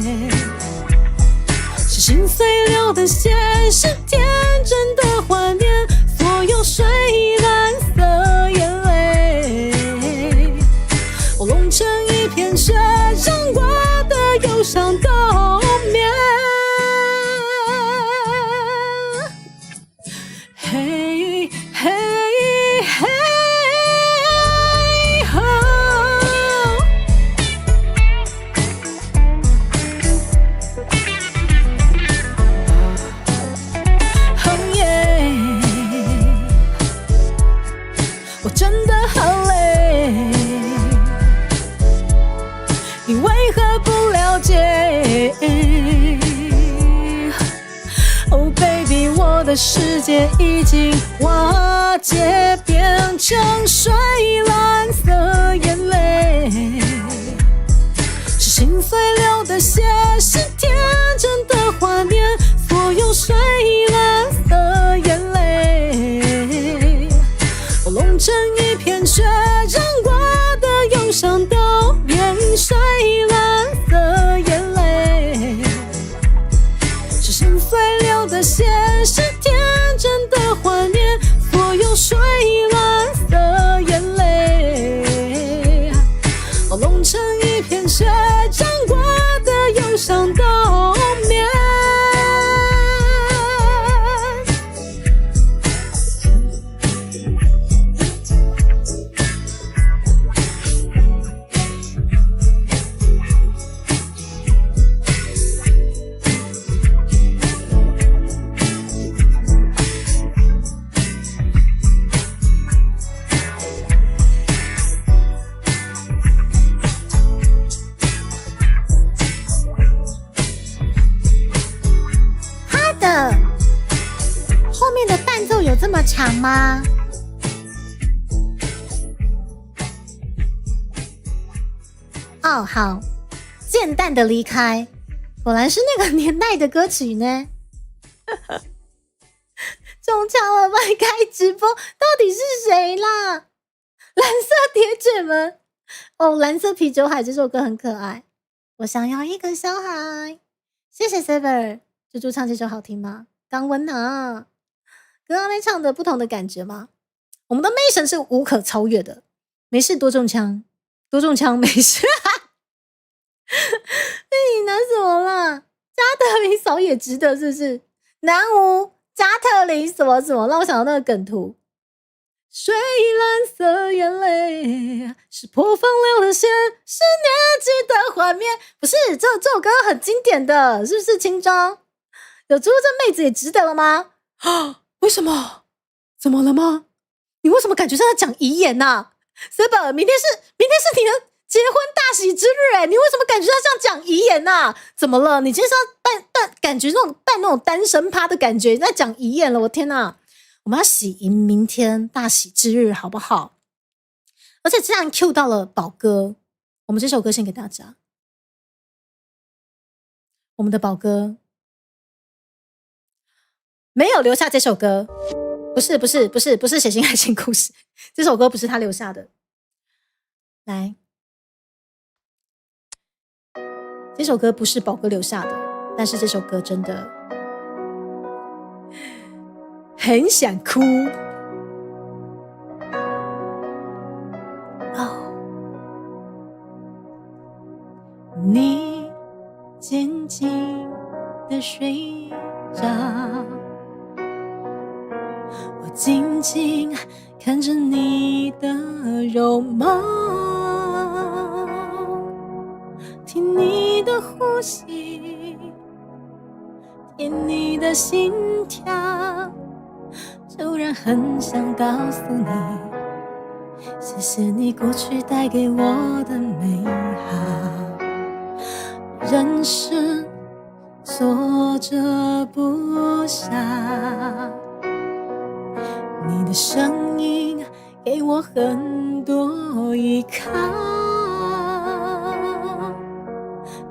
是心碎流的血，是天真的画面，所有水蓝色眼泪融成一片血，让我的忧伤冬眠。嘿嘿嘿吼，的世界已经瓦解，变成水蓝色眼泪，是心碎流的血，是天真的画面，所有水蓝色眼泪，我弄成一片雪，让我的忧伤都变水蓝色眼泪，是心碎流的血，是天真的画面，所有水蓝色眼泪，我弄成一片雪，让我的忧伤都灭。后面的伴奏有这么长吗？哦，好，贱蛋的离开，果然是那个年代的歌曲呢。中枪了，快开直播，到底是谁啦？蓝色铁卷门，哦，蓝色啤酒海这首歌很可爱。我想要一个小孩，谢谢 Saber。猪猪唱这首好听吗？刚温啊，跟阿妹唱的不同的感觉吗？我们的妹神是无可超越的，没事多中枪，多中枪没事。被你拿什么啦？加特林扫也值得，是不是？南无加特林什么什么，让我想到那个梗图。水蓝色眼泪是破风流的血，是年纪的画面。不是，这首歌很经典的，是不是清章？有猪这妹子也值得了吗？啊？为什么？怎么了吗？你为什么感觉像在讲遗言呐？Saber，明天是你的结婚大喜之日你为什么感觉像讲遗言呐？怎么了？你今天是要感觉办那种单身趴的感觉，你在讲遗言了？我天哪！我们要喜迎明天大喜之日，好不好？而且这样 Q 到了宝哥，我们这首歌献给大家。我们的宝哥没有留下这首歌，不是血腥爱情故事，这首歌不是他留下的。来，这首歌不是宝哥留下的，但是这首歌真的很想哭哦。你静静的睡着，我静静看着你的容貌，听你的呼吸，听你的心跳，突然很想告诉你，谢谢你过去带给我的美好。人生挫折不少，你的声音给我很多依靠，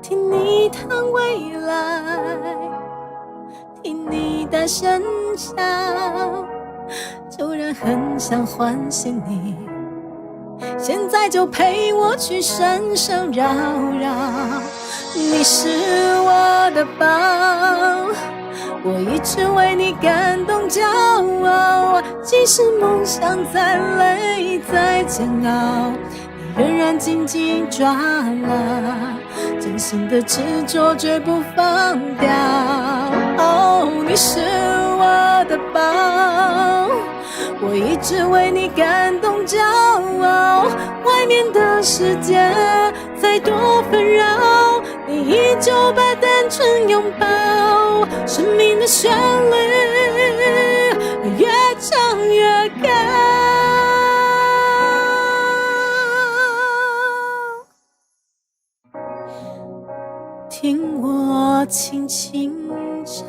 听你谈未来，听你大声笑，突然很想唤醒你，现在就陪我去声声扰扰。你是我的宝，我一直为你感动骄傲，即使梦想再累再煎熬，你仍然紧紧抓牢，真心的执着绝不放掉。哦，你是我的宝，我一直为你感动骄傲，外面的世界再多纷扰，你依旧把单纯拥抱，生命的旋律越唱越高。听我轻轻唱，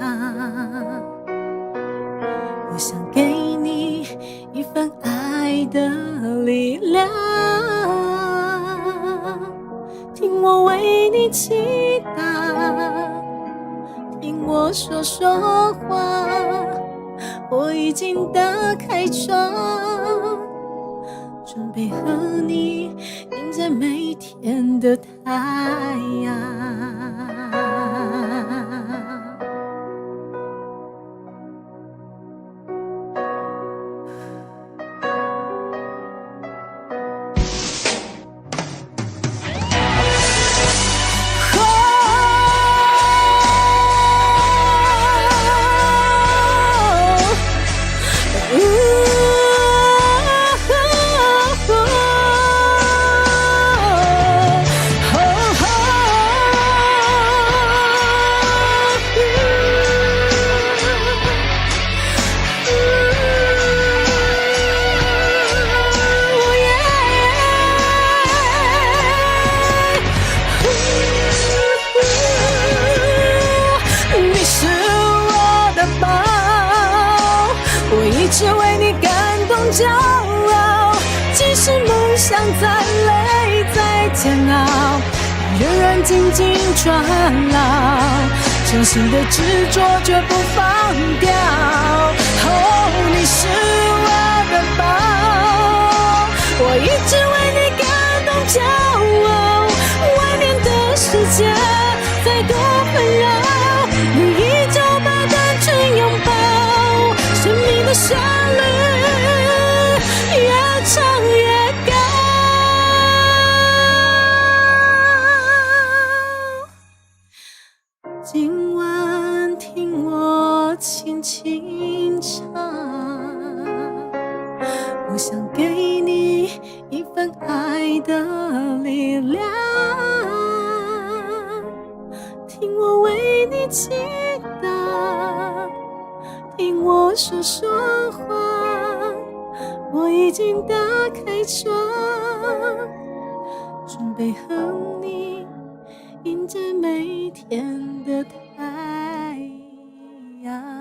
我想给你一份爱的力量，听我为你祈祷，听我说说话。我已经打开窗，准备和你迎接每天的太阳。一直为你感动骄傲，即使梦想再累再煎熬，仍然紧紧抓牢，真心的执着绝不放掉。哦，你是我的宝，我一直为你感动骄傲，外面的世界再多纷扰，你依旧把单纯拥抱，生命的旋律越唱越高。今晚听我轻轻唱，我想给你一份爱的力量，听我为你祈祷，听我说说话，我已经打开窗，准备和你迎接每天的太阳。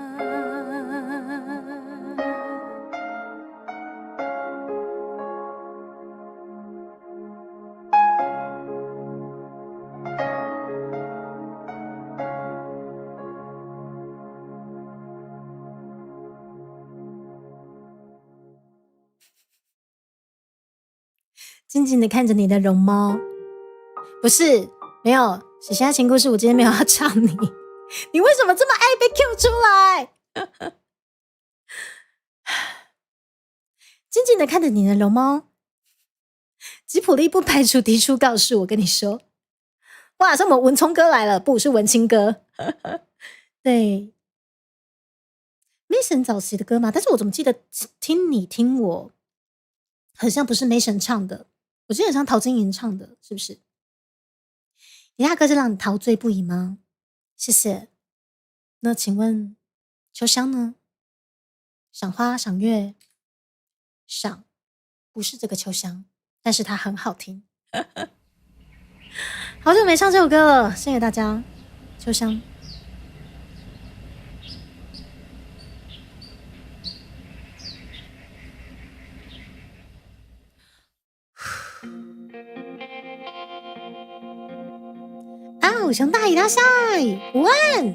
静静的看着你的容猫，不是，没有，写下情故事，我今天没有要唱你，你为什么这么爱被 Q 出来？静静的看着你的容猫，吉普力不排除提出告诉我跟你说，哇，是我们文聪哥来了，不是文青哥。对 Mason 早期的歌嘛，但是我怎么记得听你听我好像不是 Mason 唱的，我记得很像陶晶莹唱的，是不是？你那歌是让你陶醉不已吗？谢谢。那请问秋香呢？赏花赏月赏，不是这个秋香，但是它很好听。好久没唱这首歌了，谢谢大家。秋香。啊，熊大伊拉塞午安。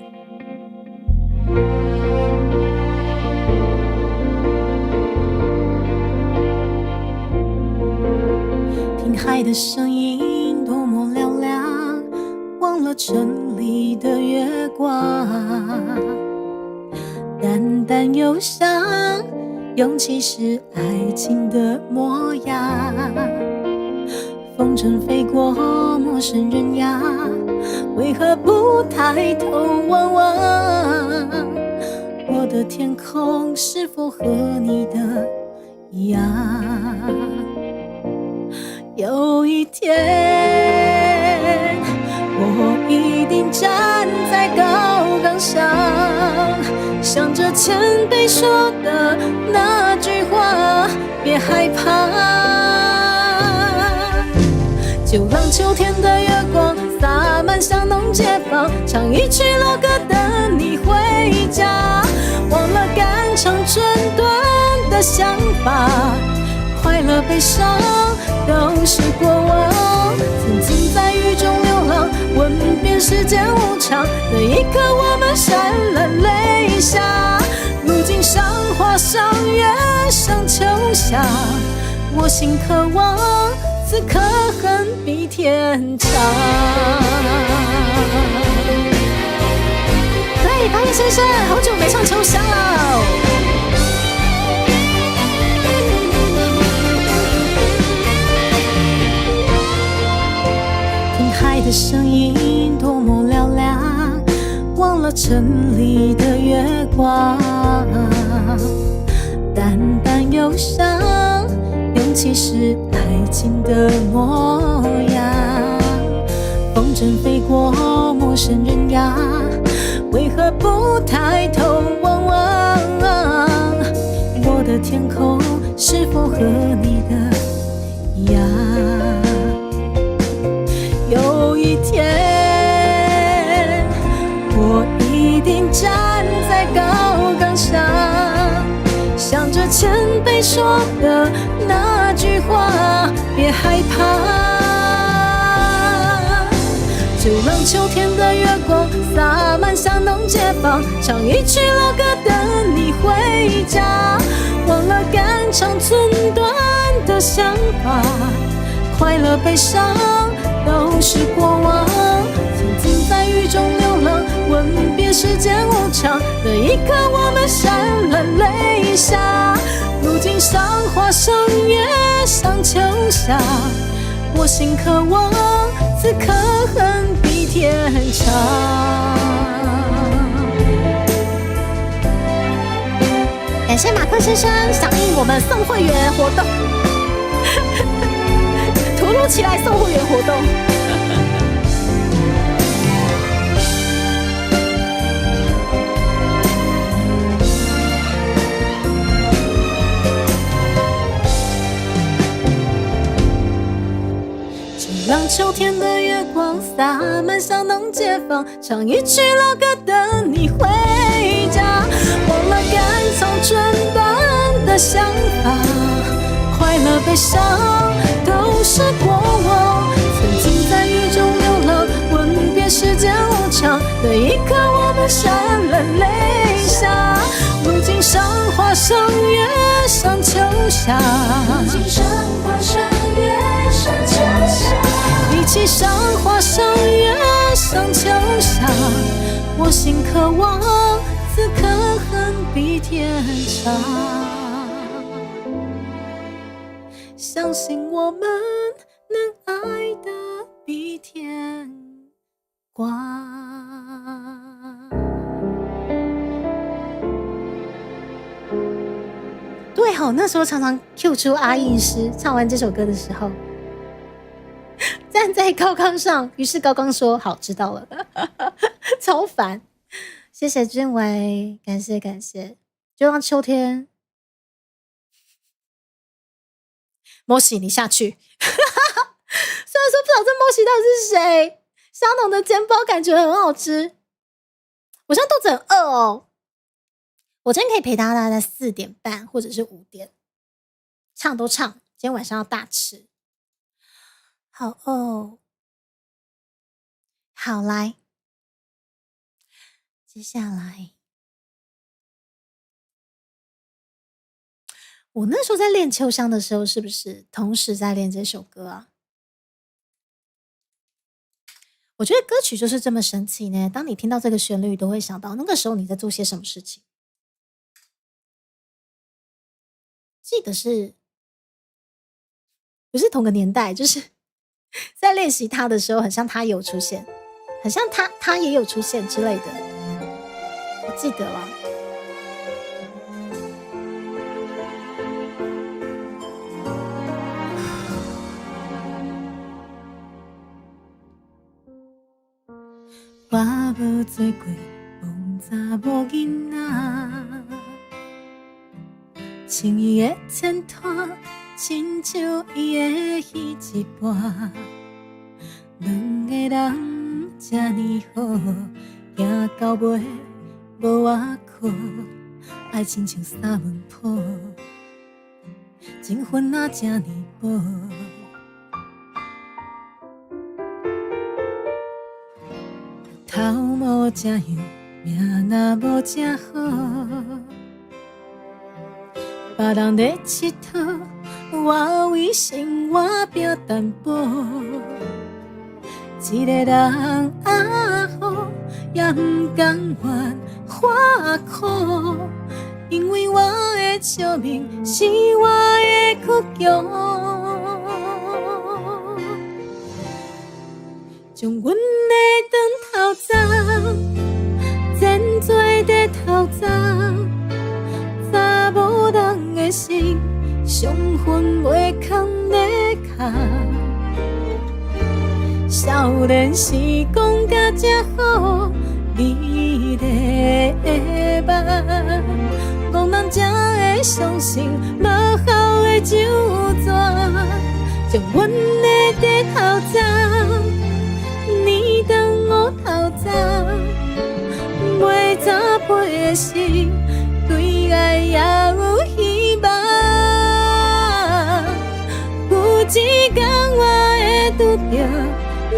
听海的声音多么嘹亮，忘了城里的月光，淡淡忧伤，勇气是爱情的模样。风筝飞过陌生人呀，为何不抬头望望？我的天空是否和你的一样？有一天，我一定站在高岗上，想着前辈说的那句话，别害怕。就让秋天的月光洒满巷弄街坊，唱一曲老歌等你回家，忘了肝肠春想法，快乐悲伤都是过往。曾经在雨中流浪，问遍世间无常，那一刻我们潸然泪下。如今赏花赏月赏秋夏，我心渴望此刻恨比天长。对，八月先生，好久没唱秋香了。听海的声音多么嘹亮，忘了城里的月光，淡淡忧伤，勇气是爱情的模样。风筝飞过陌生人家，为何不抬头望望？我的天空是否和你的一样？有一天，我一定站在高岗上，想着前辈说的那句话，别害怕。就让秋天的月光洒满巷弄街坊，唱一曲老歌等你回家。忘了肝肠寸断的想法，快乐悲伤都是过往。曾经在雨中流浪，问遍世间无常，那一刻我们潸然泪下。如今赏花赏月赏秋夏，我心渴望此刻恨比天长。感谢马克先生响应我们送会员活动，突如其来送会员活动。让秋天的月光洒满巷弄街坊，唱一曲老歌等你回家。忘了肝肠寸断的想法，快乐悲伤都是过往。曾经在雨中流浪，问遍世间无常，那一刻我们潸然泪下。如今赏花赏月赏秋夏，如今赏花赏月赏秋夏，一起赏花赏月赏秋夏，我心渴望此刻恨比天长。相信我们能爱得比天光。对吼，那时候常常 Q 出阿印师，唱完这首歌的时候，站在高岗上，于是高岗说：“好，知道了。”超烦，谢谢君伟，感谢感谢，就让秋天。莫西，你下去。虽然说不知道这莫西到底是谁，香浓的煎包感觉很好吃，我现在肚子很饿哦。我今天可以陪大家在4点半或者是5点，唱都唱。今天晚上要大吃，好饿哦。好，来，接下来，我那时候在练秋香的时候，是不是同时在练这首歌啊？我觉得歌曲就是这么神奇呢。当你听到这个旋律，都会想到那个时候你在做些什么事情。记得是不是同个年代？就是在练习它的时候，很像它有出现，很像它也有出现之类的。我记得了。我无做过风查某囡仔，像伊的牵拖，亲像伊的彼一半。两个人这呢好，行到尾无外靠，爱亲像三文坡。情分啊这呢薄，头毛这样，命若无这好，别人咧佚佗，我为生活拼淡薄。一个人啊好，也不甘愿活苦，因为我的笑面是我的倔强，将阮的长头鬃剪做地头鬃，查某人的心伤痕袂藏咧脚。少年时讲甲这好，你咧会捌？讲人才会相信无效的酒泉，将阮的地头鬃，年当午头鬃，袂早飞的心，对爱也有希望。有一天我会拄着。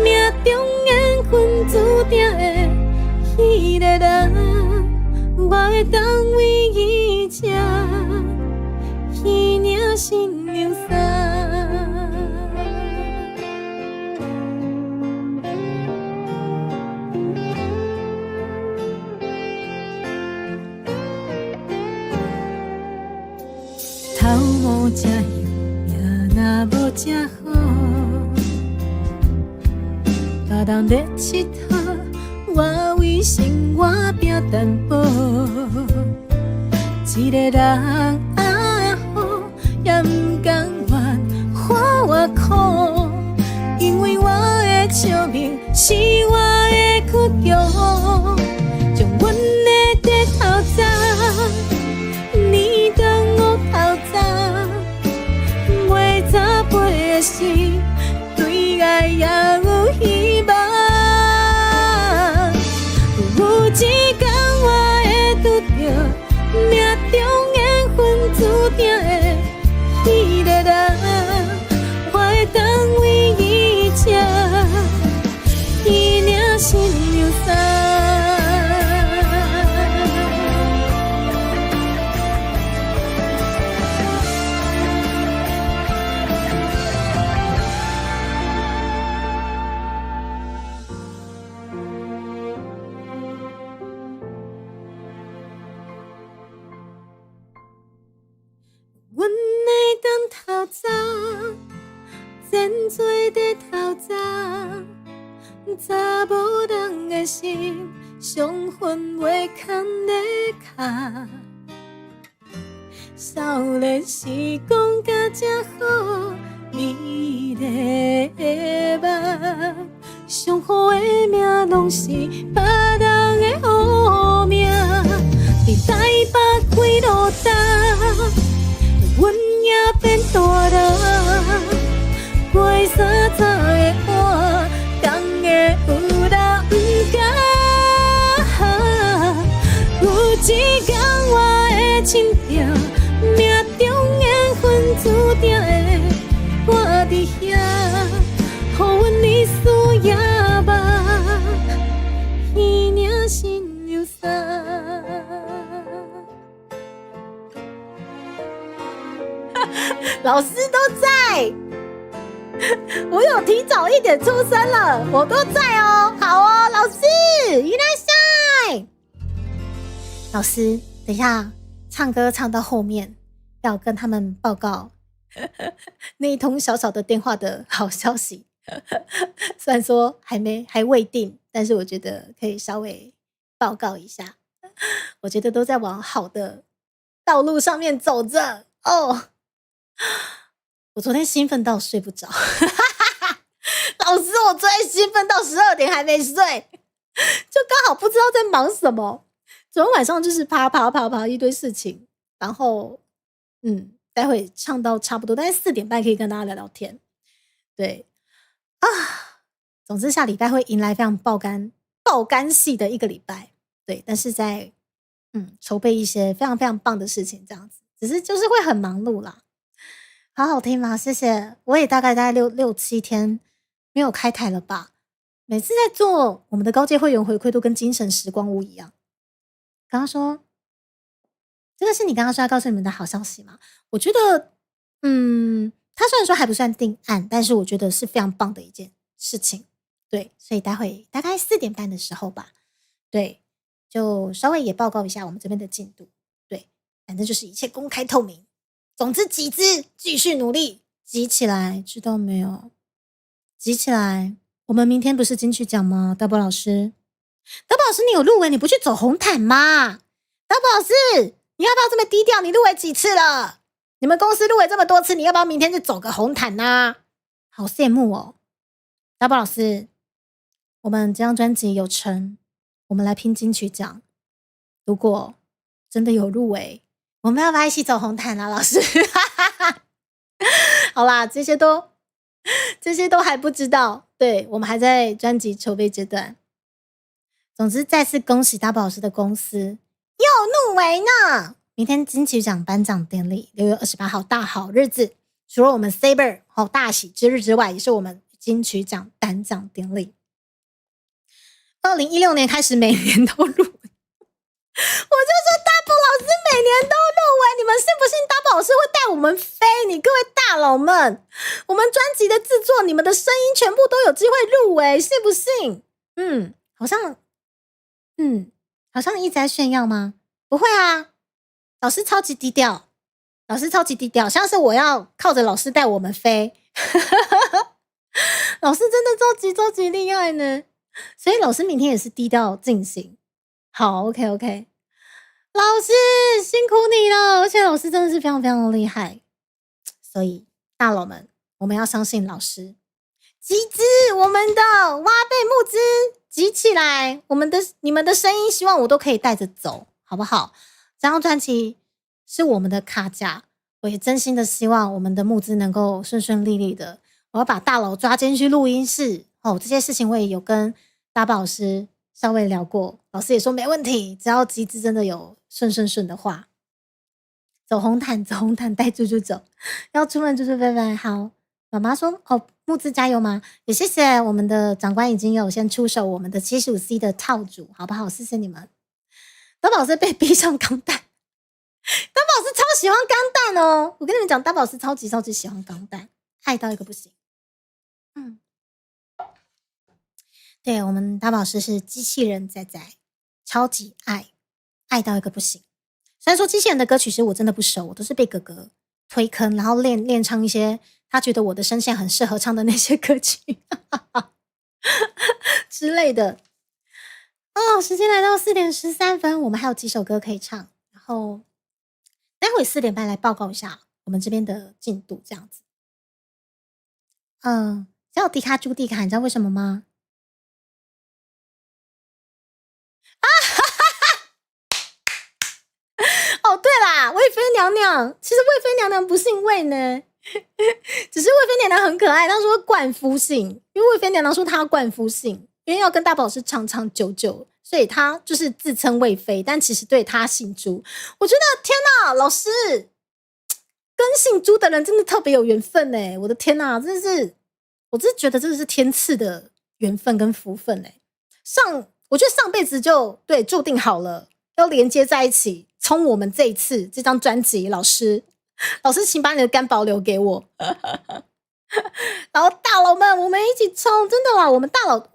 命中缘分注定的迄个人，我会当为伊吃彼领新娘衫。头毛这样，命若无这好。别人咧佚佗，我为生活拼淡薄。一个人啊好，也不甘愿活苦，因为我的笑面是我的倔强，将阮的地头鬃，年当午头鬃，袂早飞的心，对爱也有希望。有一天我会拄着命中缘分注定的迄个人，我会当为伊吃彼领新娘衫。阮的长头鬃，剪做地头鬃，查某人的心，伤痕袂藏咧脚。少年时讲甲这好，你咧会捌？上好的命拢是别人的好命，伫台北开路灯。阮也变大人，过三早的汗，冬的有人不敢。有一天我会亲着命中缘分注定的我伫遐，予阮日思夜梦，彼领新娘衫。老师都在，我有提早一点出生了，我都在哦。好哦，老师，いらっしゃい。老师，等一下唱歌唱到后面，要跟他们报告那一通小小的电话的好消息。虽然说还未定，但是我觉得可以稍微报告一下。我觉得都在往好的道路上面走着哦。我昨天兴奋到睡不着，老师，我昨天兴奋到12点还没睡，就刚好不知道在忙什么。昨天晚上就是啪一堆事情，然后待会唱到差不多，大概4点半可以跟大家聊聊天。对啊，总之下礼拜会迎来非常爆肝系的一个礼拜。对，但是在筹备一些非常非常棒的事情，这样子，只是就是会很忙碌啦。好好听吗？谢谢。我也大概六七天没有开台了吧？每次在做我们的高阶会员回馈，都跟精神时光屋一样。刚刚说这个是你刚刚说要告诉你们的好消息吗？我觉得，他虽然说还不算定案，但是我觉得是非常棒的一件事情。对，所以待会大概4点半的时候吧，对，就稍微也报告一下我们这边的进度。对，反正就是一切公开透明。总之集资，继续努力，集起来，知道没有？集起来。我们明天不是金曲奖吗？大宝老师，你有入围，你不去走红毯吗？大宝老师，你要不要这么低调？你入围几次了？你们公司入围这么多次，你要不要明天就走个红毯啊？好羡慕哦，大宝老师，我们这张专辑有成，我们来拼金曲奖。如果真的有入围，我们要不要一起走红毯啊？老师，好啦，这些都还不知道，对，我们还在专辑筹备阶段。总之，再次恭喜大宝老师的公司又入围呢！明天金曲奖颁奖典礼，6月28号大好日子，除了我们 Saber 大喜之日之外，也是我们金曲奖颁奖典礼。2016年开始每年都入围，我就说大宝老师每年都入围，你们信不信大宝老师会带我们飞？你各位大佬们，我们专辑的制作，你们的声音全部都有机会入围，信不信？好像一直在炫耀吗？不会啊，老师超级低调，像是我要靠着老师带我们飞。老师真的超级厉害呢，所以老师明天也是低调进行。好 ，OK， 老师辛苦你了，而且老师真的是非常非常的厉害，所以大佬们，我们要相信老师，集资我们的挖贝募资集起来，你们的声音，希望我都可以带着走，好不好？这张专辑是我们的卡甲，我也真心的希望我们的募资能够顺利利的。我要把大佬抓进去录音室这些事情我也有跟大宝老师稍微聊过，老师也说没问题，只要集资真的有顺的话，走红毯带猪猪走，要出门猪猪拜拜。好，妈妈说募资加油吗？也谢谢我们的长官已经有先出手我们的 75C 的套组，好不好？谢谢你们。大宝老师被逼上钢弹，大宝老师超喜欢钢弹哦，我跟你们讲，大宝老师超级喜欢钢弹，爱到一个不行。对，我们大宝老师是机器人仔，超级爱到一个不行。虽然说机器人的歌曲其实我真的不熟，我都是被哥哥推坑，然后练唱一些他觉得我的声线很适合唱的那些歌曲之类的。时间来到4点13分，我们还有几首歌可以唱，然后待会4点半来报告一下我们这边的进度，这样子。叫迪卡朱迪卡，你知道为什么吗？对啦，魏妃娘娘，其实魏妃娘娘不姓魏呢，只是魏妃娘娘很可爱，她说冠夫姓，因为魏妃娘娘说她要冠夫姓，因为要跟大宝是长久久，所以她就是自称魏妃，但其实对她姓朱。我觉得天哪，老师跟姓朱的人真的特别有缘分欸，我的天哪，真的是，我真的觉得这是天赐的缘分跟福分欸。我觉得上辈子就对注定好了，要连接在一起。冲我们这一次这张专辑，老师请把你的肝保留给我。然后大佬们，我们一起冲，真的啦！我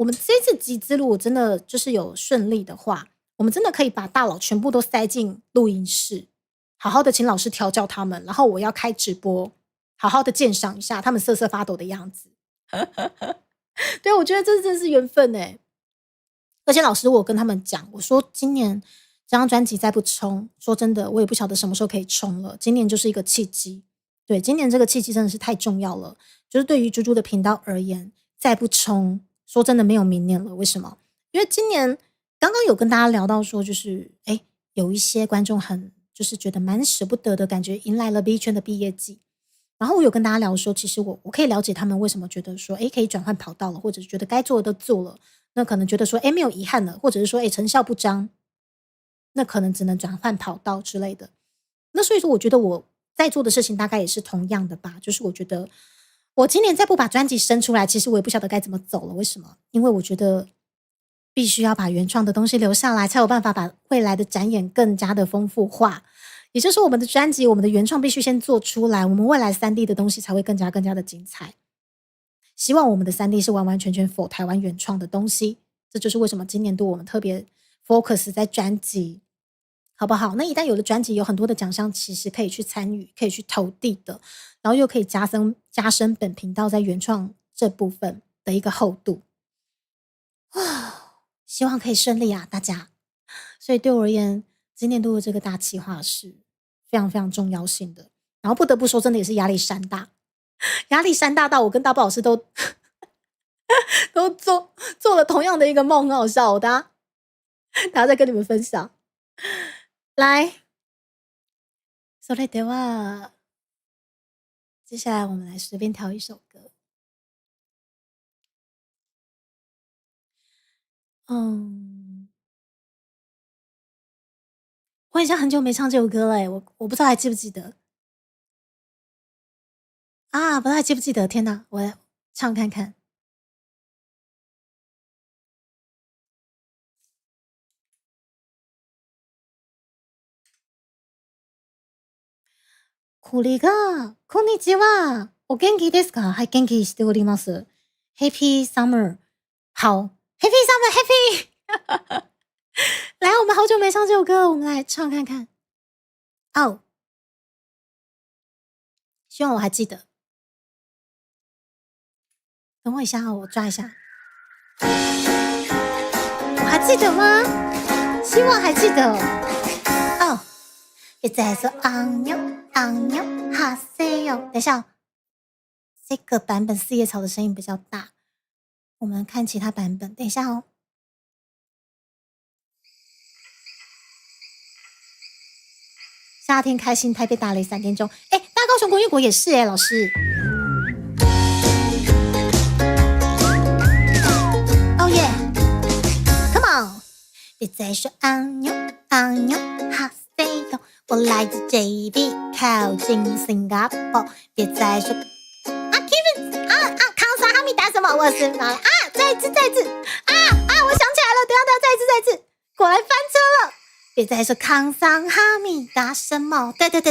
们这次集资路真的就是有顺利的话，我们真的可以把大佬全部都塞进录音室，好好的请老师调教他们，然后我要开直播，好好的鉴赏一下他们瑟瑟发抖的样子。对，我觉得这真的是缘分欸。而且老师我跟他们讲，我说今年这张专辑再不冲，说真的，我也不晓得什么时候可以冲了。今年就是一个契机，对，今年这个契机真的是太重要了。就是对于猪猪的频道而言，再不冲，说真的没有明年了。为什么？因为今年刚刚有跟大家聊到说，就是有一些观众就是觉得蛮舍不得的感觉，迎来了 B 圈的毕业季。然后我有跟大家聊说，其实我可以了解他们为什么觉得说，可以转换跑道了，或者是觉得该做的都做了，那可能觉得说，没有遗憾了，或者是说，成效不彰。那可能只能转换跑道之类的。那所以说，我觉得我在做的事情大概也是同样的吧。就是我觉得我今年再不把专辑生出来，其实我也不晓得该怎么走了。为什么？因为我觉得必须要把原创的东西留下来，才有办法把未来的展演更加的丰富化。也就是说，我们的专辑，我们的原创必须先做出来，我们未来3D 的东西才会更加的精彩。希望我们的3D 是完完全全 for 台湾原创的东西，这就是为什么今年度我们特别 focus 在专辑，好不好？那一旦有了专辑，有很多的奖项其实可以去参与，可以去投递的，然后又可以加深本频道在原创这部分的一个厚度。希望可以顺利啊，大家。所以对我而言，今年度的这个大企划是非常非常重要性的。然后不得不说，真的也是压力山大，压力山大到我跟大宝老师都做了同样的一个梦，很好笑。我等下再跟你们分享。来，それでは接下来我们来随便挑一首歌。我好像很久没唱这首歌了，我不知道还记不记得啊？不知道还记不记得？天哪，我来唱看看。これが、こんにちは。お元気ですか？はい、元気しております。Happy Summer。好 ，Happy Summer，Happy 。来，我们好久没唱这首歌，我们来唱看看。哦，希望我还记得。等我一下，我抓一下。我还记得吗？希望还记得。哦，别再说昂妞昂妞哈塞哟。等一下，这个版本四叶草的声音比较大，我们看其他版本。等一下哦。夏天开心，台北打雷3点钟。哎，大高雄国乐国也是哎，老师。Oh yeah，Come on！ 别再说昂妞昂妞哈塞哟，我来自 JB， 靠近新加坡。别再说Kevin 康萨哈密达什么？我是哪啊？再一次我想起来了，等一下再一次，果然翻车了。别再说康桑哈密达什么？对，再一次，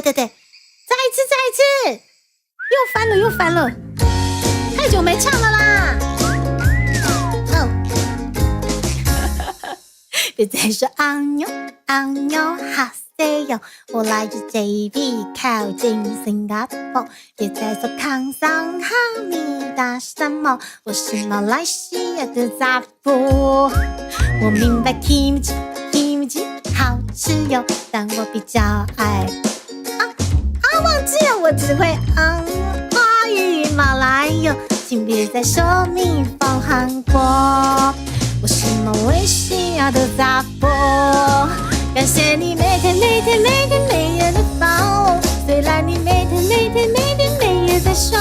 又翻了，太久没唱了啦。别再说昂妞哈塞哟，我来自 JB， 靠近新加坡。别再说康桑哈密达什么？我是马来西亚的杂货。我明白 kimchi 好吃哟，但我比较爱忘记了，我只会华语马来哟，请别再说你放韩国。我是马来西亚的杂货，感谢你每天每夜的follow，虽然你每天每夜在说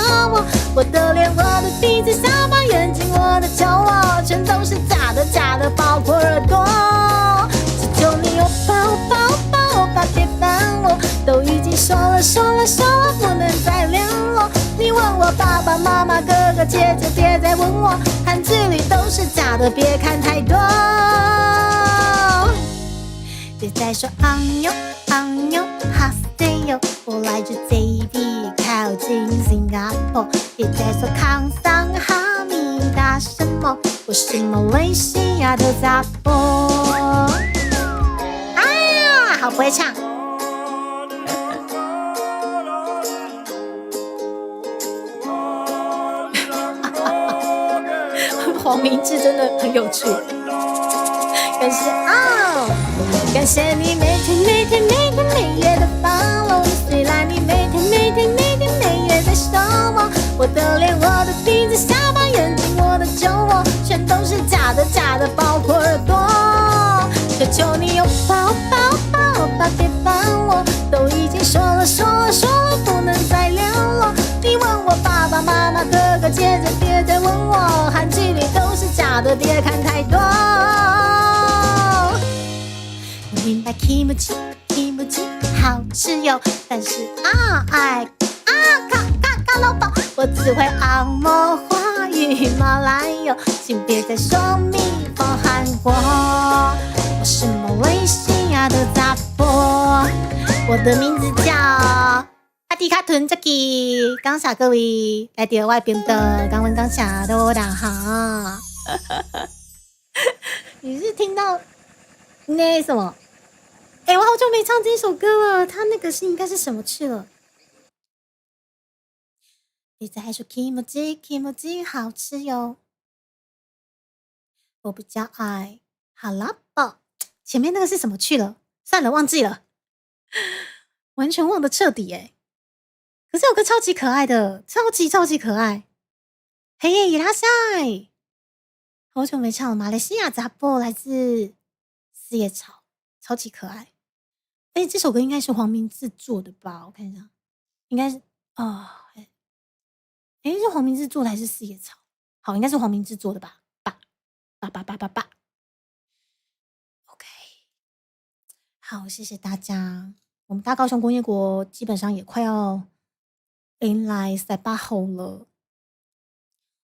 我的脸，我的鼻子，下巴，眼睛，我的酒窝，全都是假的，包括耳朵。求你拥抱吧，别烦我，都已经说了，不能再联络。你问我爸爸妈妈哥哥姐姐，别再问我，韩剧里都是假的，别看太多。别再说昂妞哈塞哟，我来自 JB， 靠近新加坡。别再说康桑哈密达什么，我是马来西亚的杂货。好不会唱。黄明志真的很有趣。感谢你每天每夜的follow，虽然你每天每夜在说我的脸，我的鼻子，下巴，眼睛，我的酒窝，全都是假的，包括耳朵。求求你拥抱吧，别烦我，都已经说了，不能再联络。你问我爸爸妈妈哥哥姐姐，别再问我，韩剧里都是假的，别看太多。我明白 kimchi 气不气好吃哟，但是爱卡老宝，我只会按摩华语马来哟，请别再说蜜蜂韩国，我是马来西亚的杂波，我的名字叫阿迪卡屯扎基，感谢各位来到我频道，感恩感谢大家好。你是听到那什么？我好久没唱这首歌了，他那个是应该是什么去了？你在说 kimoji 好吃哟，我比较爱哈拉宝，前面那个是什么去了？算了，忘记了，完全忘得彻底耶。可是有个超级可爱的，超级可爱。嘿耶，伊拉塞，好久没唱了。马来西亚杂播来自四叶草，超级可爱。这首歌应该是黄明志做的吧？我看一下，应该是是黄明志做的还是四叶草？好，应该是黄明志做的吧？吧。OK， 好，谢谢大家。我们大高雄工业国基本上也快要迎来18后了。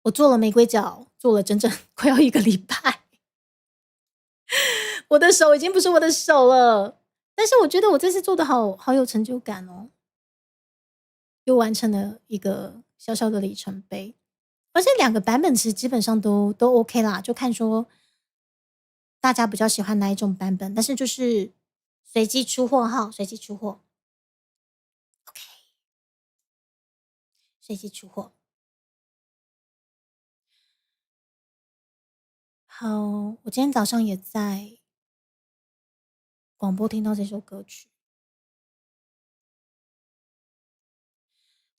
我做了玫瑰角，做了整整快要1个礼拜，我的手已经不是我的手了。但是我觉得我这次做的好有成就感哦，又完成了一个小小的里程碑，而且2个版本其实基本上都 OK 啦，就看说大家比较喜欢哪一种版本，但是就是随机出货哈，随机出货 ，OK， 随机出货。好，我今天早上也在广播听到这首歌曲。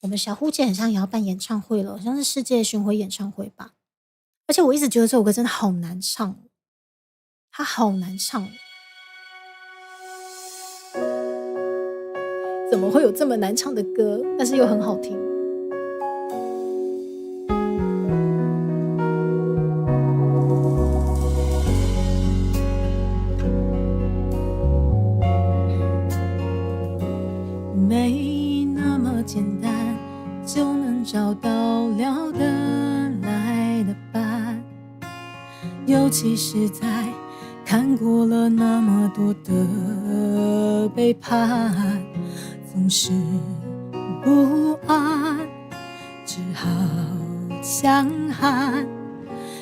我们小虎姐很像也要办演唱会了，好像是世界巡回演唱会吧。而且我一直觉得这首歌真的好难唱，它好难唱，怎么会有这么难唱的歌？但是又很好听。没那么简单就能找到聊得来的伴，尤其是在看过了那么多的背叛，总是不安，只好强悍，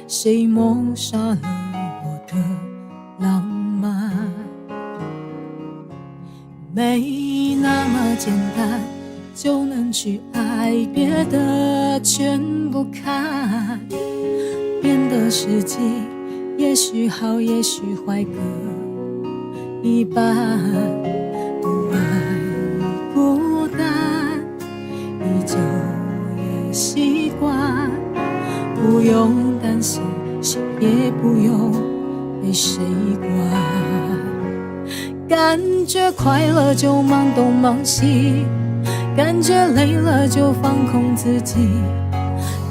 谁谋杀了我的浪漫？没那么简单就能去爱，别的全不看，变得实际，也许好也许坏各一半，不爱孤单依旧也习惯，不用担心谁也不用被谁管，感觉快乐就忙东忙西，感觉累了就放空自己，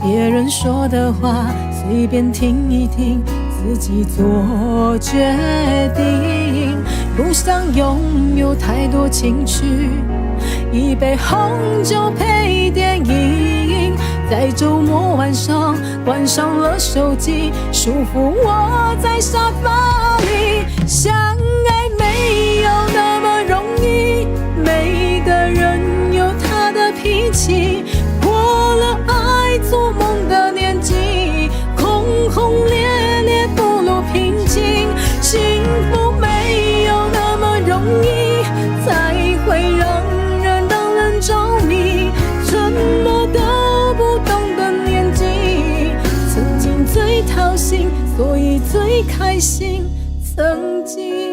别人说的话随便听一听，自己做决定，不想拥有太多情绪，一杯红酒配电影，在周末晚上关上了手机，舒服窝在沙发里，相爱没有那么容易，每个人有他的脾气，过了爱做梦的年纪，轰轰烈烈不如平静，幸福没有那么容易，才会让人当人着迷，什么都不懂的年纪，曾经最掏心，所以最开心，曾经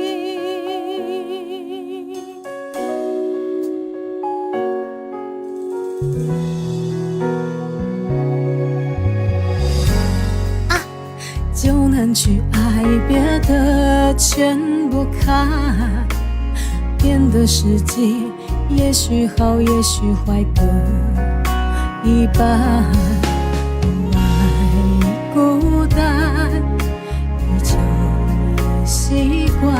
就能去爱，别的全不看，变得实际，也许好也许坏各一半，不爱孤单依旧也习惯，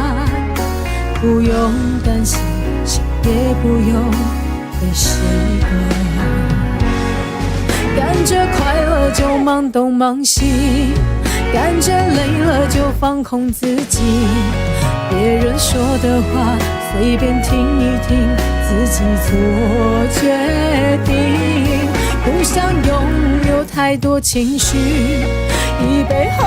不用担心不用被习惯。感觉快乐就忙东忙西，感觉累了就放空自己，别人说的话随便听一听，自己做决定。不想拥有太多情绪，一杯红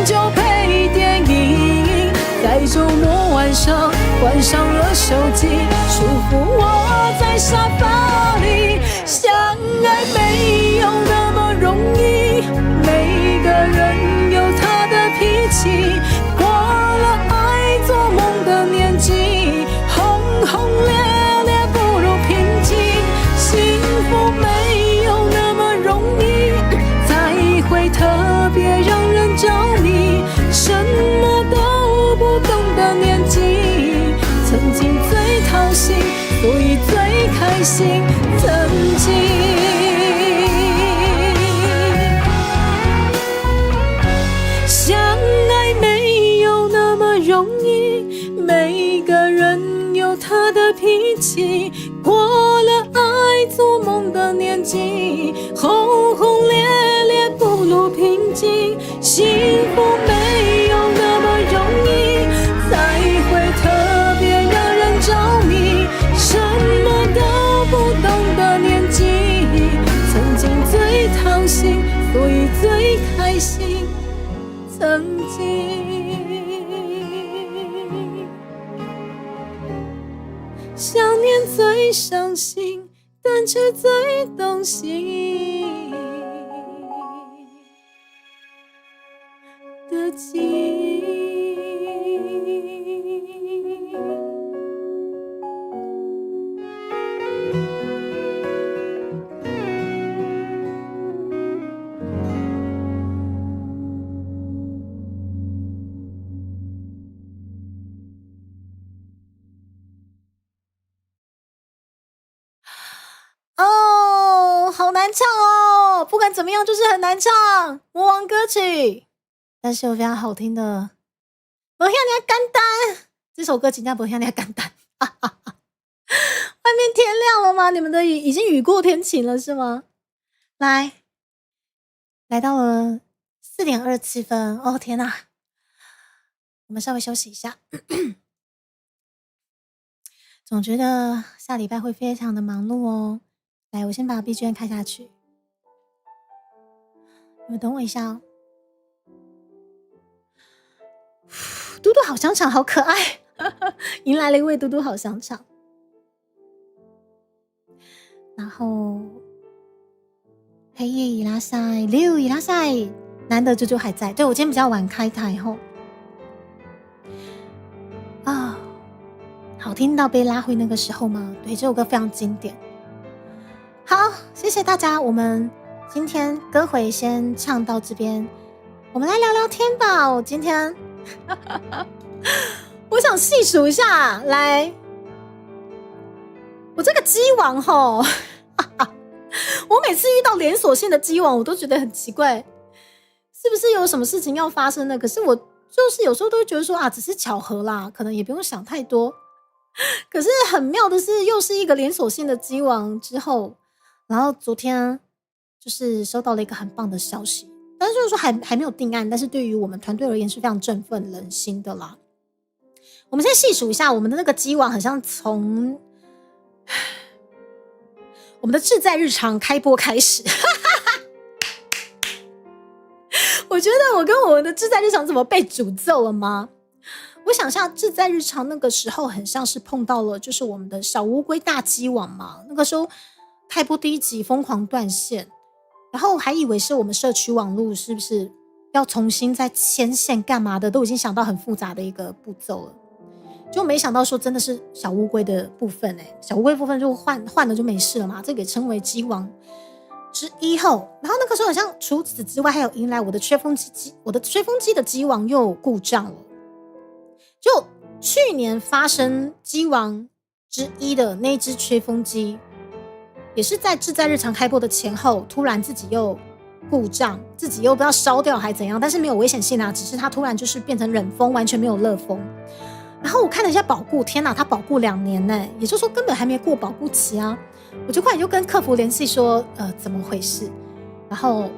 酒配电影，在周末晚上关上了手机，舒服窝在沙发里。相爱没有那么容易，每个人有他的脾气，过了爱做梦的年纪，轰轰烈烈不如平静。幸福没有那么容易，才会特别让人着迷。什么都不懂的年纪，曾经最掏心，所以最开心。曾经相爱没有那么容易，每个人有他的脾气，过了爱做梦的年纪，轰轰烈烈不如平静。幸福没有那么容易，才会特别让人着迷。什么都不懂的年纪，曾经最掏心，所以最开心。曾经想念最伤心，但却最动心的记忆。哦，好难唱哦！不管怎么样，就是很难唱魔王歌曲，但是有非常好听的。不像你简单，这首歌真的不像你简单。外面天亮了吗？你们的已经雨过天晴了是吗？来到了4点27分。哦天哪！我们稍微休息一下。总觉得下礼拜会非常的忙碌哦。来，我先把 BGM 开下去，你们等我一下哦。嘟嘟好香肠好可爱，迎来了一位嘟嘟好香肠。然后黑夜伊拉塞六伊拉塞，难得啾啾还在。对，我今天比较晚开台后啊，好听到被拉回那个时候吗？对，这首歌非常经典。好，谢谢大家，我们今天歌回先唱到这边，我们来聊聊天吧。我今天我想细数一下，来，我这个鸡王吼，我每次遇到连锁性的鸡王，我都觉得很奇怪，是不是有什么事情要发生呢？可是我就是有时候都会觉得说啊，只是巧合啦，可能也不用想太多。可是很妙的是，又是一个连锁性的鸡王之后，然后昨天就是收到了一个很棒的消息，但是就是说还没有定案，但是对于我们团队而言是非常振奋人心的啦。我们先细数一下，我们的那个鸡王好像从我们的志在日常开播开始。我觉得我跟我们的志在日常怎么被诅咒了吗？我想下志在日常那个时候很像是碰到了就是我们的小乌龟大鸡王嘛，那个时候开播第1集疯狂断线，然后还以为是我们社区网络是不是要重新再牵线干嘛的，都已经想到很复杂的一个步骤了，就没想到说真的是小乌龟的部分小乌龟部分就换了就没事了嘛，这个也称为鸡王之一后，然后那个时候好像除此之外还有迎来我的吹风机的鸡王又故障了。就去年发生鸡王之一的那只吹风机，也是在志在日常开播的前后，突然自己又故障，自己又不知道烧掉还怎样，但是没有危险性啊，只是它突然就是变成冷风，完全没有热风。然后我看了一下保固，天哪，他保固2年呢，也就是说根本还没过保固期啊！我就快点就跟客服联系说，怎么回事？然后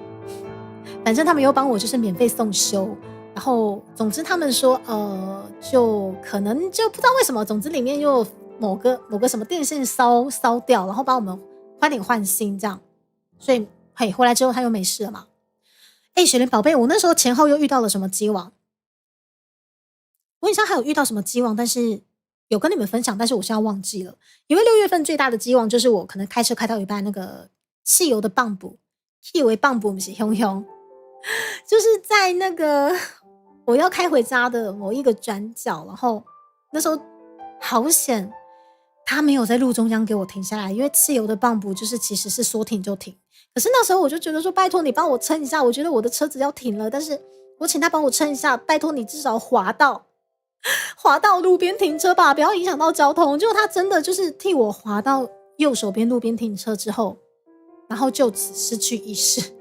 反正他们又帮我就是免费送修，然后总之他们说，就可能就不知道为什么，总之里面又某个什么电线烧掉，然后帮我们快点换新这样，所以回来之后他又没事了嘛。雪莲宝贝，我那时候前后又遇到了什么机王？我好像还有遇到什么机王，但是有跟你们分享，但是我现在忘记了。因为6月份最大的机王就是我可能开车开到一半，那个汽油的泵补，汽油的泵补不是凶凶，就是在那个我要开回家的某一个转角，然后那时候好险，他没有在路中央给我停下来，因为汽油的泵补就是其实是说停就停。可是那时候我就觉得说，拜托你帮我撑一下，我觉得我的车子要停了，但是我请他帮我撑一下，拜托你至少滑到路边停车吧，不要影响到交通。结果他真的就是替我滑到右手边路边停车之后，然后就此失去意识。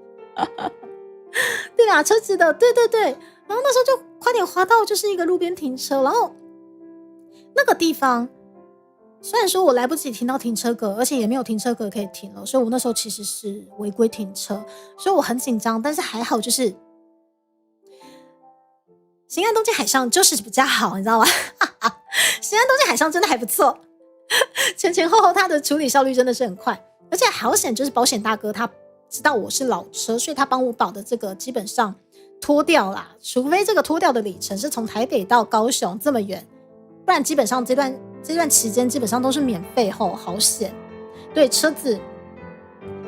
对啊，车子的，对，然后那时候就快点滑到就是一个路边停车，然后那个地方虽然说我来不及停到停车格，而且也没有停车格可以停了，所以我那时候其实是违规停车，所以我很紧张，但是还好就是新安东京海上就是比较好，你知道吗？新安东京海上真的还不错，前后它的处理效率真的是很快，而且好险就是保险大哥他知道我是老车，所以他帮我保的这个基本上脱掉啦，除非这个脱掉的里程是从台北到高雄这么远，不然基本上这段期间基本上都是免费吼，好险。对，车子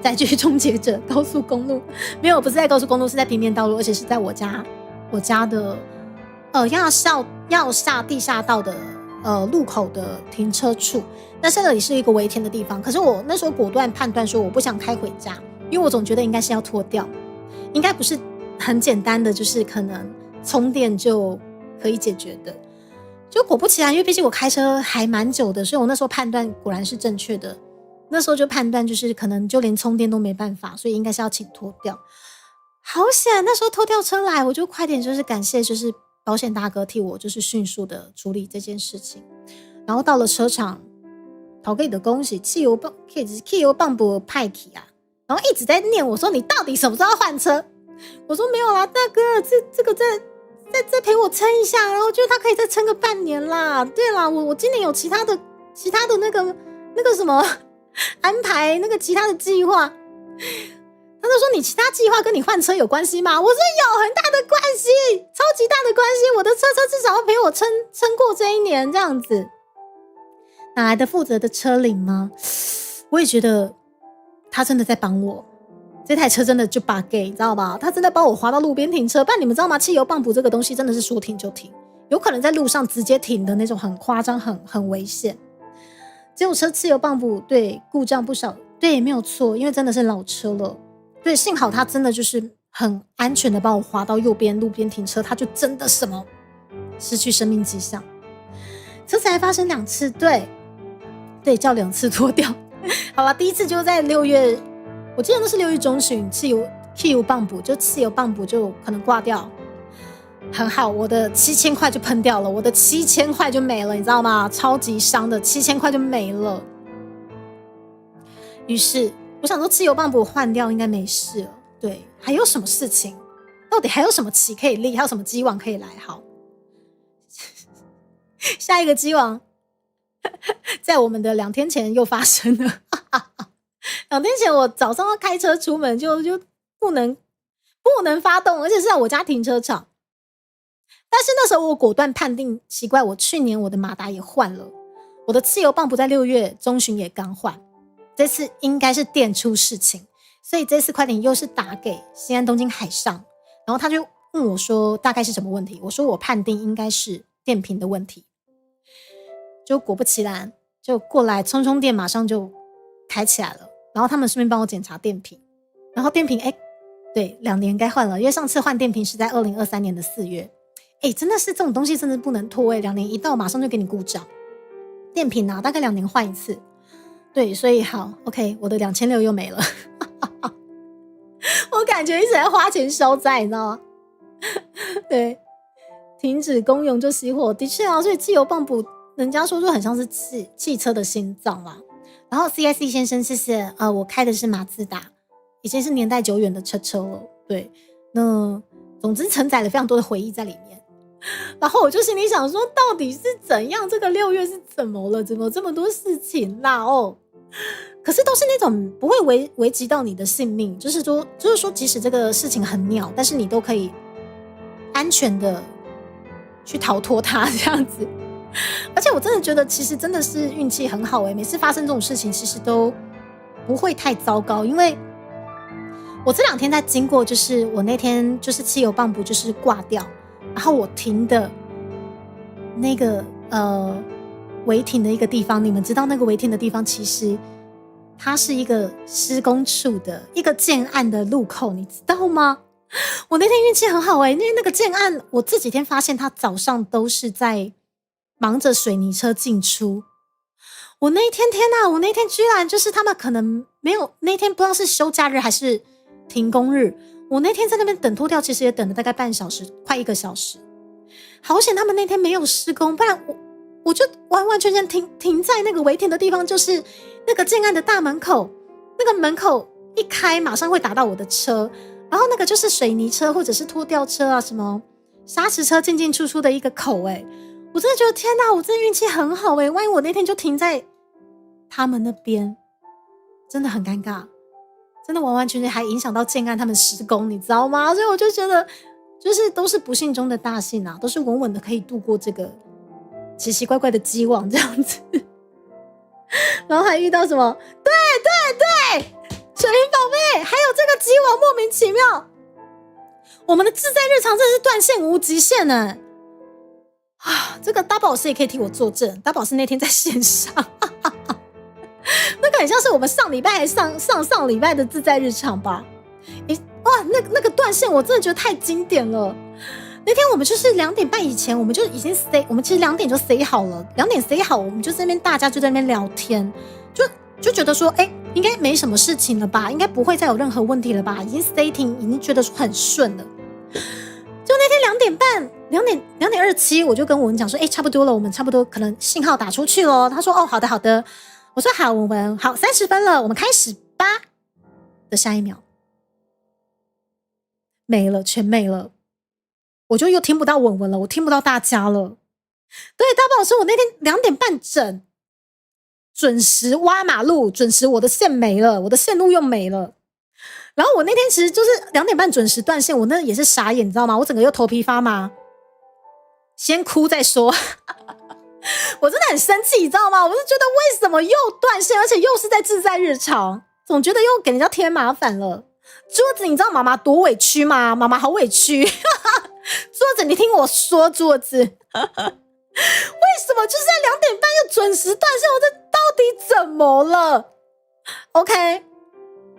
载具终结者高速公路没有，不是在高速公路，是在平面道路，而且是在我家的要下地下道的路口的停车处。那这里是一个围田的地方，可是我那时候果断判断说我不想开回家，因为我总觉得应该是要脱掉，应该不是很简单的就是可能充电就可以解决的。就果不其然，因为毕竟我开车还蛮久的，所以我那时候判断果然是正确的。那时候就判断就是可能就连充电都没办法，所以应该是要请脱掉。好险，那时候拖吊车来，我就快点就是感谢就是保险大哥替我就是迅速的处理这件事情。然后到了车厂，讨给你的恭喜，汽油泵不派起啊，然后一直在念我说你到底什么时候要换车？我说没有啦，大哥，这个再陪我撑一下，然后就他可以再撑个半年啦。对啦，我今年有其他的那个什么安排，那个其他的计划。他就说你其他计划跟你换车有关系吗？我说有很大的关系，超级大的关系。我的车至少要陪我撑过这一年这样子。哪来的负责的车龄吗？我也觉得他真的在帮我。这台车真的就把给，你知道吧？他真的帮我滑到路边停车。不然你们知道吗？汽油泵补这个东西真的是说停就停，有可能在路上直接停的那种，很夸张，很危险。结果车汽油泵补对故障不少，对，没有错，因为真的是老车了。对，幸好他真的就是很安全的帮我滑到右边路边停车，他就真的什么失去生命迹象。车子还发生2次，对，叫2次脱掉。好了，第一次就在6月。我记得那是6月中旬，汽油泵补就可能挂掉，很好，我的7000块就喷掉了，我的7000块就没了，你知道吗？超级伤的，7000块就没了。于是我想说，汽油泵补换掉应该没事了。对，还有什么事情？到底还有什么旗可以立？还有什么机王可以来？好，下一个机王在我们的2天前又发生了。2天前我早上要开车出门就不能发动，而且是在我家停车场。但是那时候我果断判定，奇怪，我去年我的马达也换了，我的汽油泵不在6月中旬也刚换，这次应该是电出事情，所以这次快点又是打给西安东京海上，然后他就问我说大概是什么问题，我说我判定应该是电瓶的问题，就果不其然就过来充电，马上就开起来了。然后他们顺便帮我检查电瓶，然后电瓶对，2年该换了，因为上次换电瓶是在2023年的4月。真的是这种东西真的不能拖2年一到马上就给你故障。电瓶大概2年换一次。对，所以好 OK， 我的2600又没了。我感觉一直在花钱消灾，你知道吗？对，停止公用就熄火，的确啊，所以汽油泵补，人家说就很像是汽车的心脏啦。然后 CIC 先生，谢谢，我开的是马自达，已经是年代久远的车了，对，那总之承载了非常多的回忆在里面。然后我就心里想说，到底是怎样？这个6月是怎么了？怎么这么多事情啦？哦，可是都是那种不会危及到你的性命，就是说，即使这个事情很鸟，但是你都可以安全的去逃脱它，这样子。而且我真的觉得，其实真的是运气很好每次发生这种事情，其实都不会太糟糕，因为我这2天在经过，就是我那天就是汽油泵不就是挂掉。然后我停的那个违停的一个地方，你们知道那个违停的地方其实它是一个施工处的一个建案的路口，你知道吗？我那天运气很好因为那个建案我这几天发现它早上都是在忙着水泥车进出。我那一天天哪，我那天居然就是他们可能没有，那天不知道是休假日还是停工日，我那天在那边等拖吊，其实也等了大概半小时，快1个小时。好险他们那天没有施工，不然我就完完全全停在那个违停的地方，就是那个建案的大门口，那个门口一开马上会打到我的车，然后那个就是水泥车或者是拖吊车啊，什么砂石车进进出出的一个口我真的觉得天哪，我真的运气很好万一我那天就停在他们那边，真的很尴尬。真的完完全全还影响到建案他们施工，你知道吗？所以我就觉得，就是都是不幸中的大幸啊，都是稳稳的可以度过这个奇奇怪怪的机网这样子。然后还遇到什么？对，水灵宝贝，还有这个机网莫名其妙，我们的自在日常真是断线无极限这个大宝老师也可以替我作证，大宝老师那天在线上。那个很像是我们上礼拜还上礼拜的自在日常吧？哇，那个断线我真的觉得太经典了。那天我们就是2点半以前，我们就已经我们其实2点就 say 好了，2点 say 好，我们就在那边大家就在那边聊天，就觉得说，应该没什么事情了吧，应该不会再有任何问题了吧，已经 setting 已经觉得很顺了。就那天2点半，2点27，我就跟文文讲说，差不多了，我们差不多可能信号打出去了。他说，好的。我说好，文文，好，30分了，我们开始吧。的下一秒，没了，全没了，我就又听不到文文了，我听不到大家了。对，大宝老师，我那天2点半准时挖马路，准时我的线没了，我的线路又没了。然后我那天其实就是2点半准时断线，我那也是傻眼，你知道吗？我整个又头皮发麻，先哭再说。我真的很生气，你知道吗？我就觉得为什么又断线，而且又是在自在日常，总觉得又给人家添麻烦了。桌子，你知道妈妈多委屈吗？妈妈好委屈。桌子，你听我说，桌子，为什么就是在2点半又准时断线？我这到底怎么了 ？OK，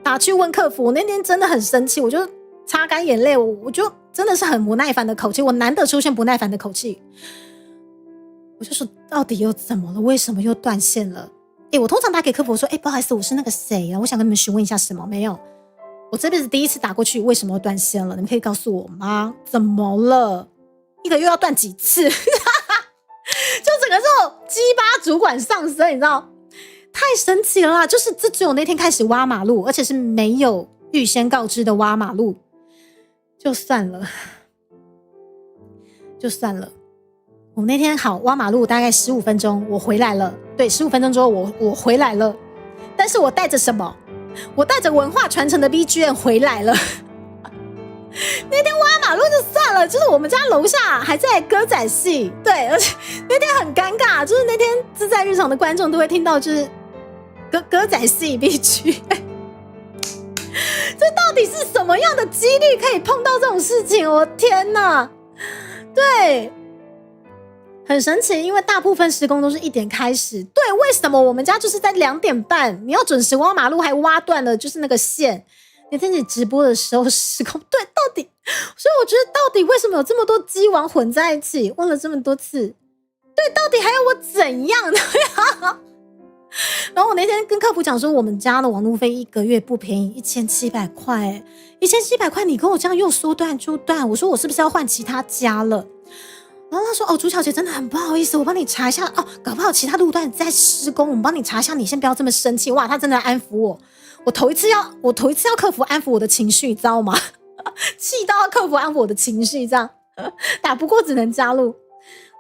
打去问客服。我那天真的很生气，我就擦干眼泪，我就真的是很不耐烦的口气，我难得出现不耐烦的口气。我就说到底又怎么了？为什么又断线了？我通常打给客服说，不好意思，我是那个谁啊，我想跟你们询问一下什么？没有，我这辈子第一次打过去，为什么断线了？你们可以告诉我吗？怎么了？1个月要断几次？就整个这种鸡巴主管上身，你知道，太神奇了啦！就是这只有那天开始挖马路，而且是没有预先告知的挖马路，就算了。我那天好挖马路，大概15分钟，我回来了。对，15分钟之后我回来了，但是我带着什么？我带着文化传承的 BGM 回来了。那天挖马路就算了，就是我们家楼下还在歌仔戏，对，而且那天很尴尬，就是那天自在日常的观众都会听到，就是歌仔戏 BGM。这到底是什么样的几率可以碰到这种事情？我天哪！对。很神奇，因为大部分施工都是1点开始。对，为什么我们家就是在2点半？你要准时挖马路，还挖断了就是那个线。你在你直播的时候施工，对，到底，所以我觉得到底为什么有这么多机王混在一起？问了这么多次，对，到底还要我怎样的？然后我那天跟客服讲说，我们家的网路费1个月不便宜，1700块，1700块，你跟我这样又说断就断，我说我是不是要换其他家了？然后他说：“哦，朱小姐真的很不好意思，我帮你查一下哦，搞不好其他路段在施工，我们帮你查一下，你先不要这么生气。”哇，他真的安抚我，我头一次要克服安抚我的情绪，你知道吗？气到要克服安抚我的情绪，这样打不过只能加入。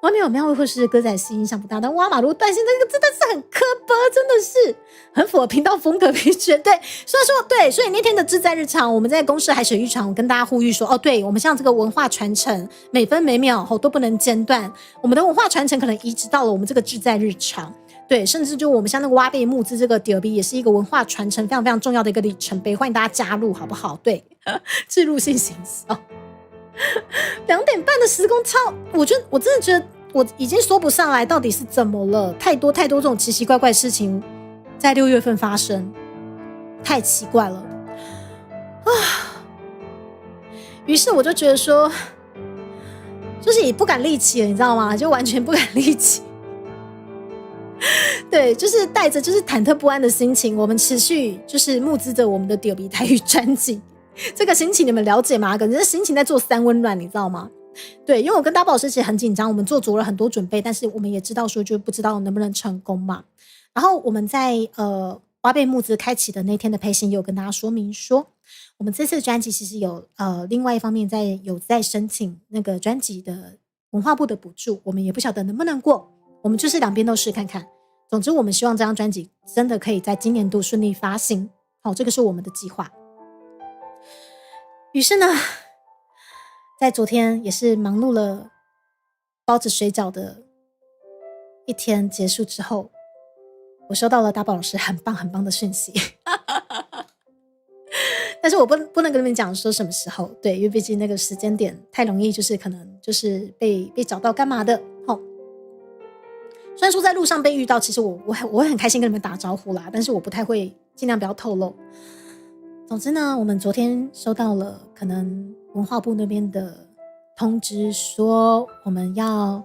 外面有庙会或是歌仔戏影响不大，但挖马路断线这个真的是很磕巴，真的是很符合频道风格必须对。所以说对，所以那天的志在日常，我们在公视海水浴场，我跟大家呼吁说，哦，对我们像这个文化传承，每分每秒都不能间断，我们的文化传承可能移植到了我们这个志在日常。对，甚至就我们像那个挖贝木资这个第二笔，也是一个文化传承非常非常重要的一个里程碑，欢迎大家加入，好不好？对，置入性行销。2点半的施工我真的觉得我已经说不上来到底是怎么了，太多这种奇奇怪怪的事情在6月份发生，太奇怪了啊！于是我就觉得说，就是也不敢力气了，你知道吗？就完全不敢力气。对，就是带着就是忐忑不安的心情，我们持续就是募资着我们的第二笔台语专辑。这个心情你们了解吗？可能是心情在做3温暖，你知道吗？对，因为我跟大宝老师其实很紧张，我们做足了很多准备，但是我们也知道说就不知道能不能成功嘛。然后我们在挖贝募资开启的那天的配信也有跟大家说明说，我们这次的专辑其实有另外一方面有在申请那个专辑的文化部的补助，我们也不晓得能不能过，我们就是两边都试看看。总之我们希望这张专辑真的可以在今年度顺利发行，好，这个是我们的计划。于是呢，在昨天也是忙碌了包子水饺的一天结束之后，我收到了大宝老师很棒的讯息但是我不能跟你们讲说什么时候，对，因为毕竟那个时间点太容易就是可能就是被找到干嘛的。虽然说在路上被遇到，其实我会很开心跟你们打招呼啦，但是我不太会，尽量不要透露。总之呢，我们昨天收到了可能文化部那边的通知，说我们要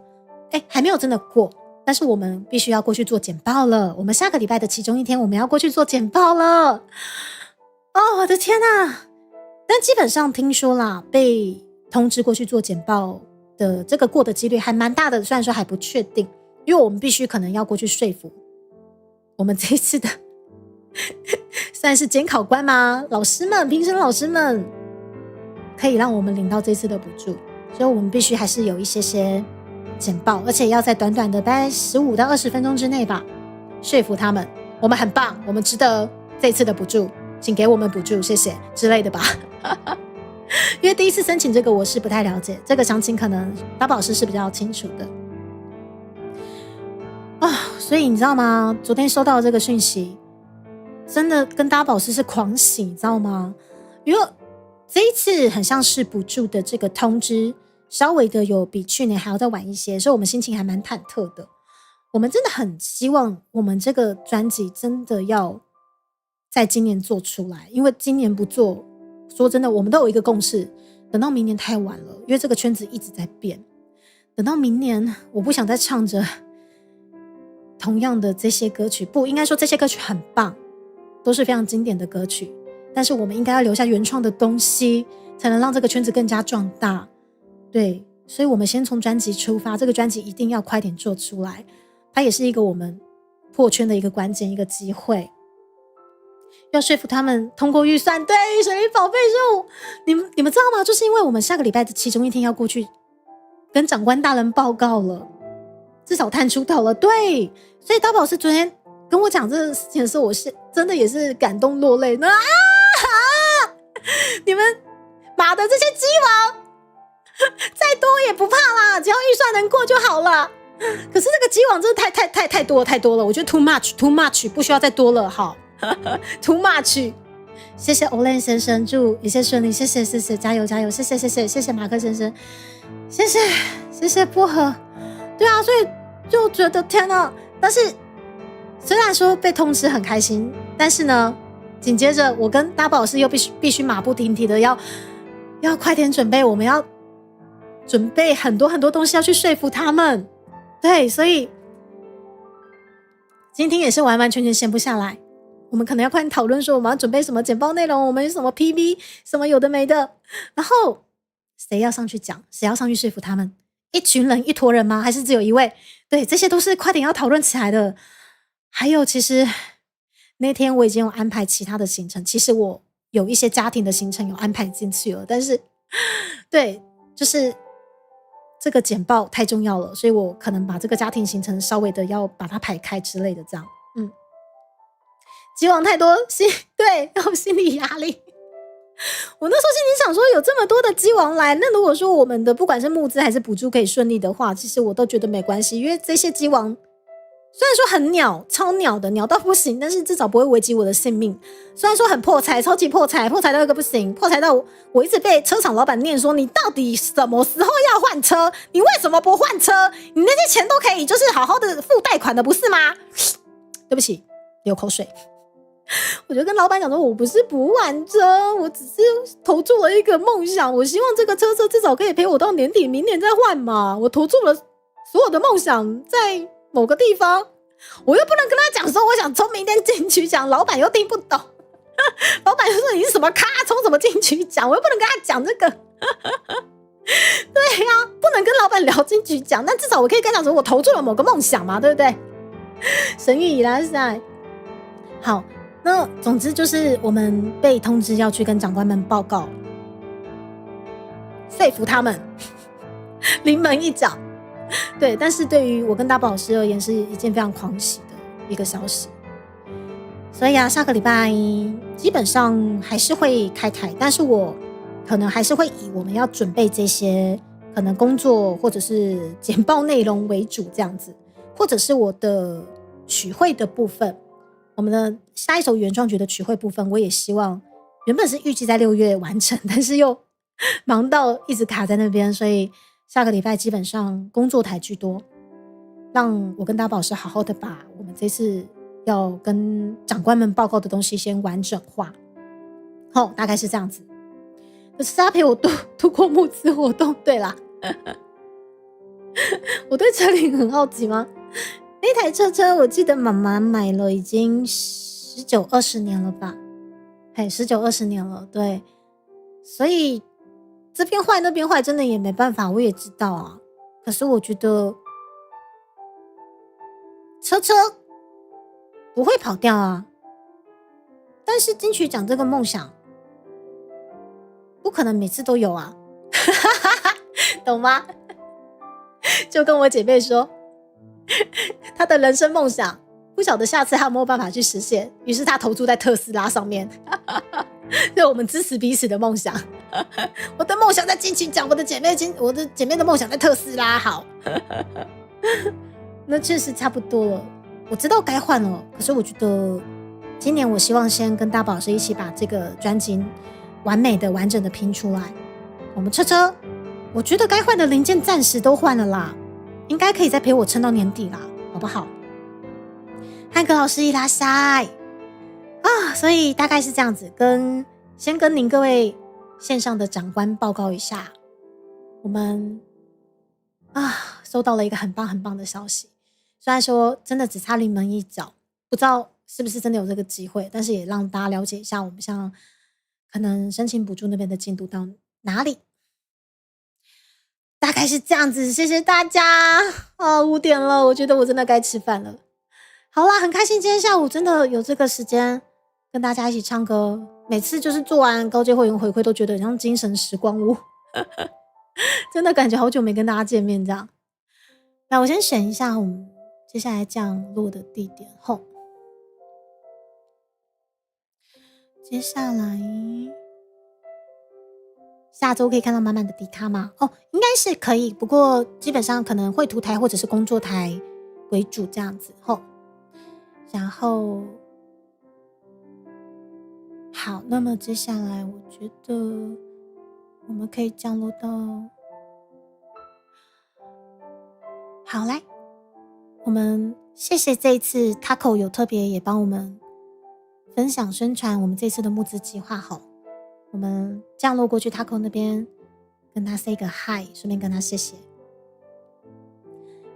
还没有真的过，但是我们必须要过去做简报了。我们下个礼拜的其中一天我们要过去做简报了。哦，我的天哪！但基本上听说啦，被通知过去做简报的这个过的几率还蛮大的，虽然说还不确定，因为我们必须可能要过去说服我们这一次的算是监考官吗？老师们，评审老师们可以让我们领到这次的补助，所以我们必须还是有一些简报，而且要在短短的大概15到20分钟之内吧，说服他们我们很棒，我们值得这次的补助，请给我们补助，谢谢之类的吧因为第一次申请这个我是不太了解，这个详情可能大宝老师是比较清楚的所以你知道吗？昨天收到这个讯息，真的跟大宝老师是狂喜，你知道吗？因为这一次很像是补助的这个通知稍微的有比去年还要再晚一些，所以我们心情还蛮忐忑的。我们真的很希望我们这个专辑真的要在今年做出来，因为今年不做，说真的我们都有一个共识，等到明年太晚了，因为这个圈子一直在变，等到明年我不想再唱着同样的这些歌曲，不应该说这些歌曲很棒，都是非常经典的歌曲，但是我们应该要留下原创的东西，才能让这个圈子更加壮大。对，所以我们先从专辑出发，这个专辑一定要快点做出来，它也是一个我们破圈的一个关键，一个机会，要说服他们通过预算。对，水灵宝贝肉，你们知道吗？就是因为我们下个礼拜的其中一天要过去跟长官大人报告了，至少探出头了。对，所以大宝老师昨天跟我讲这个事情的时候，我是真的也是感动落泪。你们妈的这些鸡王再多也不怕啦，只要预算能过就好了。可是这个鸡王真的太多了，我觉得 too much 不需要再多了。好too much。 谢谢 Olen 先生，祝一切顺利，谢谢加油，谢谢马克先生，谢谢薄荷。对啊，所以就觉得天哪！但是虽然说被通知很开心，但是呢，紧接着我跟大宝老师又必须马不停蹄的要快点准备，我们要准备很多东西要去说服他们。对，所以今天也是完全闲不下来，我们可能要快点讨论说我们要准备什么简报内容，我们有什么 PV 什么有的没的，然后谁要上去讲，谁要上去说服他们，一群人一坨人吗？还是只有一位？对，这些都是快点要讨论起来的。还有，其实那天我已经有安排其他的行程，其实我有一些家庭的行程有安排进去了，但是对，就是这个简报太重要了，所以我可能把这个家庭行程稍微的要把它排开之类的，这样，机王太多，对，要有心理压力。我那时候心里想说，有这么多的机王来，那如果说我们的不管是募资还是补助可以顺利的话，其实我都觉得没关系，因为这些机王虽然说很鸟，超鸟的，鸟到不行，但是至少不会危及我的性命。虽然说很破财，超级破财，破财到一个不行，破财到我一直被车厂老板念说，你到底什么时候要换车？你为什么不换车？你那些钱都可以就是好好的付贷款的，不是吗？对不起，流口水。我就跟老板讲说，我不是不换车，我只是投注了一个梦想，我希望这个车至少可以陪我到年底，明年再换嘛。我投注了所有的梦想在某个地方，我又不能跟他讲说我想冲明天金曲奖，老板又听不懂。老板就说你是什么咖，冲什么金曲奖，我又不能跟他讲这个。对呀，不能跟老板聊金曲奖，但至少我可以跟他讲说我投注了某个梦想嘛，对不对？神谕伊拉塞。好，那总之就是我们被通知要去跟长官们报告，说服他们临门一脚。对，但是对于我跟大宝老师而言是一件非常狂喜的一个消息。所以啊，下个礼拜基本上还是会开台，但是我可能还是会以我们要准备这些可能工作或者是简报内容为主这样子，或者是我的曲会的部分，我们的下一首原创曲的曲会部分，我也希望原本是预计在6月完成，但是又忙到一直卡在那边，所以下个礼拜基本上工作台居多，让我跟大宝老师好好的把我们这次要跟长官们报告的东西先完整化。大概是这样子。可是他陪我度过募资活动。对啦，我对车龄很好奇吗？那台车我记得妈妈买了已经19、20年了吧，19、20年了，对，所以这边坏那边坏真的也没办法，我也知道啊。可是我觉得车不会跑掉啊，但是金曲奖这个梦想不可能每次都有啊。懂吗？就跟我姐妹说，她的人生梦想不晓得下次她有没有办法去实现，于是她投注在特斯拉上面。对，我们支持彼此的梦想。我的梦想在金曲奖，我的姐妹的梦想在特斯拉。好，那确实差不多了。我知道该换了，可是我觉得今年我希望先跟大宝老师一起把这个专辑完美的完整的拼出来。我们车我觉得该换的零件暂时都换了啦，应该可以再陪我撑到年底啦，好不好？汉克老师伊拉塞啊，所以大概是这样子，先跟您各位线上的长官报告一下，我们收到了一个很棒很棒的消息。虽然说真的只差临门一脚，不知道是不是真的有这个机会，但是也让大家了解一下我们像可能申请补助那边的进度到哪里。大概是这样子，谢谢大家。5点了，我觉得我真的该吃饭了。好啦，很开心今天下午真的有这个时间跟大家一起唱歌，每次就是做完高阶会员回馈都觉得很像精神时光屋。真的感觉好久没跟大家见面这样。那我先选一下我们接下来降落的地点后，接下来下周可以看到满满的迪卡吗？应该是可以，不过基本上可能绘图台或者是工作台为主这样子然后好，那么接下来我觉得我们可以降落到好来，我们谢谢这一次 Taco 有特别也帮我们分享宣传我们这次的募资计划我们降落过去 Taco 那边跟他 say 个 hi， 顺便跟他谢谢。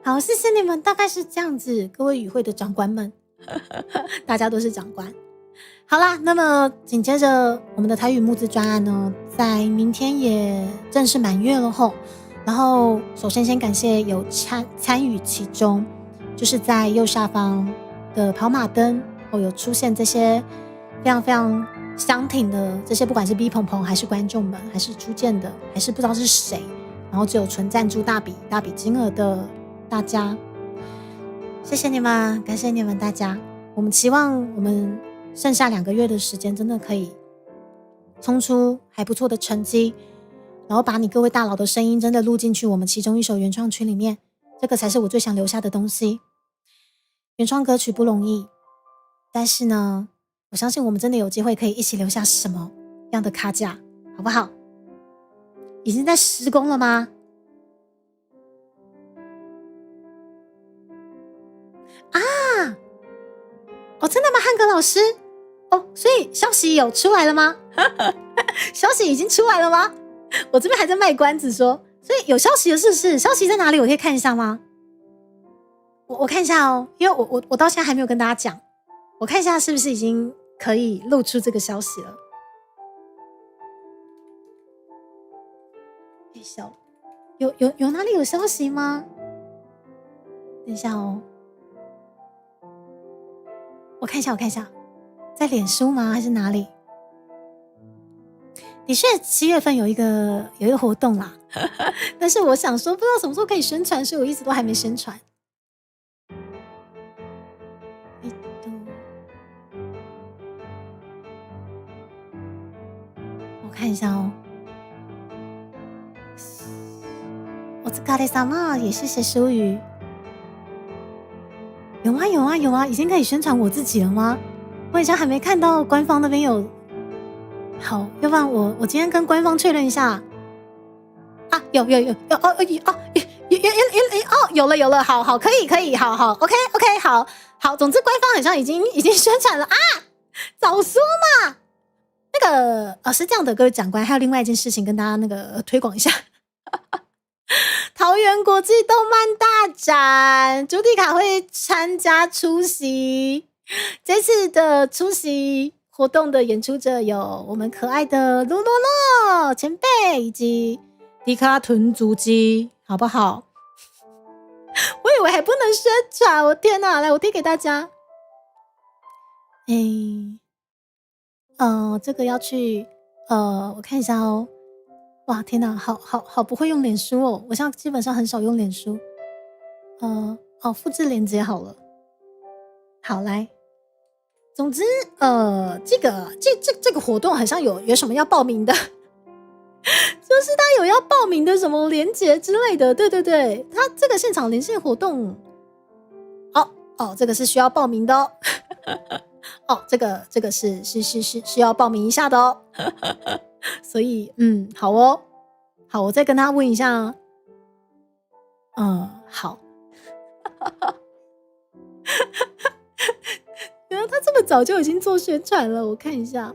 好，谢谢你们，大概是这样子，各位与会的长官们。大家都是长官。好啦，那么紧接着我们的台语募资专案呢，在明天也正式满月了然后首先感谢有参与其中，就是在右下方的跑马灯有出现这些非常非常相挺的这些，不管是 B 鹏鹏还是观众们，还是初见的，还是不知道是谁，然后只有纯赞助大笔金额的大家，谢谢你们，感谢你们大家。我们期望我们剩下2个月的时间真的可以冲出还不错的成绩，然后把你各位大佬的声音真的录进去我们其中一首原创曲里面，这个才是我最想留下的东西。原创歌曲不容易，但是呢，我相信我们真的有机会可以一起留下什么样的卡架，好不好？已经在施工了吗？啊！哦，真的吗，汉格老师？哦，所以消息有出来了吗？消息已经出来了吗？我这边还在卖关子说，所以有消息的是不是？消息在哪里？我可以看一下吗？我看一下哦，因为我到现在还没有跟大家讲，我看一下是不是已经可以露出这个消息了。有哪里有消息吗？等一下哦，我看一下，在脸书吗？还是哪里？的确7月份有一个活动啦，但是我想说不知道什么时候可以宣传，所以我一直都还没宣传。我看一下哦。お疲れ様，也谢谢舒宇。有啊，已经可以宣传我自己了吗？我好像还没看到官方那边有。好，要不然我今天跟官方确认一下啊，有有了，好，可以，好 ，OK， 好，总之官方好像已经宣传了啊，早说嘛。那个是这样的，各位长官，还有另外一件事情跟大家那个推广一下。桃园国际动漫大展，朱迪卡会参加出席。这次的出席活动的演出者有我们可爱的罗罗罗前辈以及迪卡屯足迹，好不好？我以为还不能宣传，我天哪！来，我贴给大家。这个要去我看一下哦。哇，天哪，好不会用脸书哦！我现在基本上很少用脸书。复制链接好了。好，来。总之，这个活动好像有什么要报名的，就是他有要报名的什么连结之类的。对，他这个现场连线活动，这个是需要报名的哦。这个是需要报名一下的哦。所以，好哦，好，我再跟他问一下。好。原来他这么早就已经做宣传了，我看一下。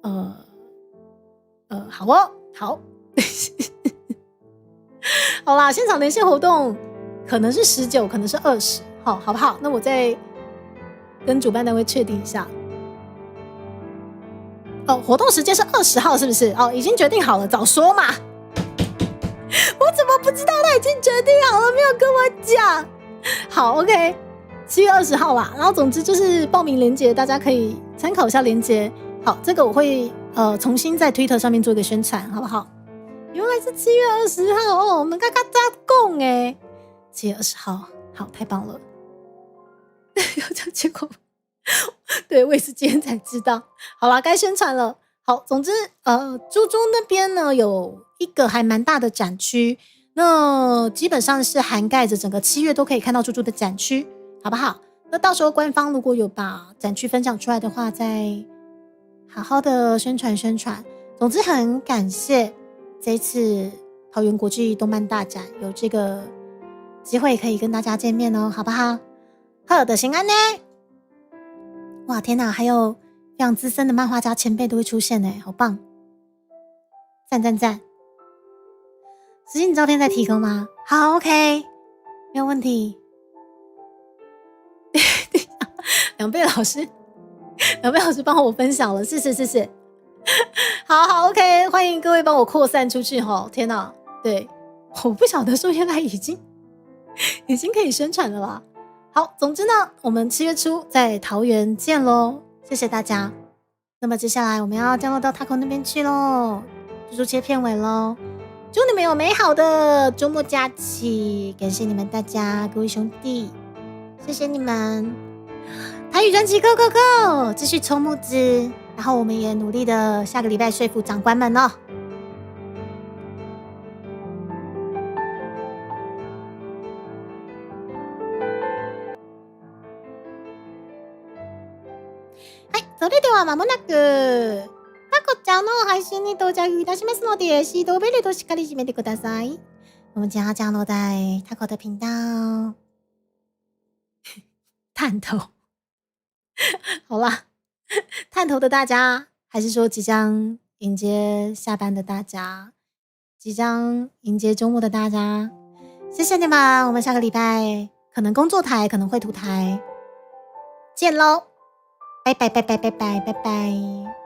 好哦，好。好啦，现场连线活动可能是19，可能是20，好不好？那我再跟主办单位确定一下。活动时间是20号，是不是？已经决定好了，早说嘛！我怎么不知道他已经决定好了，没有跟我讲？好 ，OK。7月20号啦，然后总之就是报名连结，大家可以参考一下连结。好，这个我会重新在 Twitter 上面做一个宣传，好不好？原来是7月20号哦，我们刚刚在讲哎，7月20号，好，太棒了。结果，对我也是今天才知道。好啦，该宣传了。好，总之猪猪那边呢有一个还蛮大的展区，那基本上是涵盖着整个7月都可以看到猪猪的展区。好不好？那到时候官方如果有把展区分享出来的话，再好好的宣传。总之很感谢这一次桃园国际动漫大展有这个机会可以跟大家见面哦，好不好？好的，行安呢？哇，天哪！还有非常资深的漫画家前辈都会出现呢，好棒！赞！实境照片在提供吗？好 ，OK， 没有问题。两倍老师帮我分享了，是。好 ，OK， 欢迎各位帮我扩散出去哈！天哪，对，我不晓得说原来已经可以生产了啦。好，总之呢，我们7月初在桃园见咯，谢谢大家。那么接下来我们要降落到 Taco 那边去咯，猪猪切片尾咯。祝你们有美好的周末假期，感谢你们大家，各位兄弟，谢谢你们。台语专辑 Go Go Go， 继续冲募资，然后我们也努力的下个礼拜说服长官们哦。はい、それでは間もなくタコちゃんの配信に到着いたしますので、シートベルトしっかり締めてください。我们将要降落在 Taco 的频道。探头，好啦，探头的大家，还是说即将迎接下班的大家，即将迎接周末的大家，谢谢你们。我们下个礼拜可能工作台，可能绘图台见喽，拜拜拜拜拜拜拜拜。